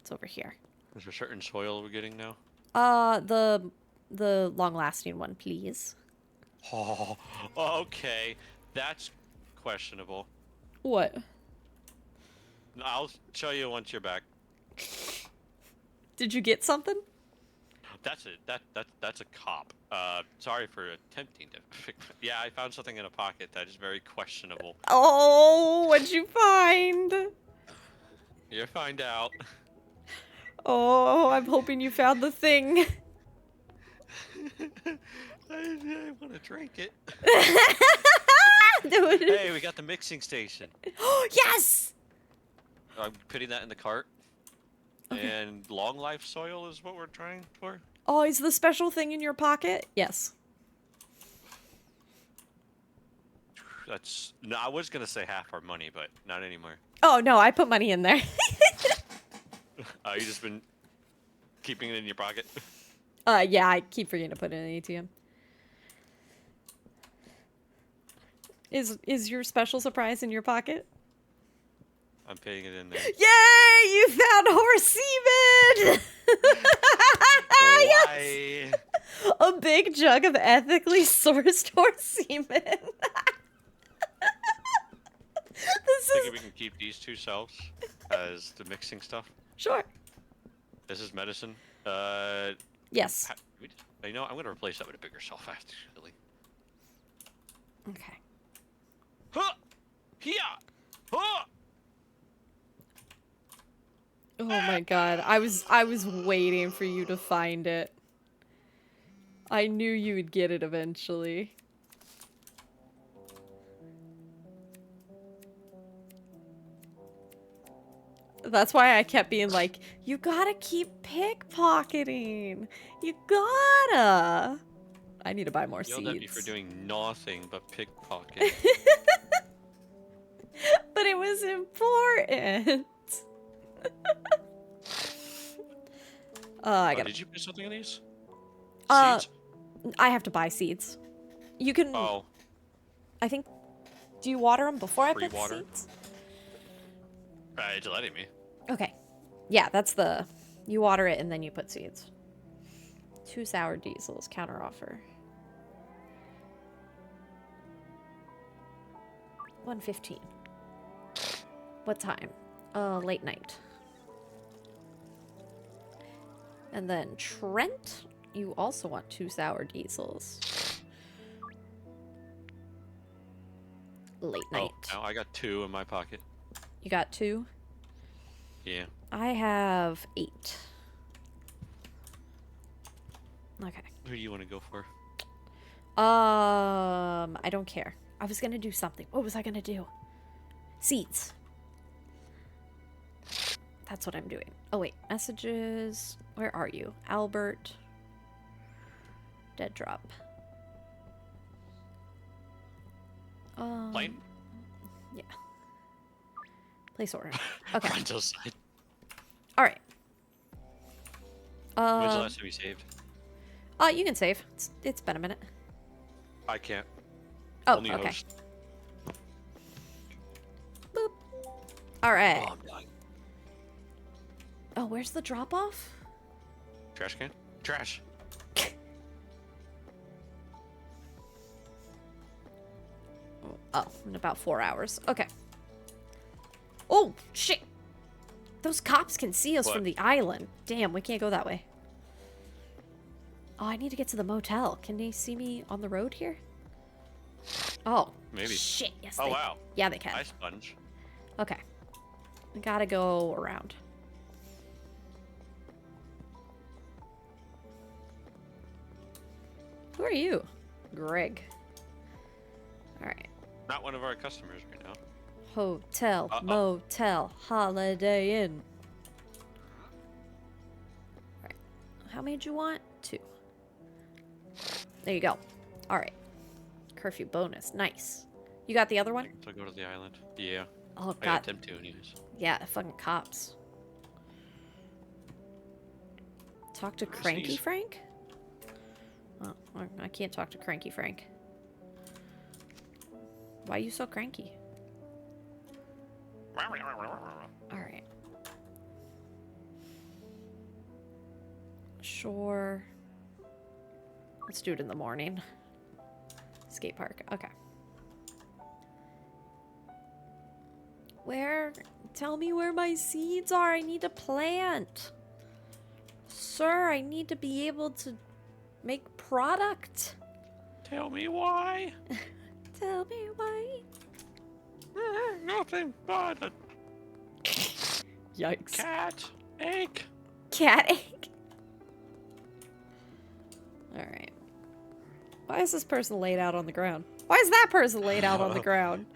It's over here. Is there certain soil we're getting now? The long-lasting one, please. Oh, okay. That's questionable. What? I'll show you once you're back. Did you get something? That's it. That's a cop. Sorry for attempting to. Yeah, I found something in a pocket that is very questionable. Oh, what'd you find? You'll find out. Oh, I'm hoping you found the thing. I want to drink it. Dude. Hey, we got the mixing station. Yes! I'm putting that in the cart. Okay. And long life soil is what we're trying for. Oh, is the special thing in your pocket? Yes. That's no. I was gonna say half our money, but not anymore. Oh, no, I put money in there. You just been keeping it in your pocket. Yeah, I keep forgetting to put it in the ATM. Is your special surprise in your pocket? I'm putting it in there. Yay! You found horse semen! Why? A big jug of ethically sourced horse semen. This Think is... we can keep these two shelves as the mixing stuff. Sure. This is medicine. Yes. You know, I'm gonna replace that with a bigger shelf actually. Okay. Huh! Here! Huh! Oh my god. I was waiting for you to find it. I knew you would get it eventually. That's why I kept being like, you gotta keep pickpocketing. You gotta. I need to buy more Yelled at me for seeds. doing nothing but pickpocket. But it was important. I Oh, gotta. did you put something in these? Uh, Seeds? I have to buy seeds. You can. Oh, I think. Do you water them before I put the Pre-water. seeds? it's letting me. Okay. Yeah, that's the. You water it and then you put seeds. 2 sour diesels counter offer. 1:15. What time? Late night. And then Trent, you also want 2 sour diesels. Late night. Oh, no, I got 2 in my pocket. You got 2? Yeah. I have 8. Okay. Who do you want to go for? I don't care. I was gonna do something. What was I gonna do? Seeds. That's what I'm doing. Oh wait, messages. Where are you? Albert. Dead drop. Plane? Yeah. Place order. Okay. Rental side. All right. When's the last time you saved? You can save. It's been a minute. I can't. Oh, Only okay. host. Boop. All right. Oh, I'm dying. Oh, where's the drop off? Trash can? Trash. Oh, in about 4 hours. Okay. Oh, shit. Those cops can see us What? from the island. Damn, we can't go that way. Oh, I need to get to the motel. Can they see me on the road here? Oh, Maybe. shit. Yes, Oh, they wow. Yeah, they can. Hi, sponge. Okay. I gotta go around. Who are you? Greg. Alright. Not one of our customers right now. Hotel, Uh-oh. motel, Holiday Inn. Alright. How many did you want? 2. There you go. Alright. Curfew bonus. Nice. You got the other one? So go to the island. Yeah. Oh, I got God. them too, anyways. Yeah, fucking cops. Talk to Cranky Sneeze. Frank? Oh, I can't talk to Cranky Frank. Why are you so cranky? Alright. Sure. Let's do it in the morning. Skate park. Okay. Where? Tell me where my seeds are. I need to plant. Sir, I need to be able to make product. Tell me why. Tell me why. Nothing but a Yikes. cat egg. Cat egg. Alright. Why is this person laid out on the ground? Why is that person laid out on the ground?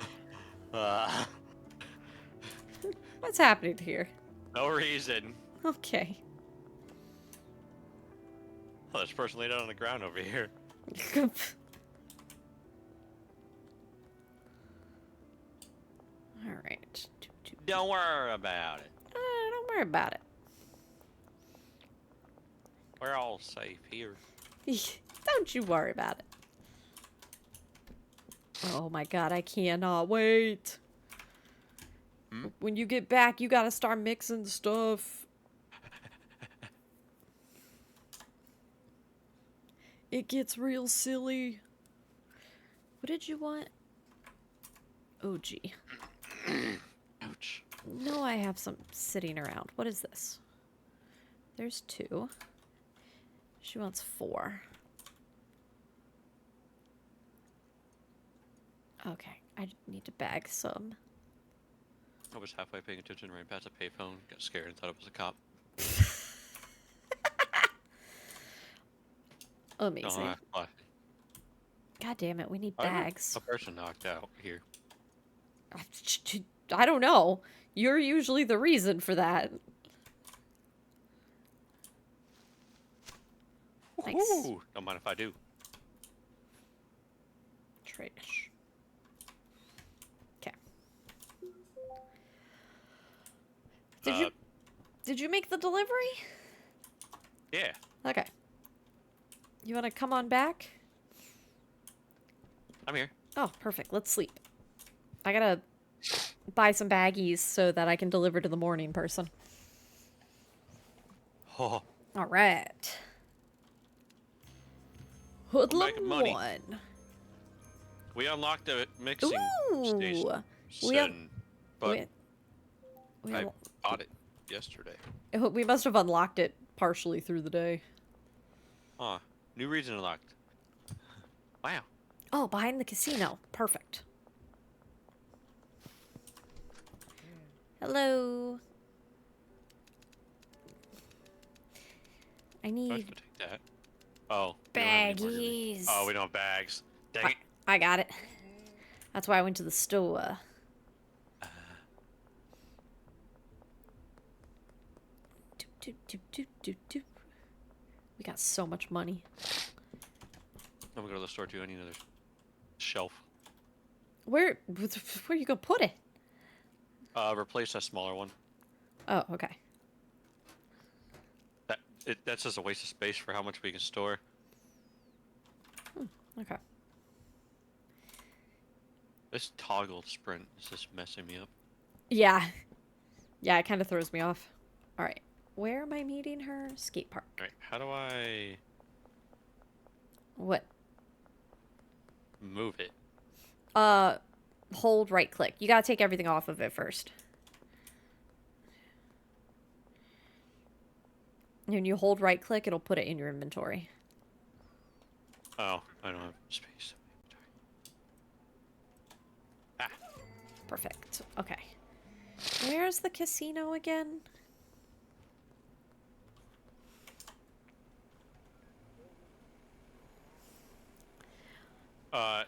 What's happening here? No reason. Okay. Oh, this person laid out on the ground over here. Alright. Don't worry about it. Don't worry about it. We're all safe here. Don't you worry about it. Oh my god, I cannot wait. When you get back, you gotta start mixing stuff. It gets real silly. What did you want? Oh, gee. Ouch. No, I have some sitting around. What is this? There's 2. She wants 4. Okay, I need to bag some. I was halfway paying attention, ran past a payphone, got scared and thought it was a cop. Amazing. No, God damn it, we need bags. A person knocked out here. I don't know. You're usually the reason for that. Nice. Ooh, don't mind if I do. Trash. Okay. Did you make the delivery? Yeah. Okay. You want to come on back? I'm here. Oh, perfect. Let's sleep. I gotta buy some baggies so that I can deliver to the morning person. Oh, All right. Hoodlum making money. 1. we unlocked the mixing Ooh. station, but we I bought it yesterday. we must have unlocked it partially through the day. Huh. New region unlocked. Wow. Oh, behind the casino. Perfect. Hello. I I was need gonna take that. Oh. we don't have any more, do we? baggies. Oh, we don't have bags. Dang it. I got it. That's why I went to the store. Doop, doop, doop, doop, doop. We got so much money. I'm gonna go to the store too. I need another shelf. Where you gonna put it? Replace that smaller one. Oh, okay. That's just a waste of space for how much we can store. Okay. This toggle sprint is just messing me up. Yeah. Yeah, it kind of throws me off. All right. Where am I meeting her? Skate park. Alright, how do I What? move it? Hold right click. You gotta take everything off of it first. And when you hold right click, it'll put it in your inventory. Oh, I don't have space. Ah, Perfect. Okay. Where's the casino again?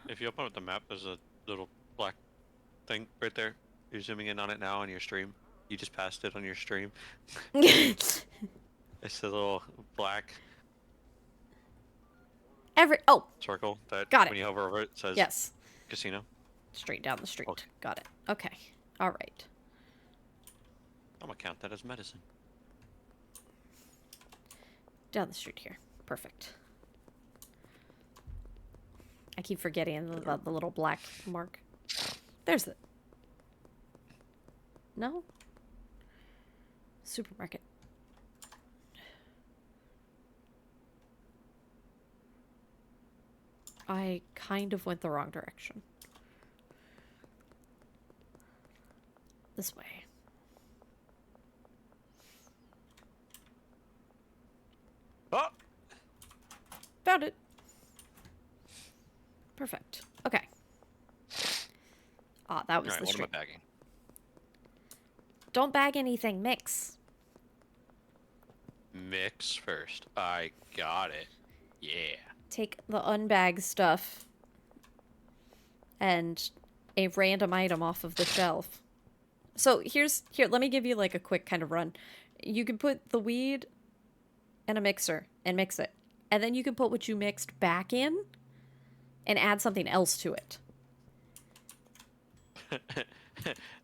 if you open up the map, there's a little black thing right there. You're zooming in on it now on your stream. You just passed it on your stream. It's a little black Oh, circle that Got it. when you hover over it says yes. casino. Straight down the street. Okay. Got it. Okay. All right. I'm gonna count that as medicine. Down the street here. Perfect. I keep forgetting about the little black mark. There's the... No? Supermarket. I kind of went the wrong direction. This way. Ah, that was Alright, the what am I stream. bagging? Don't bag anything, mix. Mix first. I got it. Yeah. Take the unbagged stuff and a random item off of the shelf. So here, let me give you like a quick kind of run. You can put the weed in a mixer and mix it. And then you can put what you mixed back in and add something else to it.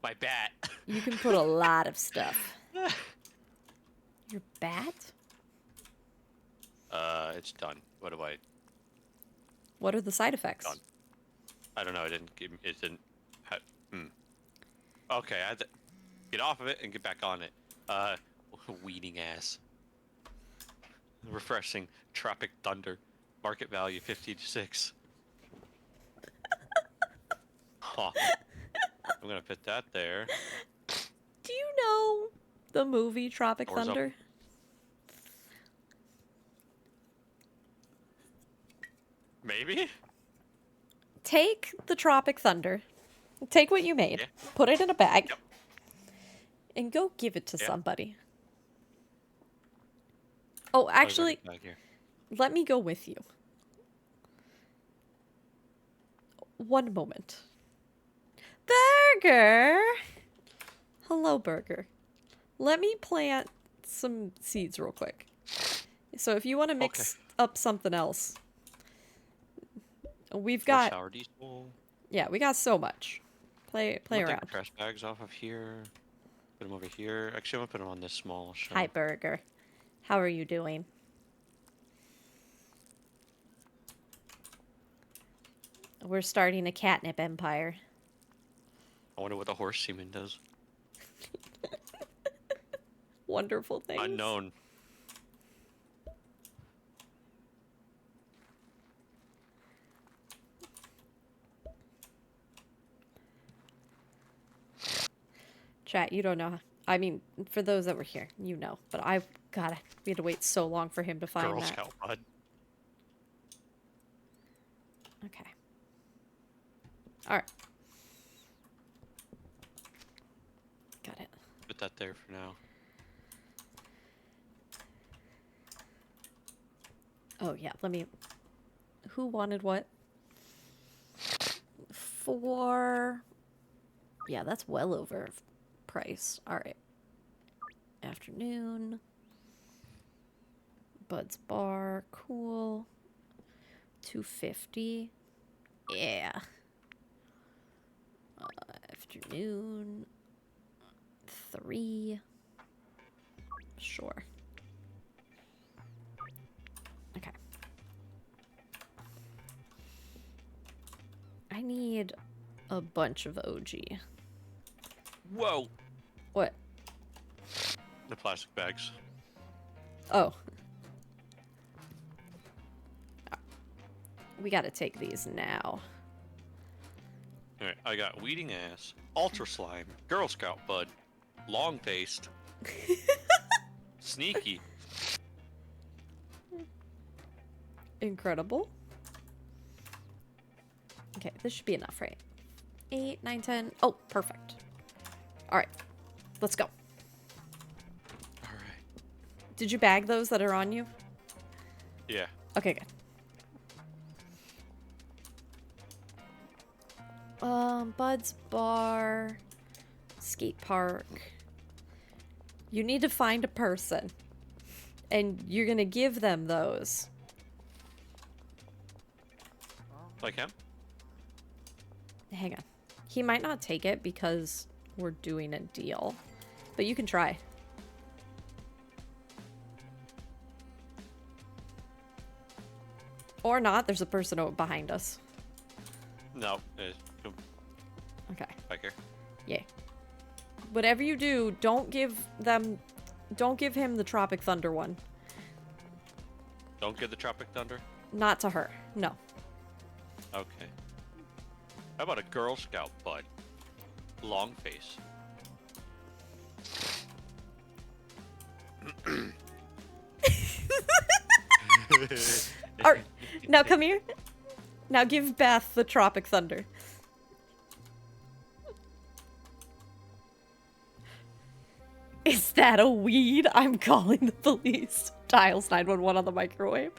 My bat. You can put a lot of stuff. Your bat? It's done. What do I... What are the side effects? Done. I don't know. It didn't give me... It didn't... Okay, I had to get off of it and get back on it. Weeding ass. Refreshing. Tropic Thunder. Market value 50 to 6. Huh. I'm gonna put that there. Do you know the movie Tropic Doors Thunder? open. Maybe? Take the Tropic Thunder. Take what you made. Yeah. Put it in a bag. Yep. And go give it to Yeah. somebody. Oh, actually, Back here. let me go with you. One moment. Burger! Hello, Burger. Let me plant some seeds real quick. So if you want to mix up something else, we've More got... sour diesel. Yeah, we got so much. Play I'm gonna around. take trash bags off of here. Put them over here. Actually, I'm gonna put them on this small shelf. Hi, Burger. How are you doing? We're starting a catnip empire. I wonder what the horse semen does. Wonderful things. Unknown. Chat, you don't know. I mean, for those that were here, you know. But God, we had to wait so long for him to find Girl that. Scout bud. Okay. All right. Got it. Put that there for now. Oh, yeah. Let me... Who wanted what? 4... Yeah, that's well over price. All right. Afternoon. Bud's Bar. Cool. 250. Yeah. Afternoon. 3. Sure. Okay. I need a bunch of OG. Whoa! What? The plastic bags. Oh. We gotta take these now. Alright, I got weeding ass, ultra slime, Girl Scout bud, long faced, sneaky. Incredible. Okay, this should be enough, right? 8, 9, 10. Oh, perfect. Alright. Let's go. Alright. Did you bag those that are on you? Yeah. Okay, good. Bud's Bar, skate park. You need to find a person, and you're gonna give them those. Like him? Hang on. He might not take it because we're doing a deal, but you can try. Or not. There's a person behind us. No. Okay. Back here. Yeah. Whatever you do, don't give him the Tropic Thunder one. Don't get the Tropic Thunder? Not to her. No. Okay. How about a Girl Scout bud? Long face. Alright. Now come here. Now give Beth the Tropic Thunder. Is that a weed? I'm calling the police. Dials 911 on the microwave.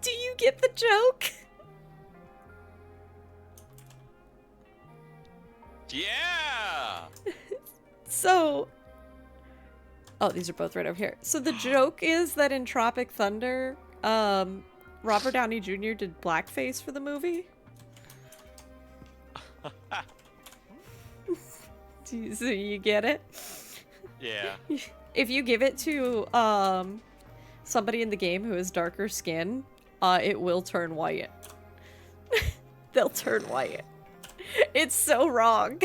Do you get the joke? Yeah! So... Oh, these are both right over here. So the joke is that in Tropic Thunder, Robert Downey Jr. did blackface for the movie. So you get it? Yeah. If you give it to somebody in the game who has darker skin, it will turn white. They'll turn white. It's so wrong.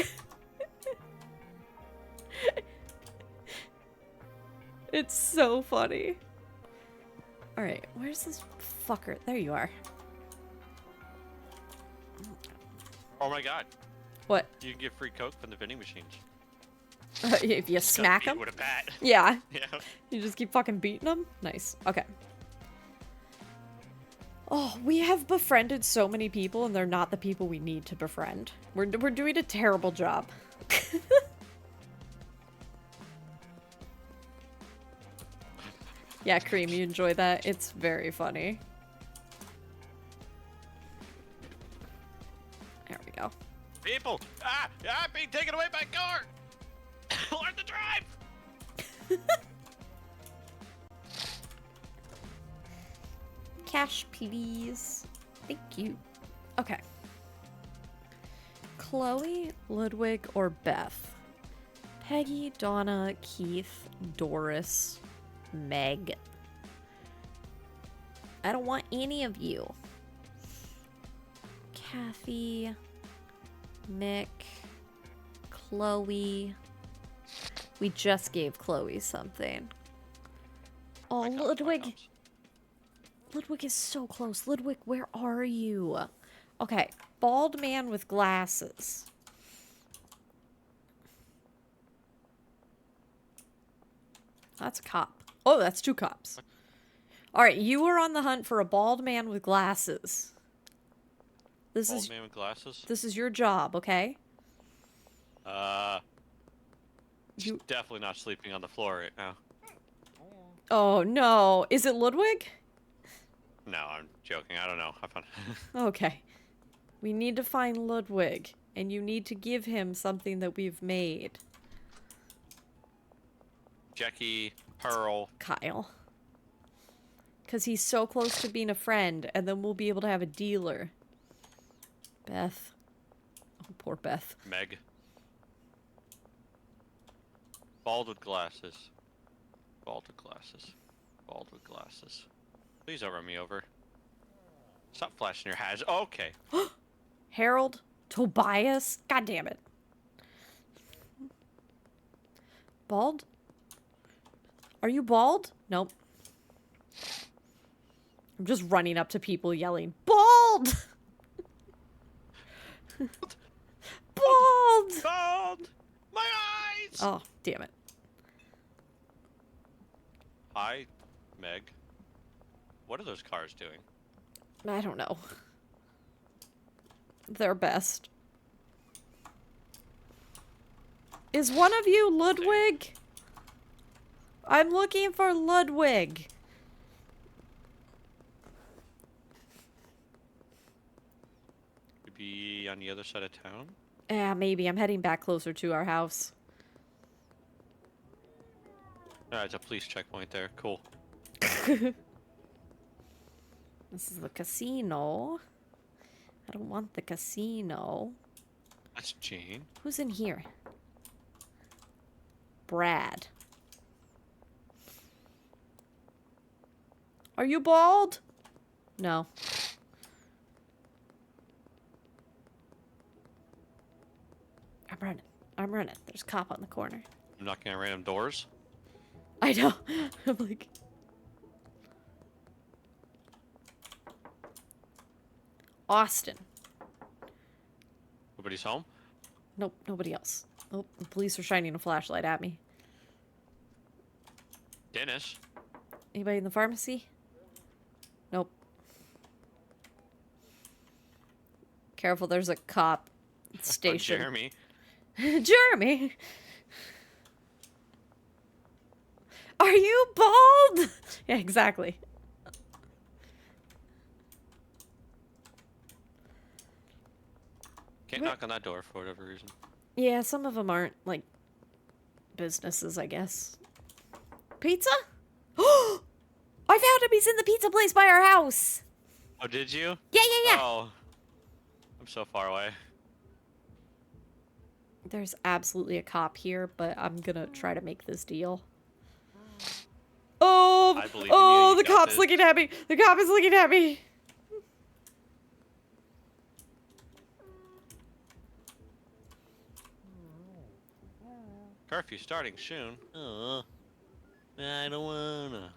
It's so funny. Alright, where's this fucker? There you are. Oh my god. What? You can get free Coke from the vending machines. If you smack Beat him? with a bat. Yeah. Yeah. You just keep fucking beating them? Nice. Okay. Oh, we have befriended so many people and they're not the people we need to befriend. We're doing a terrible job. Yeah, Cream, you enjoy that? It's very funny. There we go. People! I'm being taken away by a car! Learn to drive! Cash, please. Thank you. Okay. Chloe, Ludwig, or Beth? Peggy, Donna, Keith, Doris, Meg. I don't want any of you. Kathy, Nick, Chloe. We just gave Chloe something. Oh, My Ludwig. comes. Ludwig is so close. Ludwig, where are you? Okay, bald man with glasses. That's a cop. Oh, that's two cops. Alright, you are on the hunt for a bald man with glasses. This Old is man with glasses? this is your job, okay? She's You- definitely not sleeping on the floor right now. Oh no. Is it Ludwig? No, I'm joking. I don't know. Have fun. Okay. We need to find Ludwig, and you need to give him something that we've made. Jackie, Pearl. Kyle. Because he's so close to being a friend, and then we'll be able to have a dealer. Beth. Oh, poor Beth. Meg. Bald with glasses. Bald with glasses. Bald with glasses. Please don't run me over. Stop flashing your hazard. Okay. Harold. Tobias. God damn it. Bald? Are you bald? Nope. I'm just running up to people yelling, Bald! Bald! Bald! My eyes! Oh, damn it. Hi, Meg. What are those cars doing? I don't know. They're best. Is one of you Ludwig? I'm looking for Ludwig. Could be on the other side of town? Yeah, maybe. I'm heading back closer to our house. It's a police checkpoint there. Cool. This is the casino. I don't want the casino. That's Jane. Who's in here? Brad. Are you bald? No. I'm running. I'm running. There's a cop on the corner. I'm knocking on random doors. I know. I'm like... Austin. Nobody's home? Nope, nobody else. Oh, the police are shining a flashlight at me. Dennis? Anybody in the pharmacy? Nope. Careful, there's a cop station. Jeremy. Jeremy! Are you bald? Yeah, exactly. Can't knock on that door for whatever reason. Yeah, some of them aren't, like, businesses, I guess. Pizza? I found him! He's in the pizza place by our house! Oh, did you? Yeah. Oh. I'm so far away. There's absolutely a cop here, but I'm gonna try to make this deal. Oh! I believe in you, Oh, you the got cop's this. looking at me! The cop is looking at me! Curfew starting soon. I don't wanna.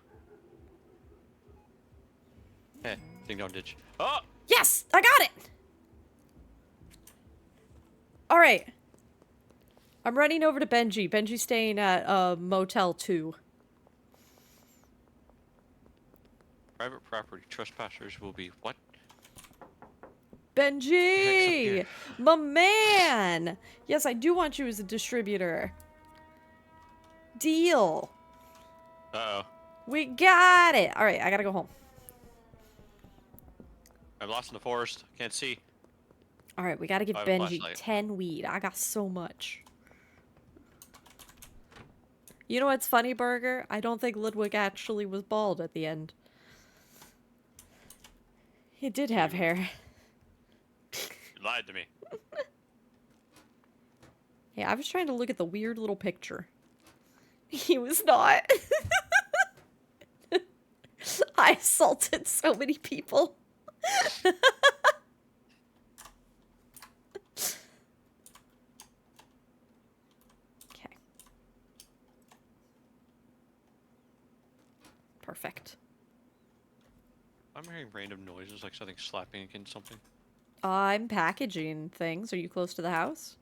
Hey, ding dong ditch. Oh! Yes! I got it! Alright. I'm running over to Benji. Benji's staying at Motel 2. Private property trespassers will be what? Benji! My man! Yes, I do want you as a distributor. Deal. Uh-oh. We got it! Alright, I gotta go home. I'm lost in the forest. Can't see. Alright, we gotta give I have a Benji flashlight. 10 weed. I got so much. You know what's funny, Burger? I don't think Ludwig actually was bald at the end. He did have hair. You lied to me. Hey, I was trying to look at the weird little picture. He was not. I assaulted so many people. Okay. Perfect. I'm hearing random noises like something slapping against something. I'm packaging things. Are you close to the house?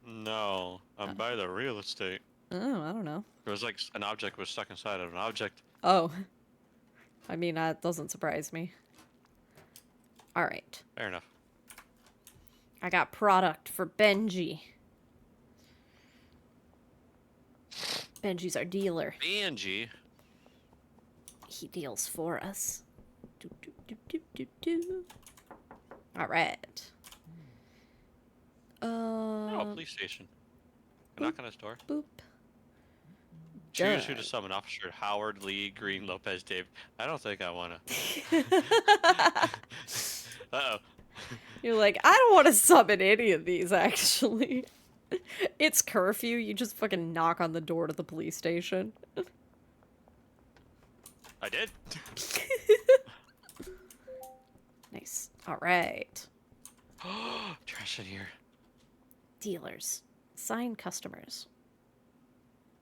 No, I'm by the real estate. Oh, I don't know. It was like an object was stuck inside of an object. Oh. I mean, that doesn't surprise me. Alright. Fair enough. I got product for Benji. Benji's our dealer. Angie. He deals for us. Do, do, do, do, do, do. Alright. Oh, police station. Can I knock on his door? Boop. Choose who Done. to summon. Officer Howard, Lee, Green, Lopez, Dave. I don't think I wanna. Uh-oh. You're like, I don't want to summon any of these, actually. It's curfew. You just fucking knock on the door to the police station. I did. Nice. Alright. Trash in here. Dealers. Sign customers.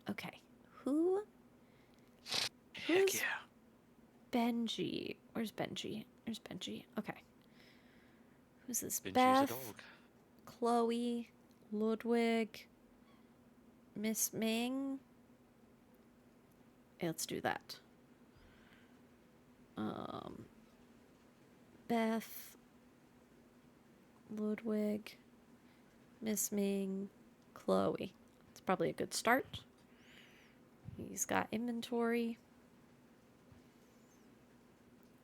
Okay. Who? Heck Who's yeah. Benji? Where's Benji? There's Benji. Okay. Who's this? Benji's a Beth, dog. Chloe, Ludwig, Miss Ming. Okay, let's do that. Beth, Ludwig, Miss Ming, Chloe. It's probably a good start. He's got inventory.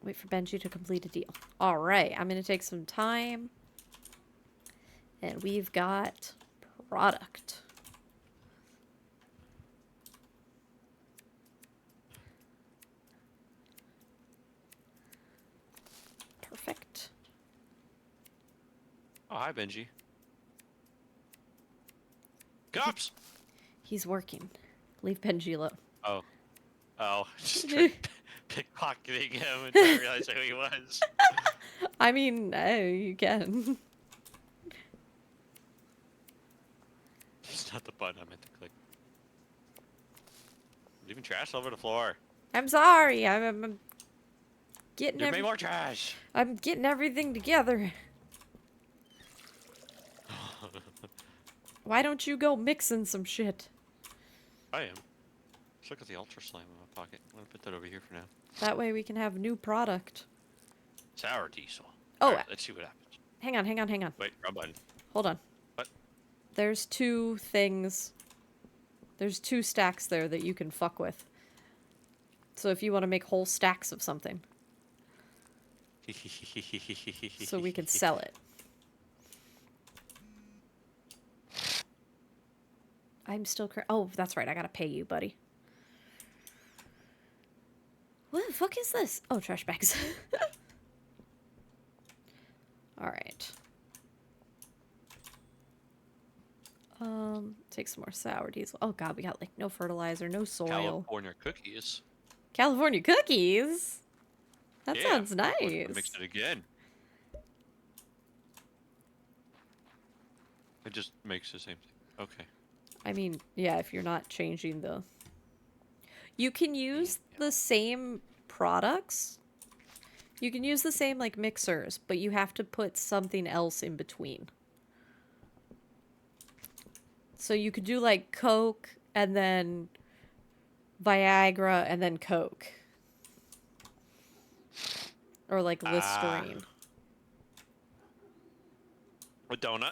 Wait for Benji to complete a deal. All right, I'm going to take some time. And we've got product. Perfect. Oh, hi, Benji. Cops! He's working. Leave Benji alone. Oh. Oh, just pickpocketing him until I realized who he was. I mean, you can. It's not the button I meant to click. Leaving trash all over the floor. I'm sorry. I'm getting There may more trash. I'm getting everything together. Why don't you go mixing some shit? I am. Let's look at the Ultra Slime in my pocket. I'm gonna put that over here for now. That way we can have new product. Sour diesel. Oh, Alright, let's see what happens. hang on, hang on, hang on. Wait, wrong button. Hold on. What? There's 2 things. There's 2 stacks there that you can fuck with. So if you want to make whole stacks of something. So we can sell it. I'm still oh, that's right. I gotta pay you, buddy. What the fuck is this? Oh, trash bags. Alright. Take some more sour diesel. Oh god, we got like no fertilizer, no soil. California cookies. California cookies? That Yeah, sounds nice. Mix it again. It just makes the same thing. Okay. I mean, yeah, if you're not changing the... You can use the same products. You can use the same, like, mixers, but you have to put something else in between. So you could do, like, Coke, and then Viagra, and then Coke. Or, like, Listerine. A donut.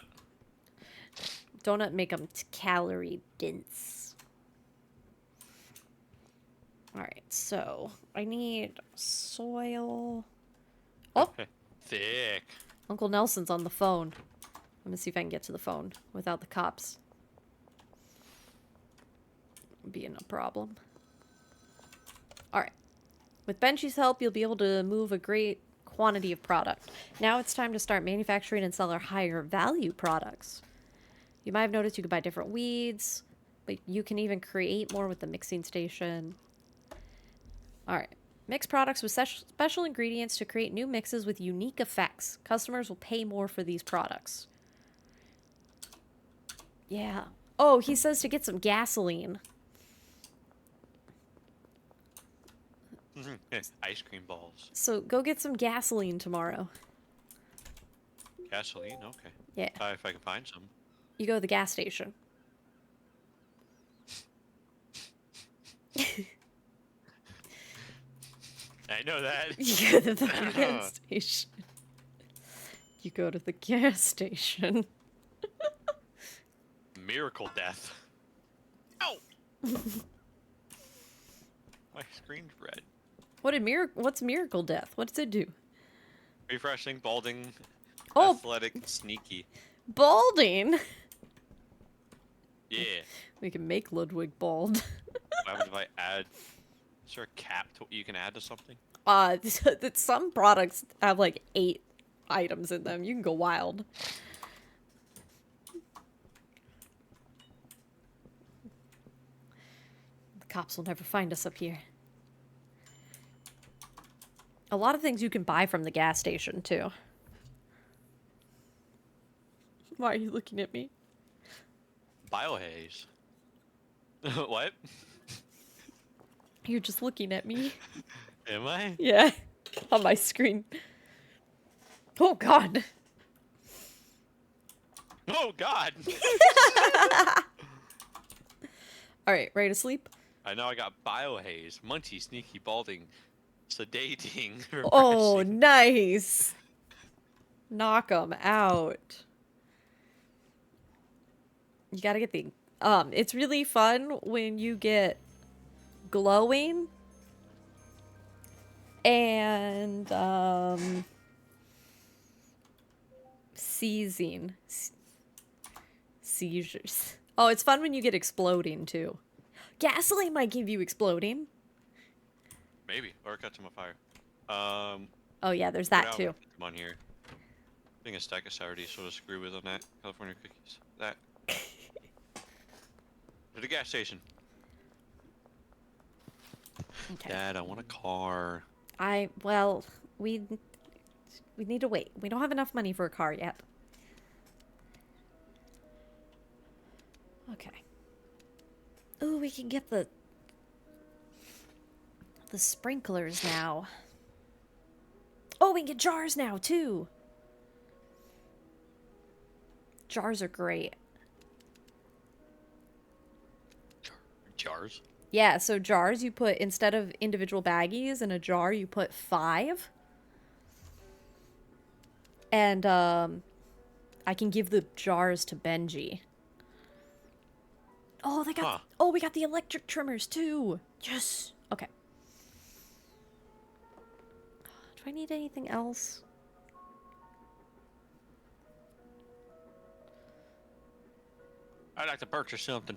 Donut make them calorie dense. Alright, so I need soil. Oh! Thick. Uncle Nelson's on the phone. I'm gonna see if I can get to the phone without the cops being a problem. Alright. With Benchy's help, you'll be able to move a great quantity of product. Now it's time to start manufacturing and sell our higher value products. You might have noticed you can buy different weeds, but you can even create more with the mixing station. Alright. Mix products with special ingredients to create new mixes with unique effects. Customers will pay more for these products. Yeah. Oh, he says to get some gasoline. Ice cream balls. So go get some gasoline tomorrow. Gasoline? Okay. Yeah. If I can find some. You go to the gas station. I know that. You go to the gas station. You go to the gas station. Miracle death. Ow! My screen's red. What's Miracle Death? What does it do? Refreshing, balding, Oh. athletic, sneaky. Balding? Yeah. We can make Ludwig bald. What happens if I add... Is there a cap to what you can add to something? Some products have like 8 items in them. You can go wild. The cops will never find us up here. A lot of things you can buy from the gas station, too. Why are you looking at me? Biohaze. What? You're just looking at me. Am I? Yeah. On my screen. Oh, God. Oh, God! Alright, ready to sleep? I know I got biohaze, munchy, sneaky, balding, sedating, Oh, refreshing. nice. Knock 'em out. You gotta get the... it's really fun when you get glowing and, seizing. Seizures. Oh, it's fun when you get exploding, too. Gasoline might give you exploding. Maybe, or catch them on fire. Oh, yeah, there's that, now, too. Come on here. Being a stack of sour diesel to screw with on that. California cookies. That. To the gas station. Okay. Dad, I want a car. Well, we need to wait. We don't have enough money for a car yet. Okay. Ooh, we can get the sprinklers now. Oh, we can get jars now, too. Jars are great. Jars? Yeah, so jars you put, instead of individual baggies in a jar, you put 5. And I can give the jars to Benji. Oh, they got. Huh. Oh, we got the electric trimmers too. Yes. Okay. Do I need anything else? I'd like to purchase something.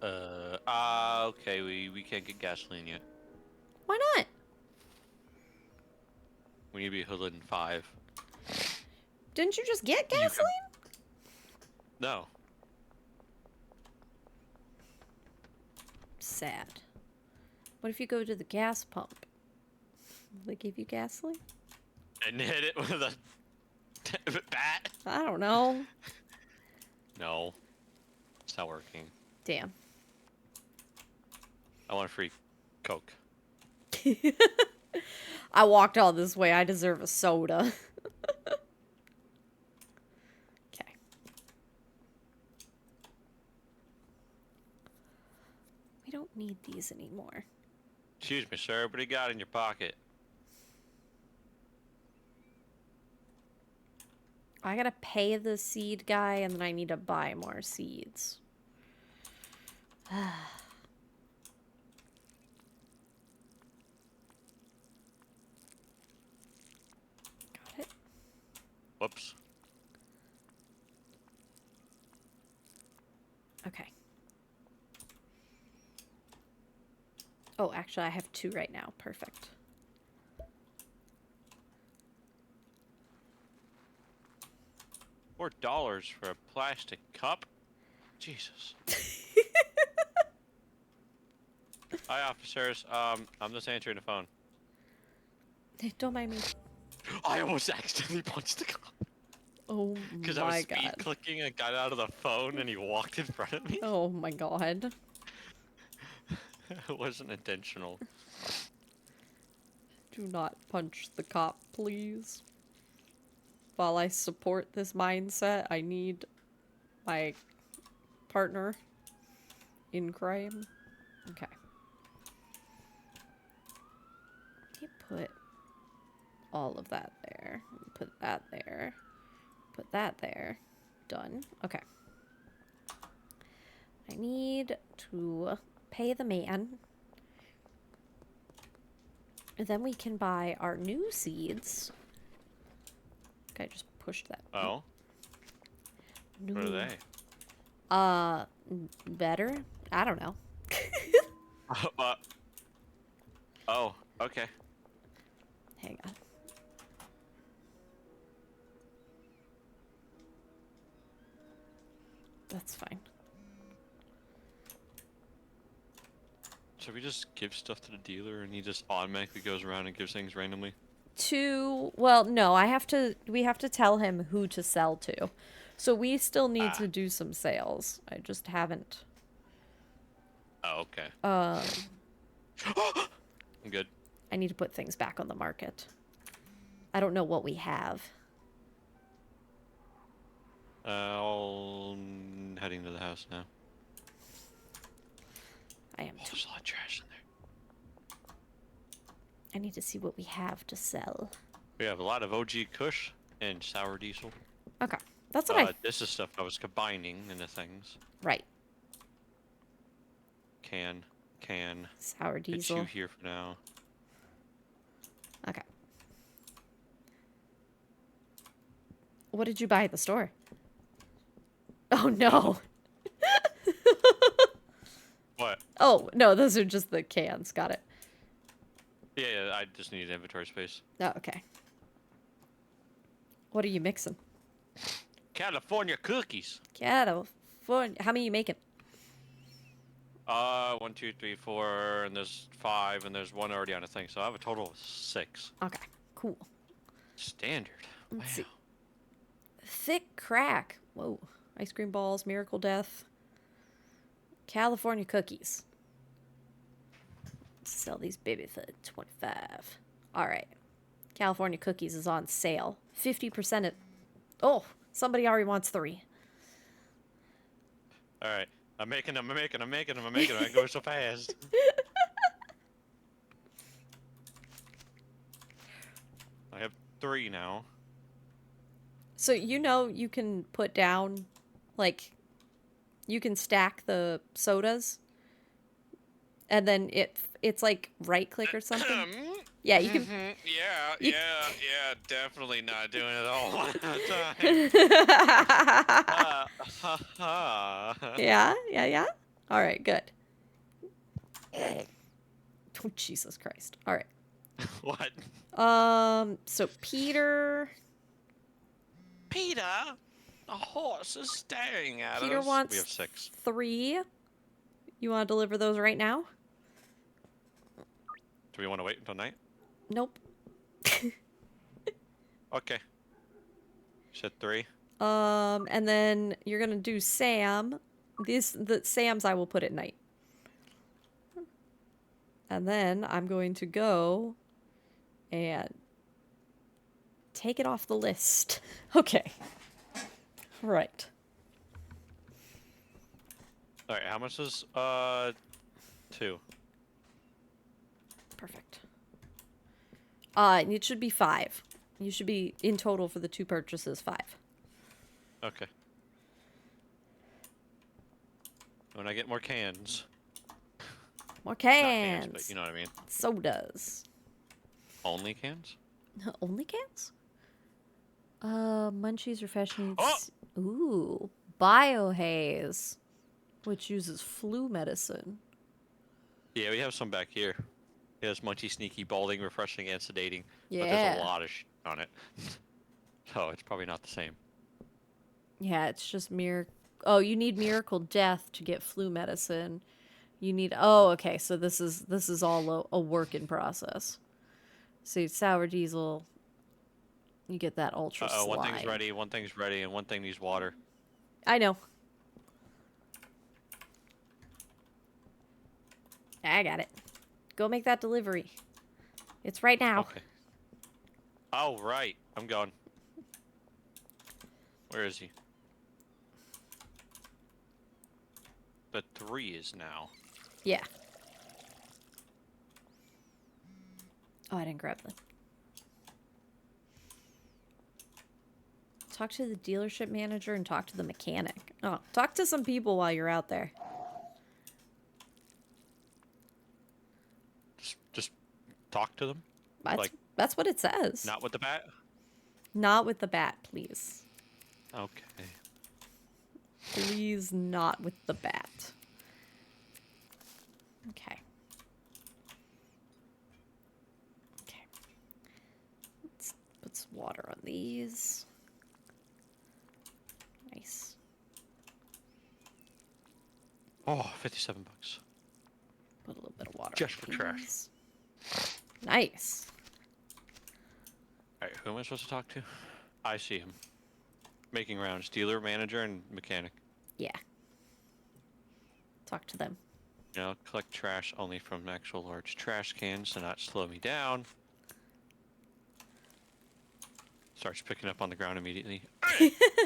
Okay, we can't get gasoline yet. Why not? We need to be hooded in 5. Didn't you just get You can- gasoline? No. Sad. What if you go to the gas pump? Will they give you gasoline? And hit it with a bat? I don't know. No. It's not working. Damn. I want a free Coke. I walked all this way. I deserve a soda. Okay. We don't need these anymore. Excuse me, sir. What do you got in your pocket? I gotta pay the seed guy, and then I need to buy more seeds. Got it. Whoops. Okay. Oh, actually, I have 2 right now. Perfect. $4 for a plastic cup? Jesus. Hi, officers. I'm just answering the phone. Don't mind me. I almost accidentally punched the cop. Oh Because I was my speed god. clicking and got out of the phone and he walked in front of me. Oh my god. It wasn't intentional. Do not punch the cop, please. While I support this mindset, I need my partner in crime. Okay. You put all of that there. Put that there. Put that there. Done. Okay. I need to pay the man. And then we can buy our new seeds. Okay, I just pushed that. Oh? No. What are they? Better? I don't know. Oh, okay. Hang on. That's fine. So we just give stuff to the dealer and he just automatically goes around and gives things randomly? Well, no, we have to tell him who to sell to. So we still need to do some sales. I just haven't. Oh, okay. Um, I'm good. I need to put things back on the market. I don't know what we have. I'm heading to the house now. I am. Oh, there's a lot of trash in there. I need to see what we have to sell. We have a lot of OG Kush and sour diesel. Okay, that's what This is stuff I was combining into things. Right. Can. Sour Get diesel. you here for now. Okay. What did you buy at the store? Oh no. What? Oh no, those are just the cans. Got it. Yeah, I just need inventory space. Oh, okay. What are you mixing? California cookies. California. How many are you making? 1, 2, 3, 4, and there's 5, and there's 1 already on a thing, so I have a total of 6. Okay, cool. Standard. Let's Wow. see. Thick crack. Whoa. Ice cream balls, miracle death. California cookies. Sell these baby for 25. All right. California cookies is on sale. 50% of... Oh, somebody already wants 3. All right. I'm making them. I go so fast. I have 3 now. So you can put down, like, you can stack the sodas, and then it's like right click or something. Yeah, you can. You, Definitely not doing it all one time. yeah, yeah, yeah. All right, good. Oh, Jesus Christ. All right. What? So Peter Peter, the horse is staring at Peter us. wants We have 6. 3. You want to deliver those right now? Do we want to wait until night? Nope. Okay. You said 3. And then you're gonna do Sam. The Sam's I will put at night. And then I'm going to go and take it off the list. Okay. Right. All right. How much is 2? Perfect. It should be 5. You should be in total for the 2 purchases 5. Okay. When I get more cans. More Not cans. but you know what I mean. Sodas. Only cans? Only cans? Munchies refreshing. Oh! Ooh, biohaze, which uses flu medicine. Yeah, we have some back here. It has munchy, sneaky, balding, refreshing, and sedating. But there's Yeah. a lot of shit on it. So it's probably not the same. Yeah, it's just Oh, you need miracle death to get flu medicine. You need. Oh, okay. So this is all a work in process. See, sour diesel. You get that ultra slime. One thing's ready, and one thing needs water. I know. I got it. Go make that delivery. It's right now. Okay. Oh, right. I'm going. Where is he? The 3 is now. Yeah. Oh, I didn't grab them. Talk to the dealership manager and talk to the mechanic. Oh, talk to some people while you're out there. Just talk to them. That's what it says. Not with the bat. Not with the bat, please. Okay. Please not with the bat. Okay. Okay. Let's put some water on these. Nice. Oh, 57 bucks. Put a little bit of water Just on for trash. these. Nice. Alright, who am I supposed to talk to? I see him. Making rounds. Dealer, manager, and mechanic. Yeah. Talk to them. You know, collect trash only from actual large trash cans to not slow me down. Starts picking up on the ground immediately.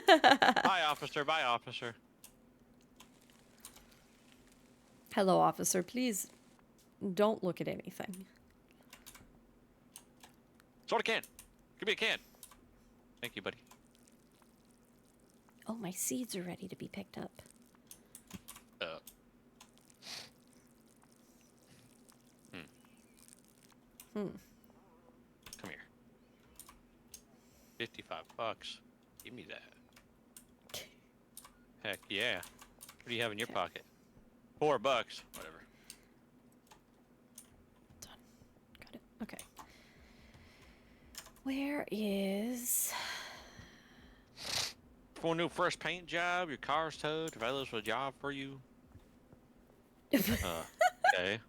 Bye, officer. Bye, officer. Hello, officer. Please don't look at anything. Soda can. Give me a can. Thank you, buddy. Oh, my seeds are ready to be picked up. Come here. 55 bucks. Give me that. Heck yeah. What do you have in your pocket? 4 bucks. Whatever. Done. Got it. Okay. Where is... For a new fresh paint job, your car's towed. If I lose a job for you. Okay.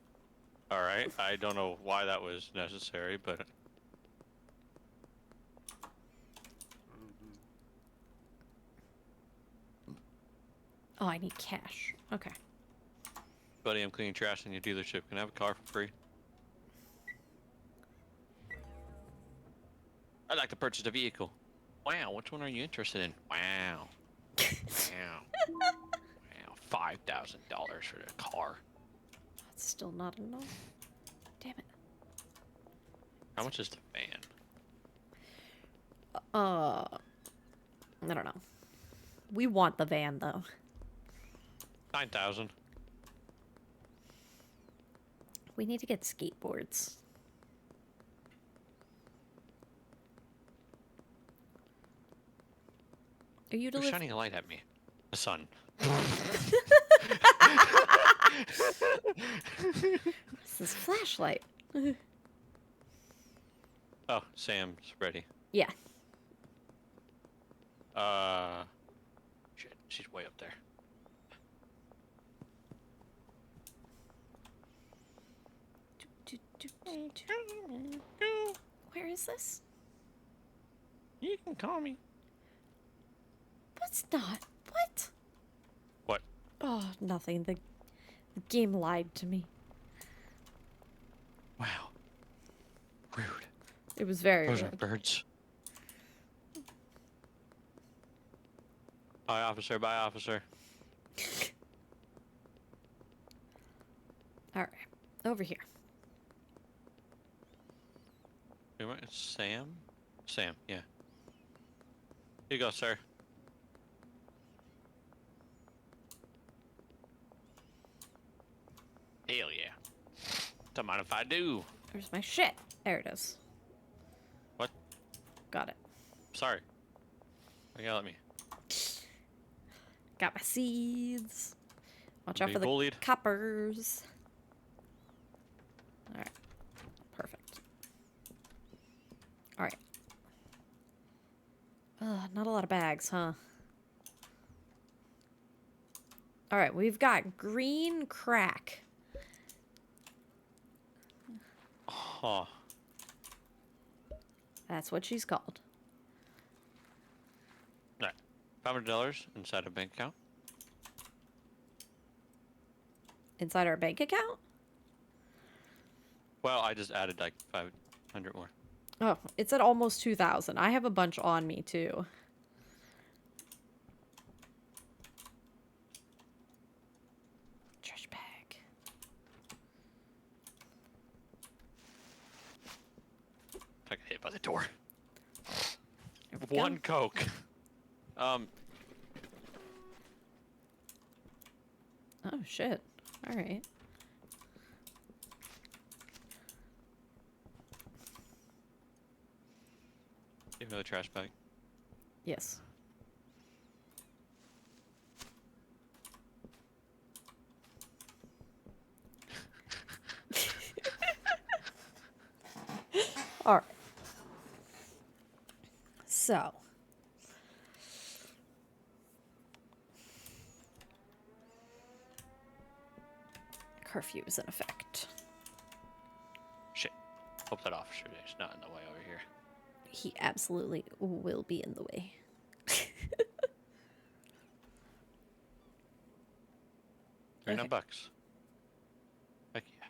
Alright. I don't know why that was necessary, but... Oh, I need cash. Okay. Buddy, I'm cleaning trash in your dealership. Can I have a car for free? I'd like to purchase a vehicle. Wow, which one are you interested in? Wow. Wow. Wow, $5,000 for the car. That's still not enough. Damn it. How much is the van? I don't know. We want the van, though. 9,000. We need to get skateboards. Are you Who's deliver? shining a light at me? The sun. What's this flashlight? Oh, Sam's ready. Yeah. Shit, she's way up there. Where is this? You can call me. That's not. What? What? Oh, nothing. The game lied to me. Wow. Rude. It was very Those are rude. birds. Bye, officer. Bye, officer. All right, over here. Wait, what? It's Sam? Sam, yeah. Here you go, sir. Hell yeah. Don't mind if I do. Where's my shit? There it is. What? Got it. Sorry. Yell at me. Got my seeds. Watch out Be for the bullied. coppers. All right. Perfect. All right. Not a lot of bags, huh? All right, we've got green crack. Huh. That's what she's called. Right. $500 inside a bank account. Inside our bank account? Well, I just added like 500 more. Oh, it's at almost 2,000. I have a bunch on me, too. Trash bag. I got hit by the door. There we One go. Coke. Oh, shit. All right. Give me the trash bag. Yes. All right. So. Curfew is in effect. Shit. Hope that officer is not in the way over here. He absolutely will be in the way. $39. Okay. Heck yeah.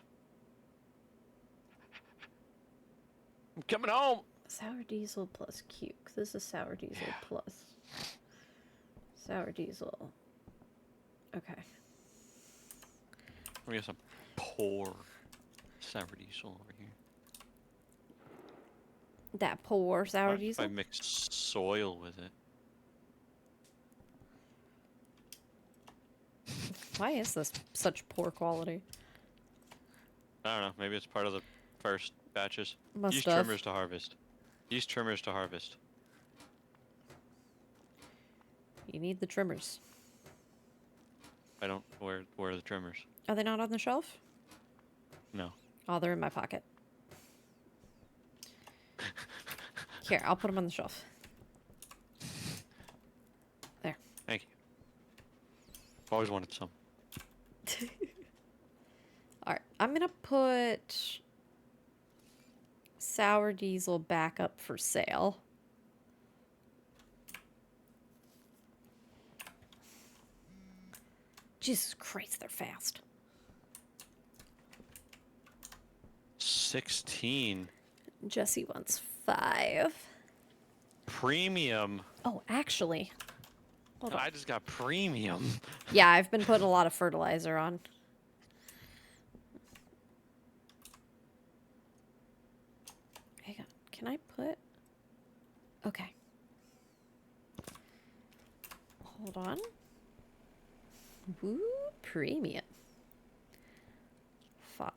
I'm coming home. Sour diesel plus cuke. This is sour diesel plus. Sour diesel. Okay. We got some poor sour diesel over here. That poor sour What if diesel. I mix soil with it? Why is this such poor quality? I don't know. Maybe it's part of the first batches. Must Use have. trimmers to harvest. Use trimmers to harvest. You need the trimmers. I don't. Where are the trimmers? Are they not on the shelf? No. Oh, they're in my pocket. Here, I'll put them on the shelf. There. Thank you. Always wanted some. Alright, I'm gonna put sour diesel back up for sale. Jesus Christ, they're fast. 16. Jesse wants 5. Premium. Oh, actually. Hold on. I just got premium. Yeah, I've been putting a lot of fertilizer on. Hang on. Can I put... Okay. Hold on. Woo, premium. 5.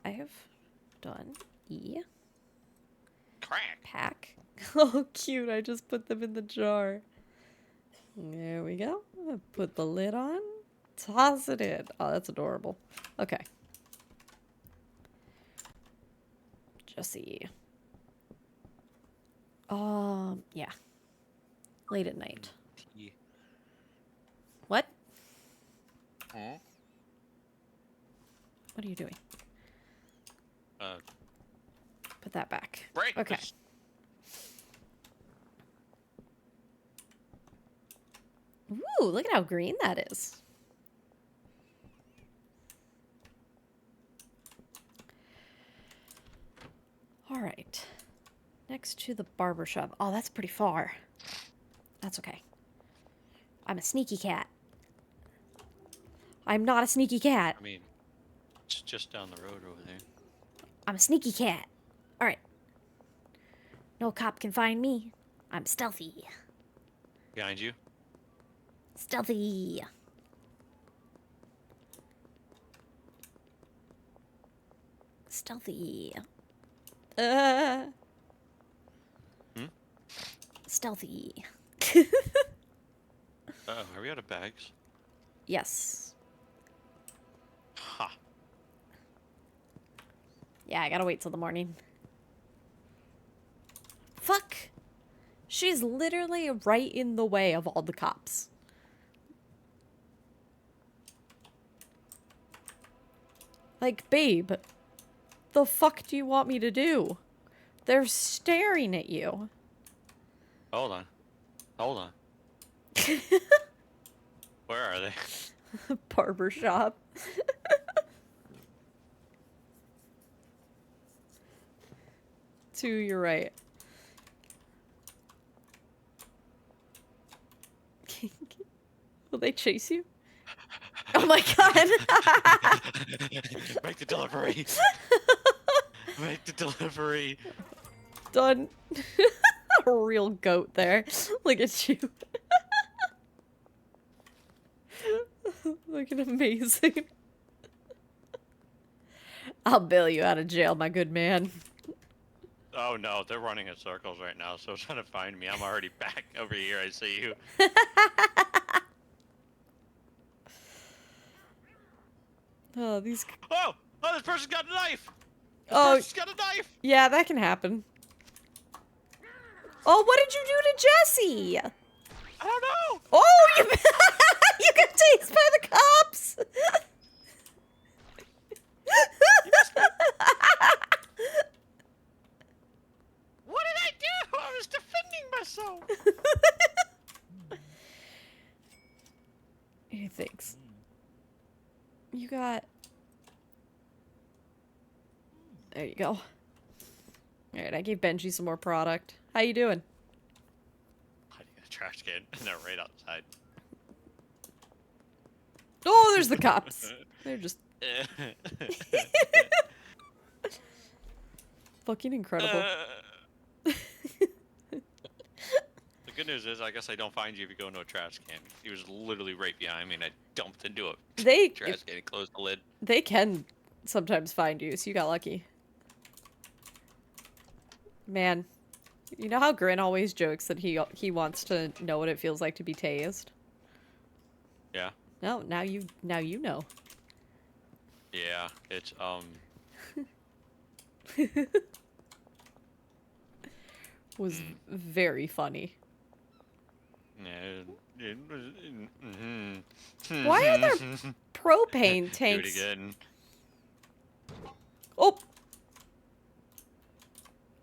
Done. E. Crack. Pack. Oh, cute. I just put them in the jar. There we go. Put the lid on. Toss it in. Oh, that's adorable. Okay. Jesse. Yeah. Late at night. Yeah. What? Huh? What are you doing? Uh, Put that back. breakfast. Okay. Ooh, look at how green that is. All right. Next to the barber shop. Oh, that's pretty far. That's okay. I'm a sneaky cat. I'm not a sneaky cat. I mean, it's just down the road over there. I'm a sneaky cat. All right. No cop can find me. I'm stealthy. Behind you? Stealthy. Stealthy. Hmm? Stealthy. Uh-oh, are we out of bags? Yes. Ha. Yeah, I gotta wait till the morning. Fuck! She's literally right in the way of all the cops. Like, babe, the fuck do you want me to do? They're staring at you. Hold on. Hold on. Where are they? Barber shop. To your right. Will they chase you? Oh my god! Make the delivery. Make the delivery. Done. A real goat there. Look at you. Looking amazing. I'll bail you out of jail, my good man. Oh no, they're running in circles right now, so trying to find me. I'm already back over here. I see you. Oh, these. Oh! Oh, this person's got a knife! This Oh, person's got a knife! yeah, that can happen. Oh, what did you do to Jesse? I don't know! Oh, you, you got tased by the cops! What did I do? I was defending myself! Hey, thanks. You got... There you go. Alright, I gave Benji some more product. How you doing? Hiding in a trash can, and they're right outside. Oh, there's the cops. They're just fucking incredible. The good news is, I guess I don't find you if you go into a trash can. He was literally right behind me, and I dumped into a They trash can and closed the lid. they can sometimes find you, so you got lucky. Man, you know how Grin always jokes that he wants to know what it feels like to be tased? Yeah. No, now you know. Yeah, it's, Was very funny. Why are there propane tanks? Do it again. Oh!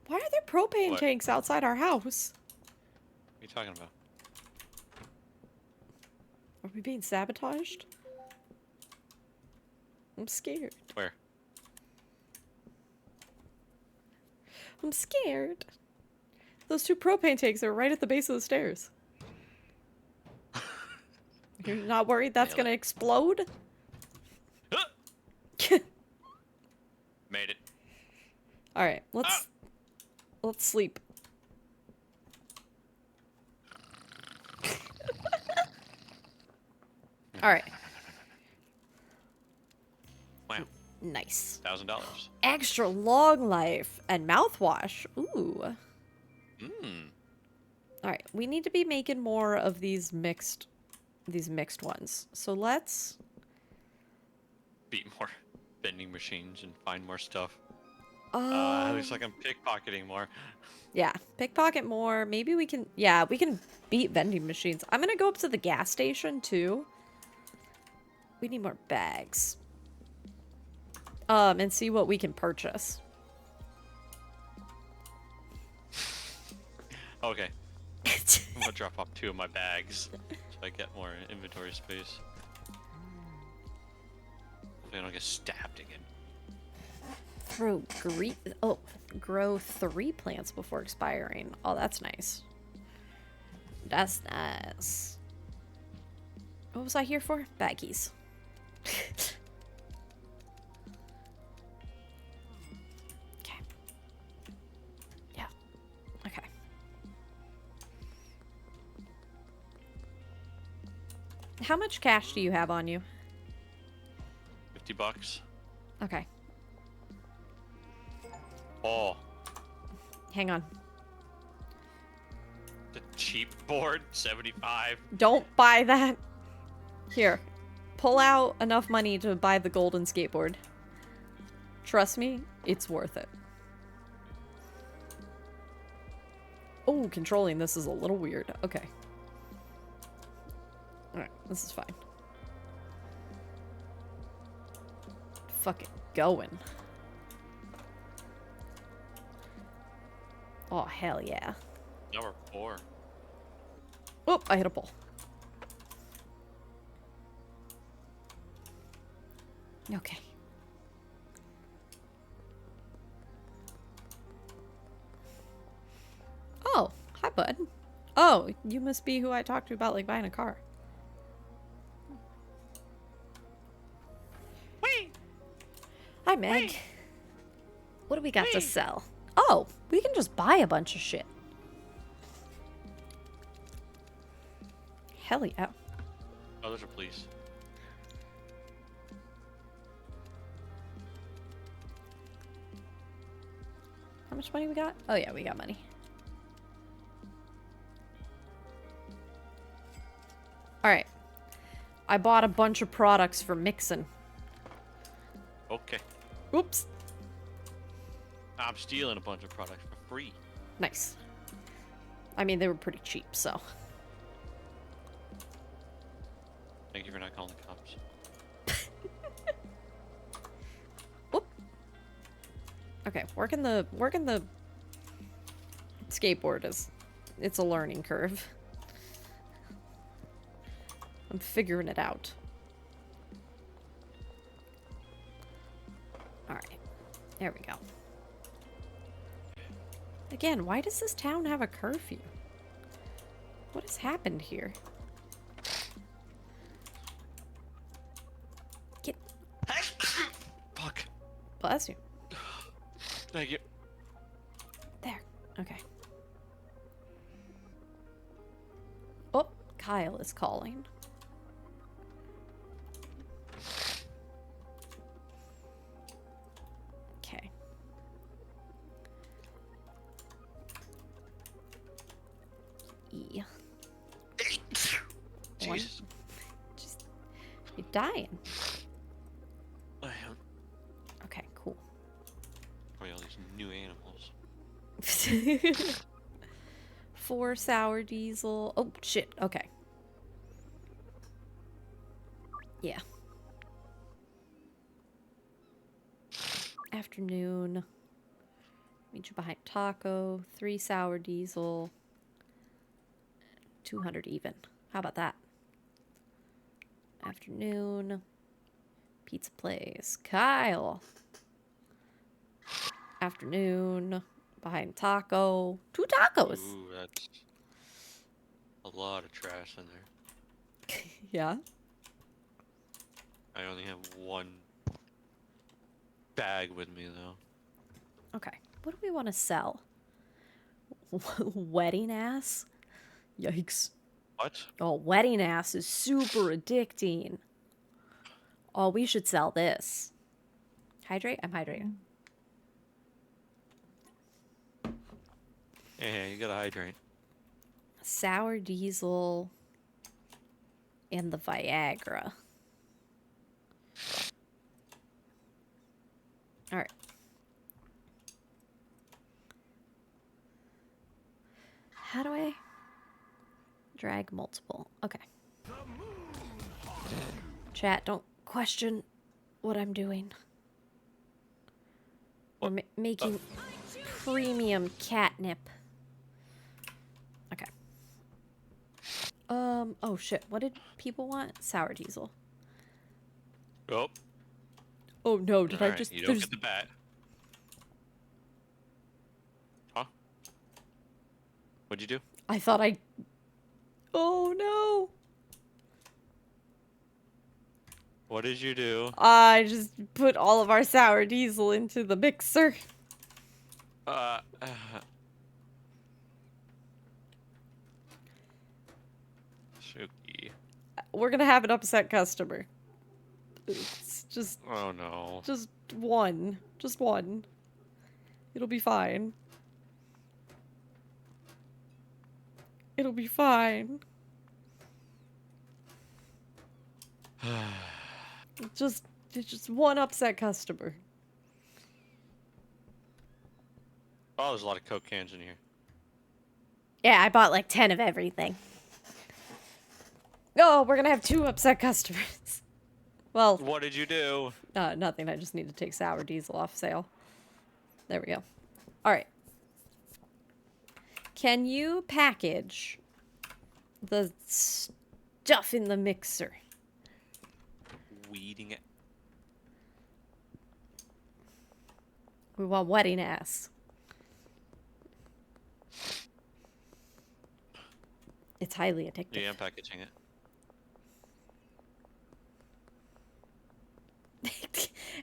Why are there propane What? tanks outside our house? What are you talking about? Are we being sabotaged? I'm scared. Where? I'm scared. Those 2 propane tanks are right at the base of the stairs. You're not worried that's Nailed gonna explode? Made it. Alright, let's sleep. All right. Wow, Nice. $1,000. Extra long life and mouthwash. Ooh. Mmm. All right. We need to be making more of these mixed ones. So let's. Beat more vending machines and find more stuff. Um, Looks like I'm pickpocketing more. Yeah, pickpocket more. Maybe we can. Yeah, we can beat vending machines. I'm gonna go up to the gas station too. We need more bags. And see what we can purchase. Okay, I'm gonna drop off 2 of my bags so I get more inventory space. Hopefully I don't get stabbed again. Grow 3 plants before expiring. Oh, that's nice. That's nice. What was I here for? Baggies. Okay. Yeah. Okay. How much cash do you have on you? $50. Okay. Oh, Hang on. the cheap board, 75. Don't buy that. Here. Pull out enough money to buy the golden skateboard. Trust me, it's worth it. Oh, controlling this is a little weird. Okay. Alright, this is fine. Fucking going. Oh, hell yeah. Now we're poor. Oh, I hit a pole. Okay. Oh, hi, bud. Oh, you must be who I talked to about, like, buying a car. Wait! Hi, Meg. Wait. What do we got to Wait. sell? Oh, we can just buy a bunch of shit. Hell yeah. Oh, those are please. How much money we got? Oh yeah, we got money. Alright. I bought a bunch of products for mixing. Okay. Oops. I'm stealing a bunch of products for free. Nice. I mean, they were pretty cheap, so. Thank you for not calling the cops. Whoop. Okay, working the skateboard it's a learning curve. I'm figuring it out. Alright. There we go. Again, why does this town have a curfew? What has happened here? Get... Fuck. Bless you. Thank you. There. Okay. Oh, Kyle is calling. Okay. E. One. Jesus. Just, you're dying. I am. Okay, cool. Probably all these new animals. 4 sour diesel. Oh, shit. Okay. Yeah. Afternoon. Meet you behind taco. 3 sour diesel. 200 even. How about that? Afternoon. Pizza place. Kyle. Afternoon. Behind taco. 2 tacos. Ooh, that's a lot of trash in there. Yeah. I only have 1 bag with me though. Okay. What do we want to sell? Wedding ass? Yikes. What? Oh, wetting ass is super addicting. Oh, we should sell this. Hydrate? I'm hydrating. Yeah, you gotta hydrate. Sour diesel and the Viagra. All right. How do I drag multiple? Okay. Chat, don't question what I'm doing. We're making premium catnip. Okay. Oh shit. What did people want? Sour diesel. Oh, Oh no, did I alright, just... you don't get the bat. Huh? What'd you do? I thought I... Oh no. What did you do? I just put all of our sour diesel into the mixer. Shuki. We're gonna have an upset customer. It's just Oh no. one. Just one. It'll be fine. It'll be fine. It's just one upset customer. Oh, there's a lot of Coke cans in here. Yeah, I bought like 10 of everything. Oh, we're gonna have 2 upset customers. Well, What did you do? nothing. I just need to take sour diesel off sale. There we go. All right. Can you package the stuff in the mixer? Weeding it. We want wetting ass. It's highly addictive. Yeah, I'm packaging it.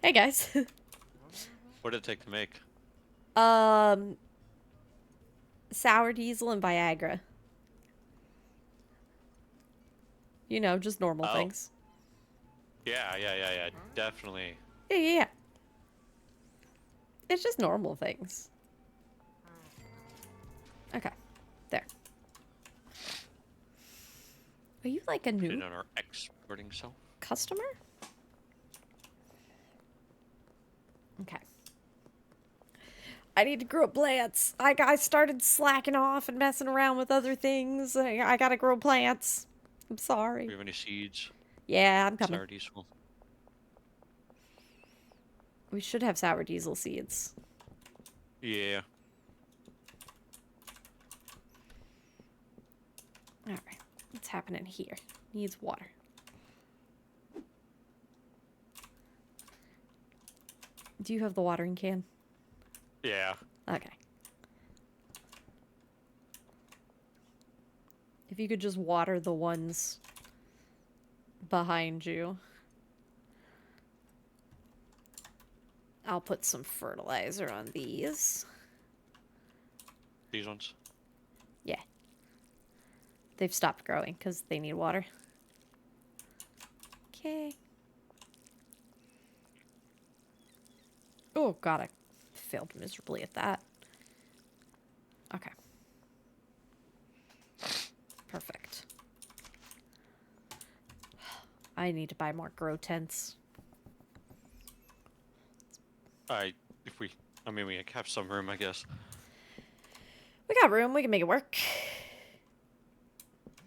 Hey guys. What did it take to make? Sour diesel and Viagra. You know, just normal Oh. things. Yeah. Definitely. Yeah. It's just normal things. Okay. There. Are you like a Put new it on our exporting self. customer? Okay. I need to grow plants. I started slacking off and messing around with other things. I gotta grow plants. I'm Do sorry. you have any seeds? Yeah, I'm coming. Sour diesel. We should have sour diesel seeds. Yeah. Alright. What's happening here? Needs water. Do you have the watering can? Yeah. Okay. If you could just water the ones behind you. I'll put some fertilizer on these. These ones. Yeah. They've stopped growing because they need water. Okay. Oh, God, I failed miserably at that. Okay. Perfect. I need to buy more grow tents. I mean, we have some room, I guess. We got room. We can make it work.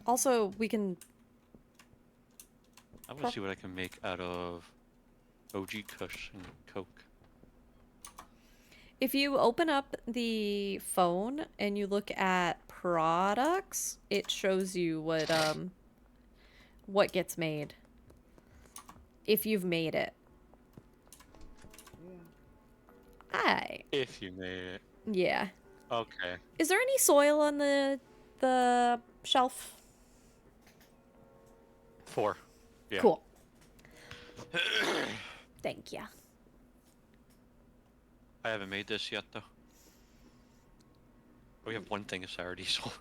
Also, we can... I'm gonna see what I can make out of OG Kush and Coke. If you open up the phone and you look at products, it shows you what gets made. If you've made it. Hi. If you made it. Yeah. Okay. Is there any soil on the shelf? 4. Yeah. Cool. Thank you. I haven't made this yet, though. We have one thing of sour diesel.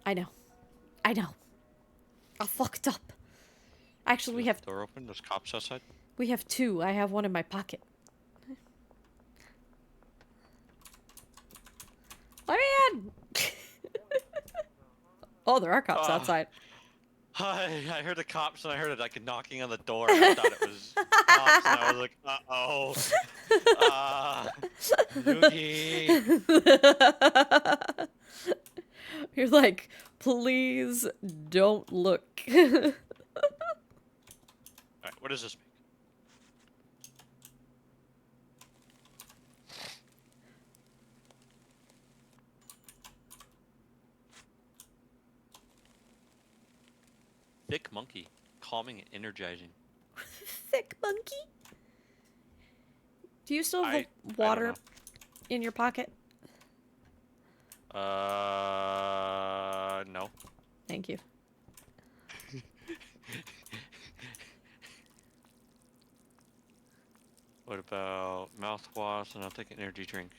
I know. I know. I fucked up. Actually, we have Door open. There's cops outside. two. I have one in my pocket. Let me in! Oh, there are cops outside. I heard the cops and I heard it like knocking on the door. And I thought it was cops, and I was like, uh-oh. Yugi. You're like, please don't look. Alright, what does this make? Thick monkey. Calming and energizing. Thick monkey. Do you still have I water don't in your pocket? No. Thank you. What about mouthwash? And I'll take an energy drink.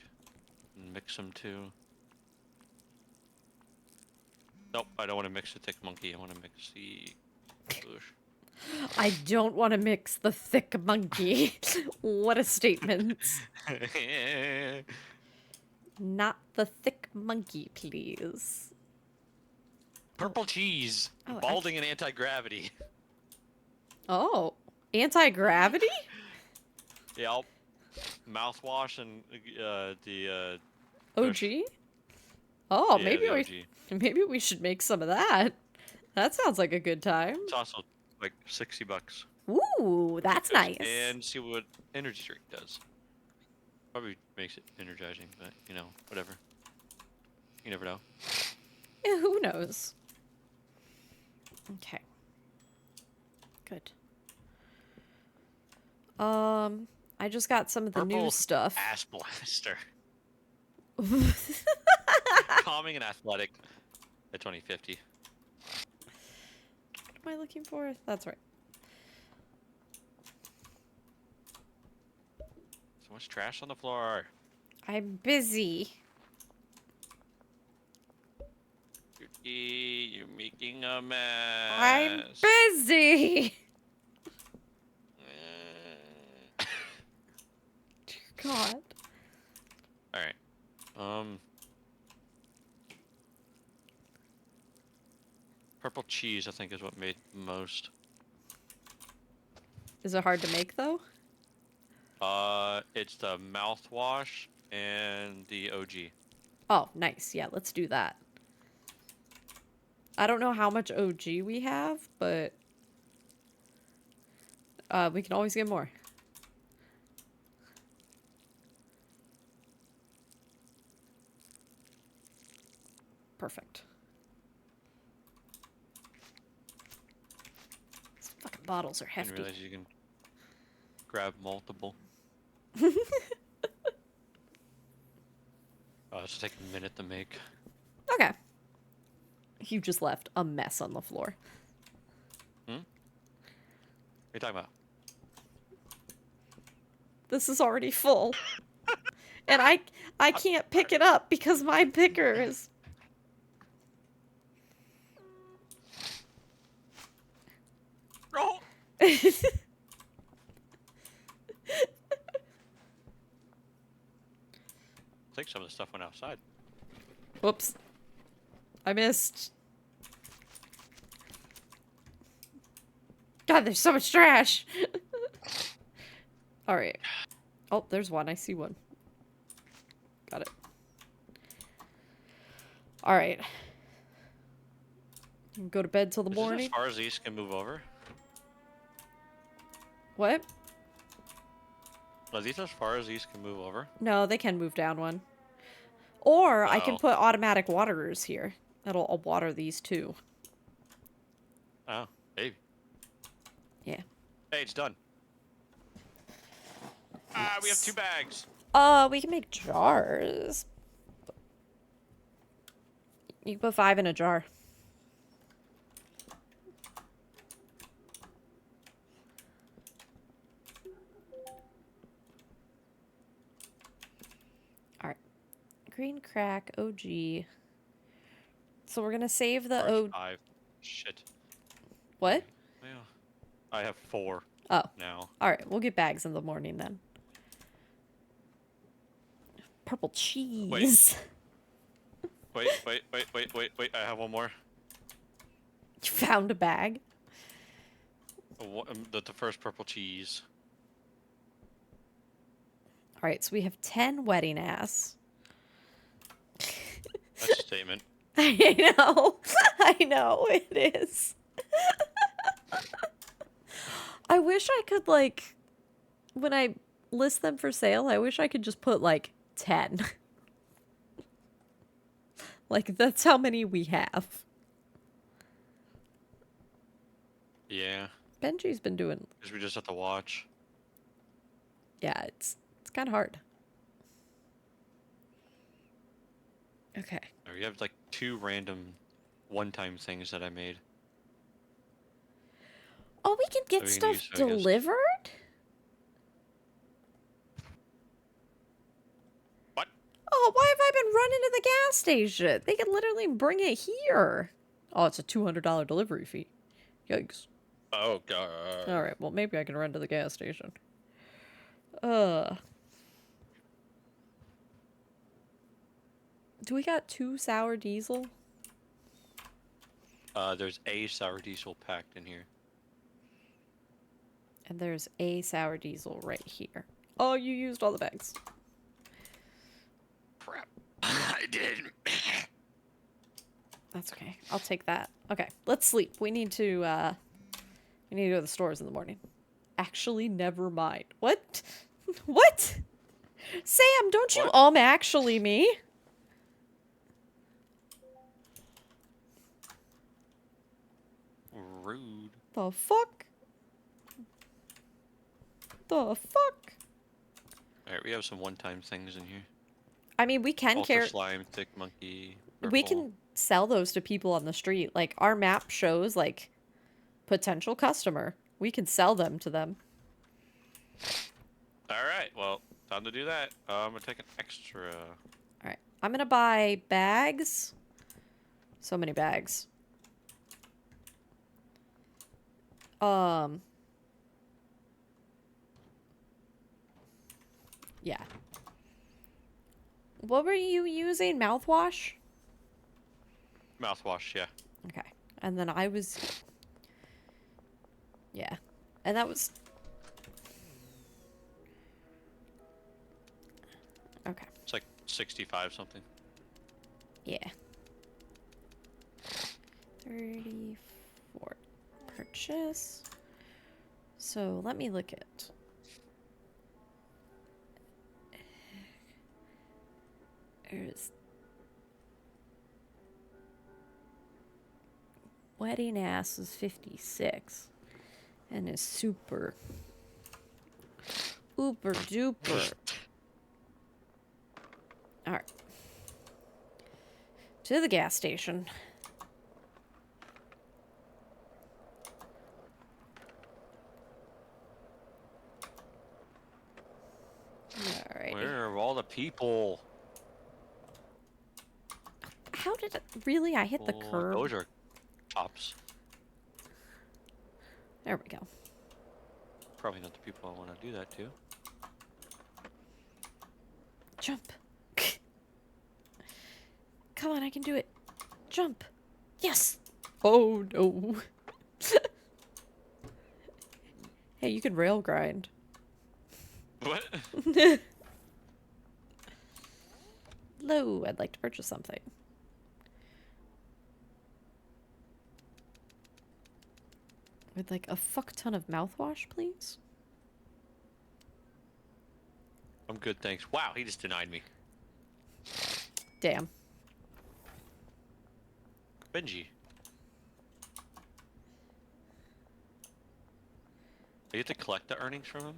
And mix them too. Nope, I don't want to mix the thick monkey. I want to mix the bush. I don't want to mix the thick monkey. What a statement. Not the thick monkey, please. Purple cheese. Oh, Balding and anti-gravity. Oh, anti-gravity? Yep. Mouthwash and the OG? Oh, yeah, maybe the we OG. maybe we should make some of that. That sounds like a good time. It's also like $60. Ooh, that's nice. And see what energy drink does. Probably makes it energizing, but you know, whatever. You never know. Yeah, who knows? Okay. Good. I just got some of the new Purple stuff. Ass blaster. What Calming and athletic at 2050. am I looking for? That's right. So much trash on the floor. I'm busy. You're making a mess. I'm busy. God. Alright. Purple cheese, I think, is what made most. Is it hard to make though? It's the mouthwash and the OG. Oh, nice. Yeah, let's do that. I don't know how much OG we have, but we can always get more. Perfect. These fucking bottles are I didn't hefty. realize you can grab multiple. Oh, this will take a minute to make. Okay. You just left a mess on the floor. What are you talking about? This is already full. And I can't pick it up because my picker is... Oh! I think some of the stuff went outside. Whoops. I missed. God, there's so much trash. All right. Oh, there's one. I see one. Got it. All right. Go to bed till the Is this morning. as far as these can move over? What? Are these as far as these can move over? No, they can move down one. Or I can Oh. put automatic waterers here. That'll water these too. Oh, maybe. Yeah. Hey, it's done. Ah, we have 2 bags. We can make jars. You can put 5 in a jar. Alright. Green crack, OG. So we're gonna save the Or O. 5. Shit. What? Yeah. I have 4 Oh. now. Alright, we'll get bags in the morning then. Purple cheese. Wait. I have one more. You found a bag? The first purple cheese. Alright, so we have 10 wedding ass. That's a statement. I know. I know, it is. I wish I could, like, when I list them for sale, I wish I could just put, like, 10. Like, that's how many we have. Yeah. Benji's been doing... Because we just have to watch. Yeah, it's kind of hard. Okay. We have like 2 random one-time things that I made. Oh, we can get we can stuff use, I guess. delivered? What? Oh, why have I been running to the gas station? They can literally bring it here. Oh, it's a $200 delivery fee. Yikes. Oh god. Alright, well, maybe I can run to the gas station. Do we got 2 sour diesel? There's a sour diesel packed in here. And there's a sour diesel right here. Oh, you used all the bags. Crap. I did. That's okay. I'll take that. Okay, let's sleep. We need to go to the stores in the morning. Actually, never mind. What? What? Sam, don't you What? actually me? Rude. The fuck? The fuck? Alright, we have some one-time things in here. I mean, we can Ultra carry... slime, thick monkey. We purple. can sell those to people on the street. Like, our map shows, like, potential customer. We can sell them to them. Alright, well, time to do that. I'm gonna take an extra. Alright. I'm gonna buy bags. So many bags. Yeah. What were you using? Mouthwash? Mouthwash, yeah. Okay. And then I was... Yeah. And that was... Okay. It's like 65 something. Yeah. 34 purchase. So let me look at... There's... Wedding ass is 56. And is super... Ooper duper. Alright. To the gas station. Alright. Where are all the people? How did it... Really? I hit the Oh, curb? those are tops. There we go. Probably not the people I want to do that to. Jump. Come on, I can do it. Jump. Yes. Oh, no. Hey, you can rail grind. What? Hello, I'd like to purchase something. With like a fuck ton of mouthwash, please. I'm good, thanks. Wow, he just denied me. Damn. Benji. Do you have to collect the earnings from him?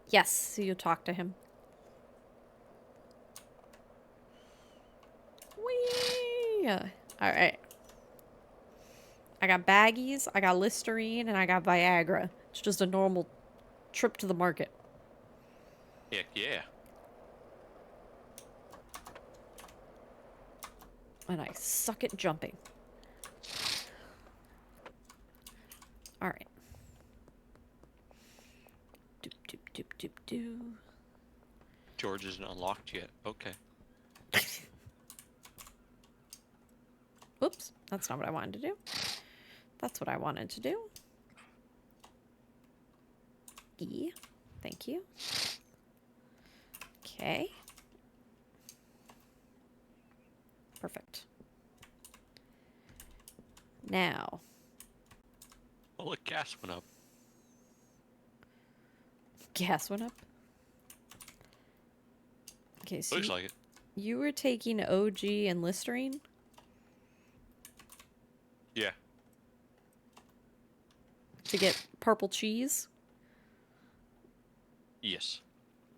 Yes, so you talk to him. Whee! Alright. I got baggies, I got Listerine, and I got Viagra. It's just a normal trip to the market. Heck yeah. And I suck at jumping. Alright. Doop, doop, doop, doop, doo. George isn't unlocked yet. Okay. Whoops. That's not what I wanted to do. That's what I wanted to do. E. Thank you. Okay. Perfect. Now. Oh, look, gas went up. Gas went up. Okay, so Looks like it. you were taking OG and Listerine? Yeah. To get purple cheese? Yes.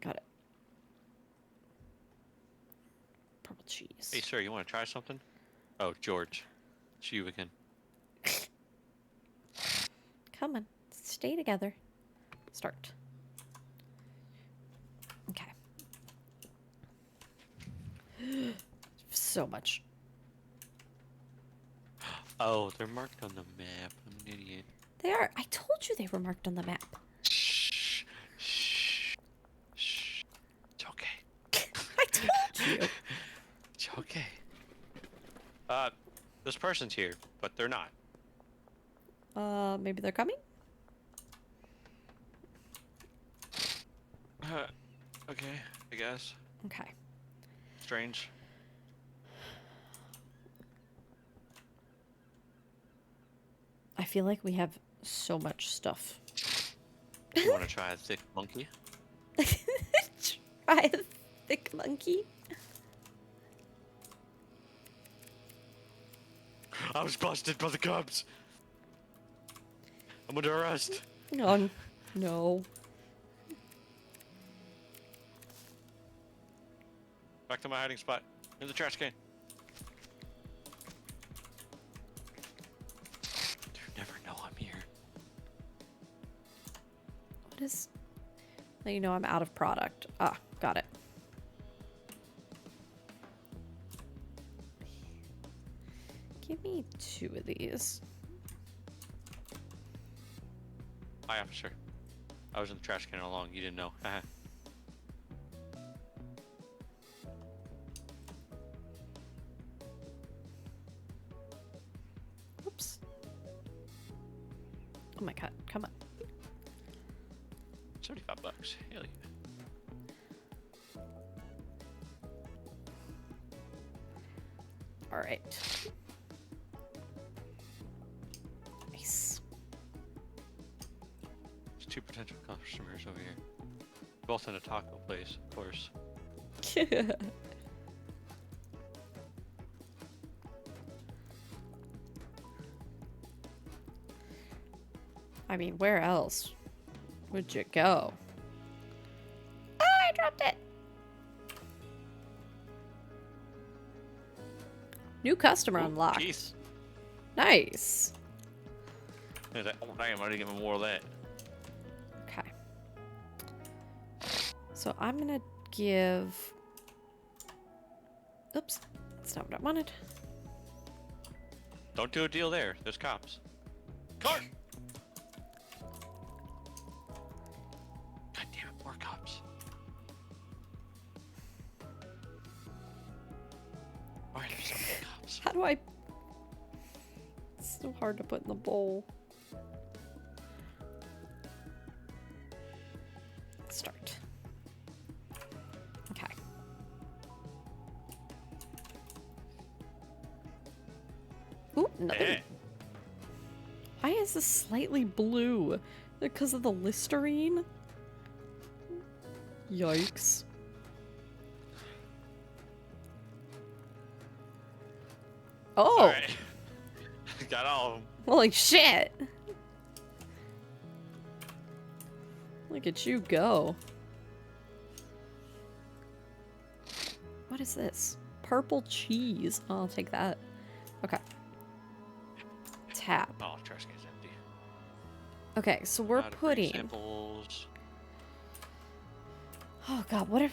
Got it. Purple cheese. Hey, sir, you want to try something? Oh, George. It's you again. Come on. Stay together. Start. Okay. So much. Oh, they're marked on the map. I'm an idiot. They are. I told you they were marked on the map. Shh. Shh. Shh. It's okay. I told you. It's okay. This person's here, but they're not. Maybe they're coming? Okay, I guess. Okay. Strange. I feel like we have so much stuff. You want to try a thick monkey? Try a thick monkey. I was busted by the cops. I'm under arrest. Oh, no. Back to my hiding spot. In the trash can. They never know I'm here. What is... Now you know I'm out of product. Ah, got it. Give me 2 of these. Hi, officer. I was in the trash can all along. You didn't know. Oops. Oh my god, come on. 75 bucks. Hell yeah. Alright. Nice. There's 2 potential customers over here. Both in a taco place, of course. I mean, where else would you go? Ah, I dropped it! New customer Ooh, unlocked. Jeez. Nice. Oh, damn, I didn't get more of that. Okay. So I'm gonna give... Oops. That's not what I wanted. Don't do a deal there. There's cops. Car! God damn it, more cops. Why are there so many cops? How do I... It's so hard to put in the bowl. Start. Okay. Ooh, no. Eh. Why is this slightly blue? Because of the Listerine? Yikes. Oh! Alright. Got all of them. Holy shit! Look at you go. What is this? Purple cheese. Oh, I'll take that. Okay. Tap. Oh, trash can's empty. Okay, so we're Out of free putting... samples. Oh god, what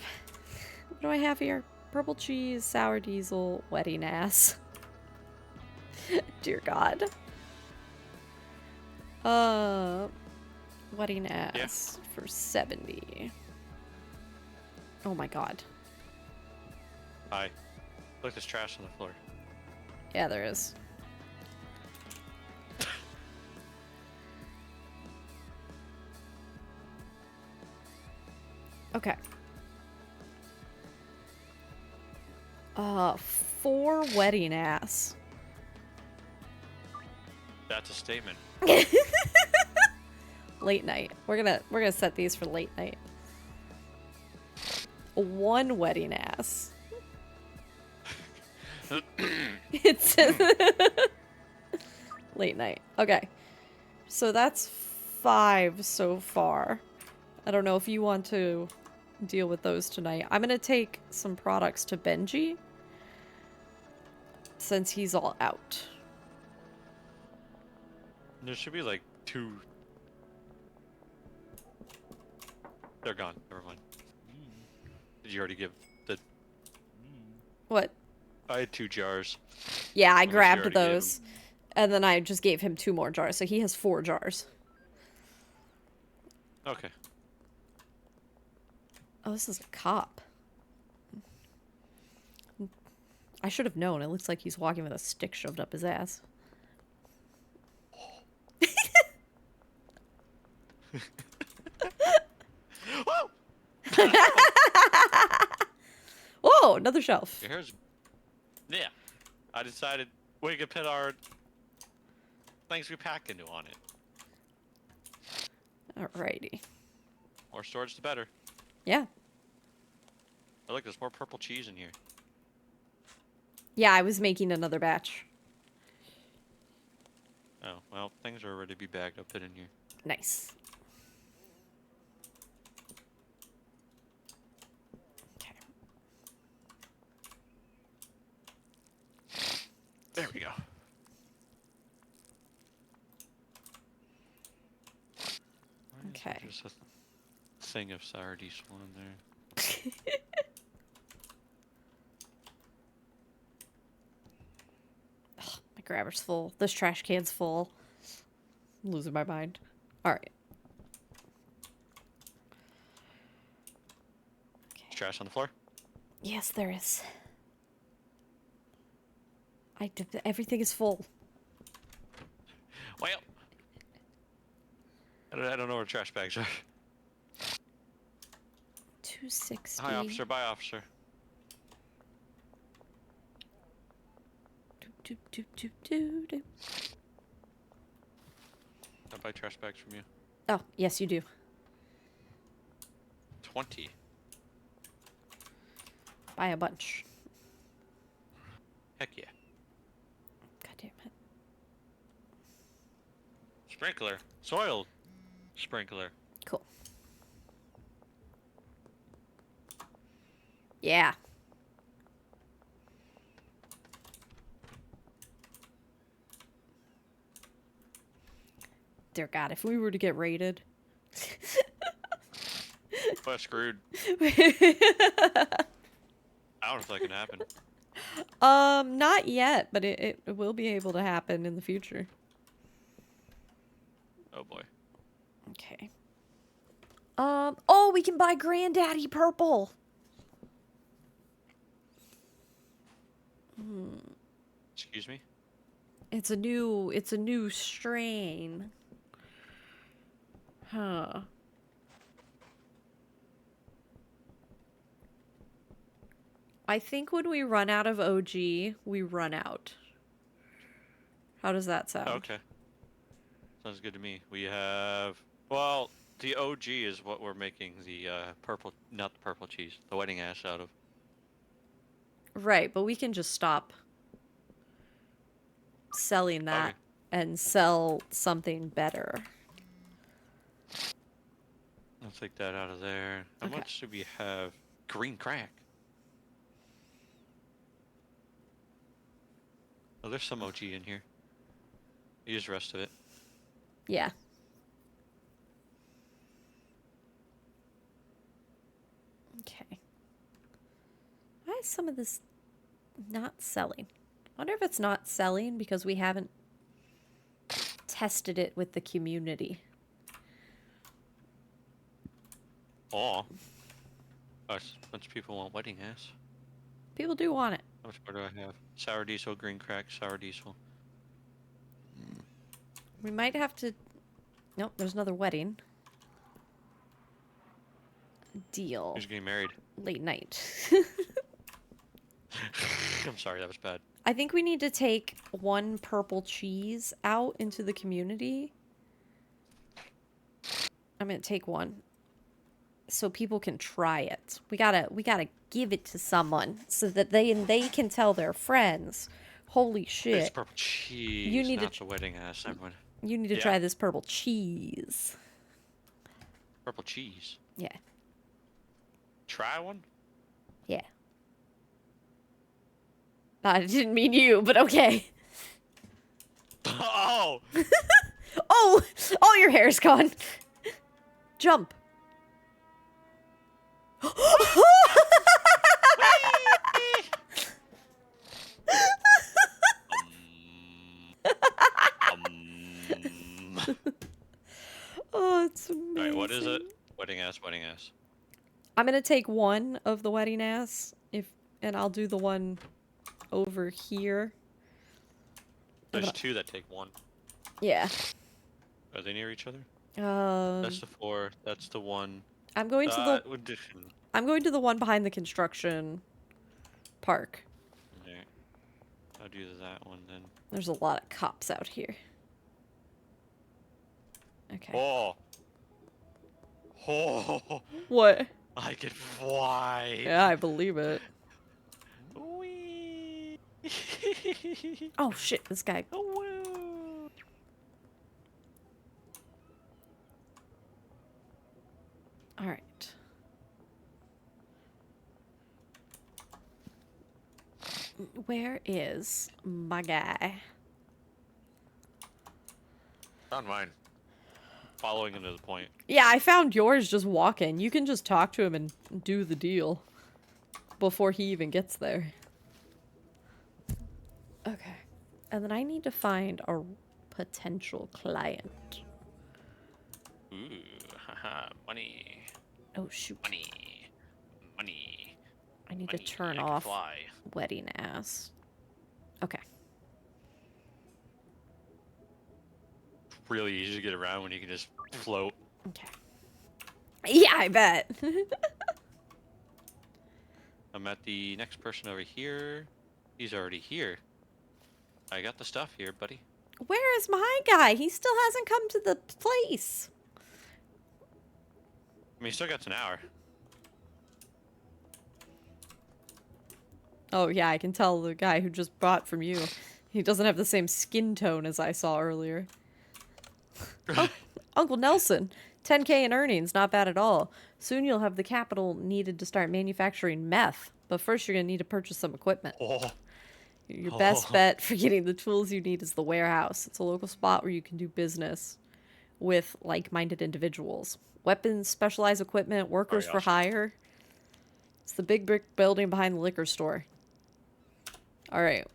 do I have here? Purple cheese, sour diesel, wetting ass. Dear God. Wedding ass for 70. Oh my God. Hi. Look, there's trash on the floor. Yeah, there is. Okay. 4 wedding ass. That's a statement. Late night. We're gonna set these for late night. 1 wedding ass. It says late night. Okay. So that's 5 so far. I don't know if you want to deal with those tonight. I'm gonna take some products to Benji since he's all out. There should be like 2. They're gone. Never mind. Did you already give the... What? I had 2 jars. Yeah, I Unless you grabbed already gave those. And then I just gave him 2 more jars, so he has 4 jars. Okay. Oh, this is a cop. I should have known. It looks like he's walking with a stick shoved up his ass. Whoa! Whoa, another shelf. Your hair's... Yeah. I decided we could put our things we pack into on it. Alrighty. More storage, the better. Yeah. Oh, look, there's more purple cheese in here. Yeah, I was making another batch. Oh, well, things are ready to be bagged. I'll put in here. Nice. Okay. There we go. Why is there Okay. just a thing of sour diesel in there. Ugh, my grabber's full. This trash can's full. I'm losing my mind. Alright. There's trash on the floor. Yes, there is. Everything is full. Well, I don't know where trash bags are. 260. Hi, officer. Bye, officer. Doop, doop, doop, doop, doop. I buy trash bags from you. Oh, yes, you do. 20. Buy a bunch. Heck yeah. God damn it. Sprinkler. Soil sprinkler. Cool. Yeah. Dear God, if we were to get raided. Well, screwed. I don't know if that can happen. Not yet, but it will be able to happen in the future. Oh boy. Okay. Oh, we can buy Granddaddy Purple. Excuse me? It's a new strain. Huh. I think when we run out of OG, we run out. How does that sound? Okay. Sounds good to me. We have... Well, the OG is what we're making the purple... Not the purple cheese. The wedding ash out of. Right, but we can just stop selling that Okay. and sell something better. I'll take that out of there. How Okay. much do we have? Green crack. Oh, there's some OG in here. Use the rest of it. Yeah. Okay. Why is some of this not selling? Wonder if it's not selling because we haven't tested it with the community. Oh. A bunch of people want wedding ass. People do want it. How much more do I have? Sour diesel, green crack, sour diesel. We might have to... Nope, there's another wedding. Deal. Who's getting married? Late night. I'm sorry, that was bad. I think we need to take one purple cheese out into the community. I'm gonna take one. So people can try it. We gotta give it to someone so that they can tell their friends. Holy It's shit. purple cheese, You need not to the wedding ass, everyone. You need to Yeah. try this purple cheese. Purple cheese. Yeah. Try one? Yeah. I didn't mean you, but okay. Oh! Oh! Oh, your hair's gone. Jump. Oh, it's amazing. Alright, what is it? Wedding ass, wedding ass. I'm gonna take one of the wedding ass, and I'll do the one over here. There's two that take one. Yeah. Are they near each other? Um, That's the 4. That's the 1. I'm going to the Audition. I'm going to the one behind the construction park. Alright. I'll do that one then. There's a lot of cops out here. Okay. Oh! Oh! What? I can fly! Yeah, I believe it. Whee! Oh shit, this guy. Woo! All right. Where is my guy? Found mine. Following him to the point. Yeah, I found yours just walking. You can just talk to him and do the deal before he even gets there. Okay. And then I need to find a potential client. Ooh, haha, money. Oh, shoot. Money. Money. I need Money. to turn I can off fly. wedding ass. Okay. Really easy to get around when you can just float. Okay. Yeah, I bet. I'm at the next person over here. He's already here. I got the stuff here, buddy. Where is my guy? He still hasn't come to the place. I mean, still got an hour. Oh, yeah, I can tell the guy who just bought from you. He doesn't have the same skin tone as I saw earlier. Oh, Uncle Nelson, 10K in earnings, not bad at all. Soon you'll have the capital needed to start manufacturing meth, but first you're going to need to purchase some equipment. Oh. Your best bet for getting the tools you need is the warehouse. It's a local spot where you can do business with like-minded individuals. Weapons, specialized equipment, workers for awesome. hire. It's the big brick building behind the liquor store. All right.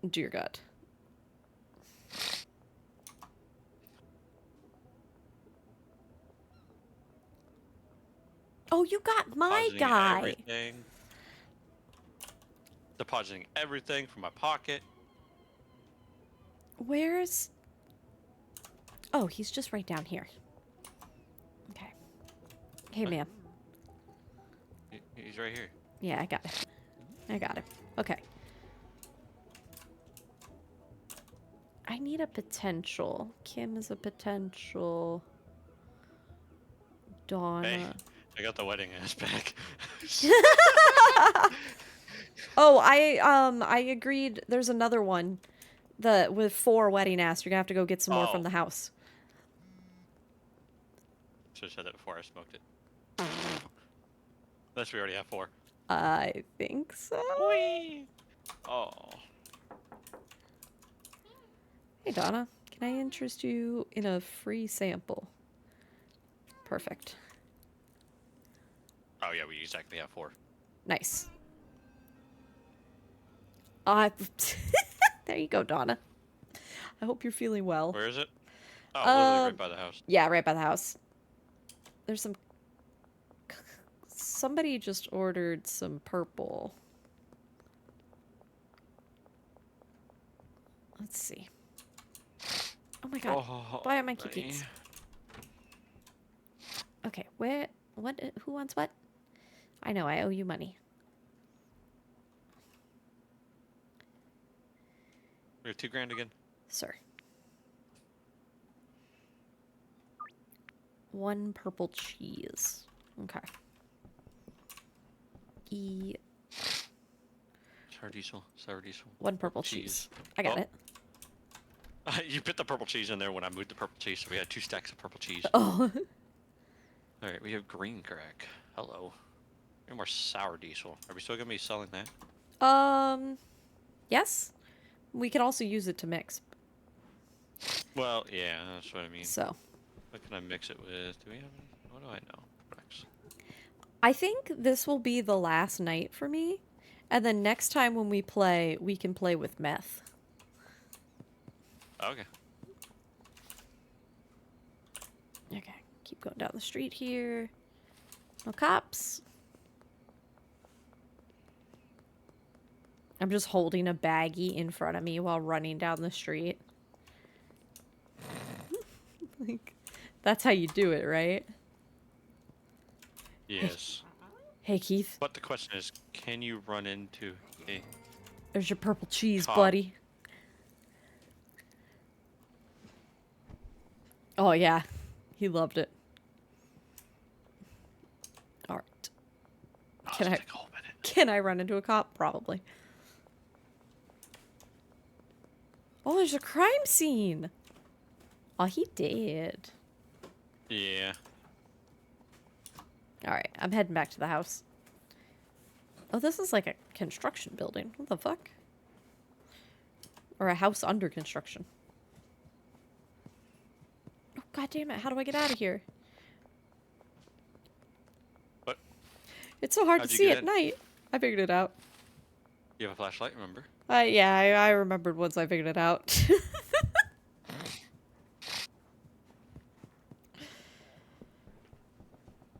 Dear God. Oh, you got my Depositing guy. Everything. Depositing everything from my pocket. Where's... Oh, he's just right down here. Okay. Hey, man. He's right here. Yeah, I got it. I got it. Okay. I need a potential. Kim is a potential. Donna. Hey, I got the wedding ass back. Oh, I agreed. There's another one. With 4 wedding ass. You're gonna have to go get some more from Oh. the house. Should have said that before I smoked it. Unless we already have 4. I think so. Whee! Oh. Hey, Donna. Can I interest you in a free sample? Perfect. Oh yeah, we exactly have 4. Nice. There you go, Donna. I hope you're feeling well. Where is it? Oh, literally Um, right by the house. Yeah, right by the house. There's some... Somebody just ordered some purple. Let's see. Oh my god. Oh, Why am I buddy. kicking? Okay, where... What? Who wants what? I know, I owe you money. We have $2,000 again. Sir. 1 purple cheese. Okay. Sour diesel. Sour diesel. 1 purple cheese. I got Oh. it. You put the purple cheese in there when I moved the purple cheese, so we had 2 stacks of purple cheese. Oh. Alright, we have green crack. Hello. And more sour diesel. Are we still gonna be selling that? Yes. We could also use it to mix. Well, yeah, that's what I mean. So. What can I mix it with? Do we have any? What do I know? Products. I think this will be the last night for me. And then next time when we play, we can play with meth. Okay. Okay. Keep going down the street here. No cops. I'm just holding a baggie in front of me while running down the street. Like, that's how you do it, right? Yes. Hey, Keith. But the question is, can you run into a... There's your purple cheese, Cop. buddy. Oh, yeah. He loved it. All right. Oh, Can let's I- take a whole minute. Can I run into a cop? Probably. Oh, there's a crime scene. Oh, he did. Yeah. All right, I'm heading back to the house. Oh, this is like a construction building. What the fuck? Or a house under construction. Oh, god damn it. How do I get out of here? What? It's so hard How'd to you see get at in? night. I figured it out. You have a flashlight, remember? Yeah, I remembered once I figured it out.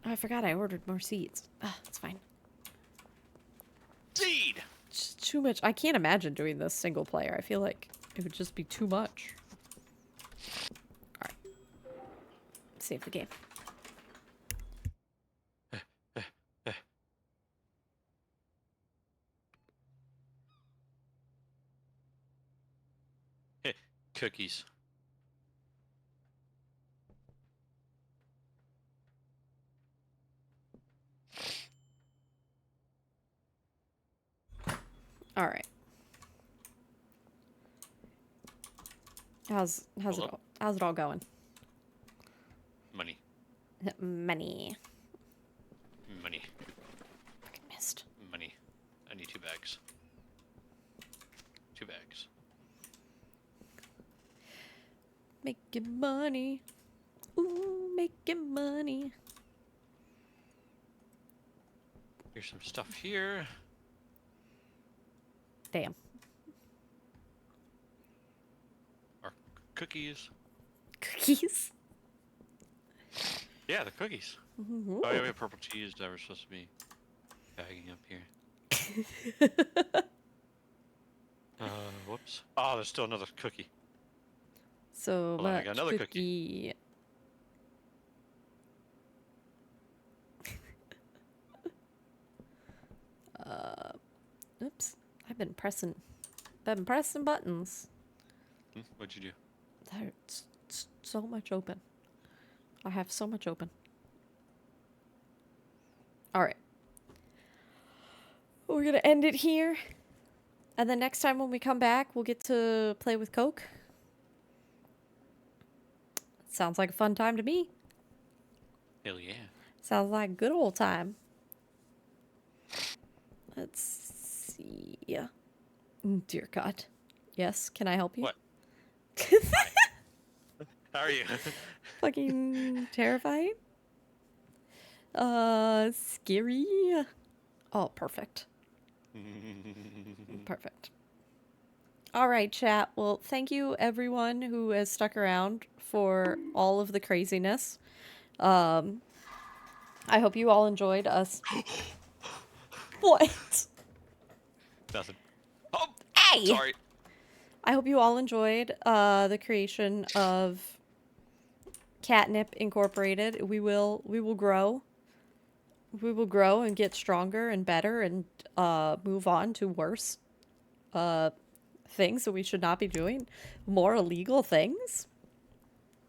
I forgot I ordered more seeds. Ah, it's fine. Seed! Just too much. I can't imagine doing this single player. I feel like it would just be too much. Alright. Save the game. Hey, cookies. Alright. How's Hello? how's it all going? Money. Money. Money. Fucking missed. Money. I need 2 bags. 2 bags. Making money. Ooh, making money. Here's some stuff here. Damn. Our cookies. Cookies. Yeah, the cookies. Ooh. Oh yeah, we have purple cheese that we're supposed to be bagging up here. Whoops. Oh, there's still another cookie. So Hold on, I much got another cookie. Oops. I've been pressing buttons. What'd you do? There's so much open. I have so much open. All right. We're going to end it here. And then next time when we come back, we'll get to play with Coke. Sounds like a fun time to me. Hell yeah. Sounds like a good old time. Let's see. Dear God. Yes, can I help you? What? How are you? Fucking terrifying. Scary. Oh, perfect. Perfect. All right, chat. Well, thank you everyone who has stuck around for all of the craziness. I hope you all enjoyed us. What? Nothing. Oh, Hey! sorry. I hope you all enjoyed the creation of Catnip Incorporated. We will grow. We will grow and get stronger and better and move on to worse things that we should not be doing. More illegal things.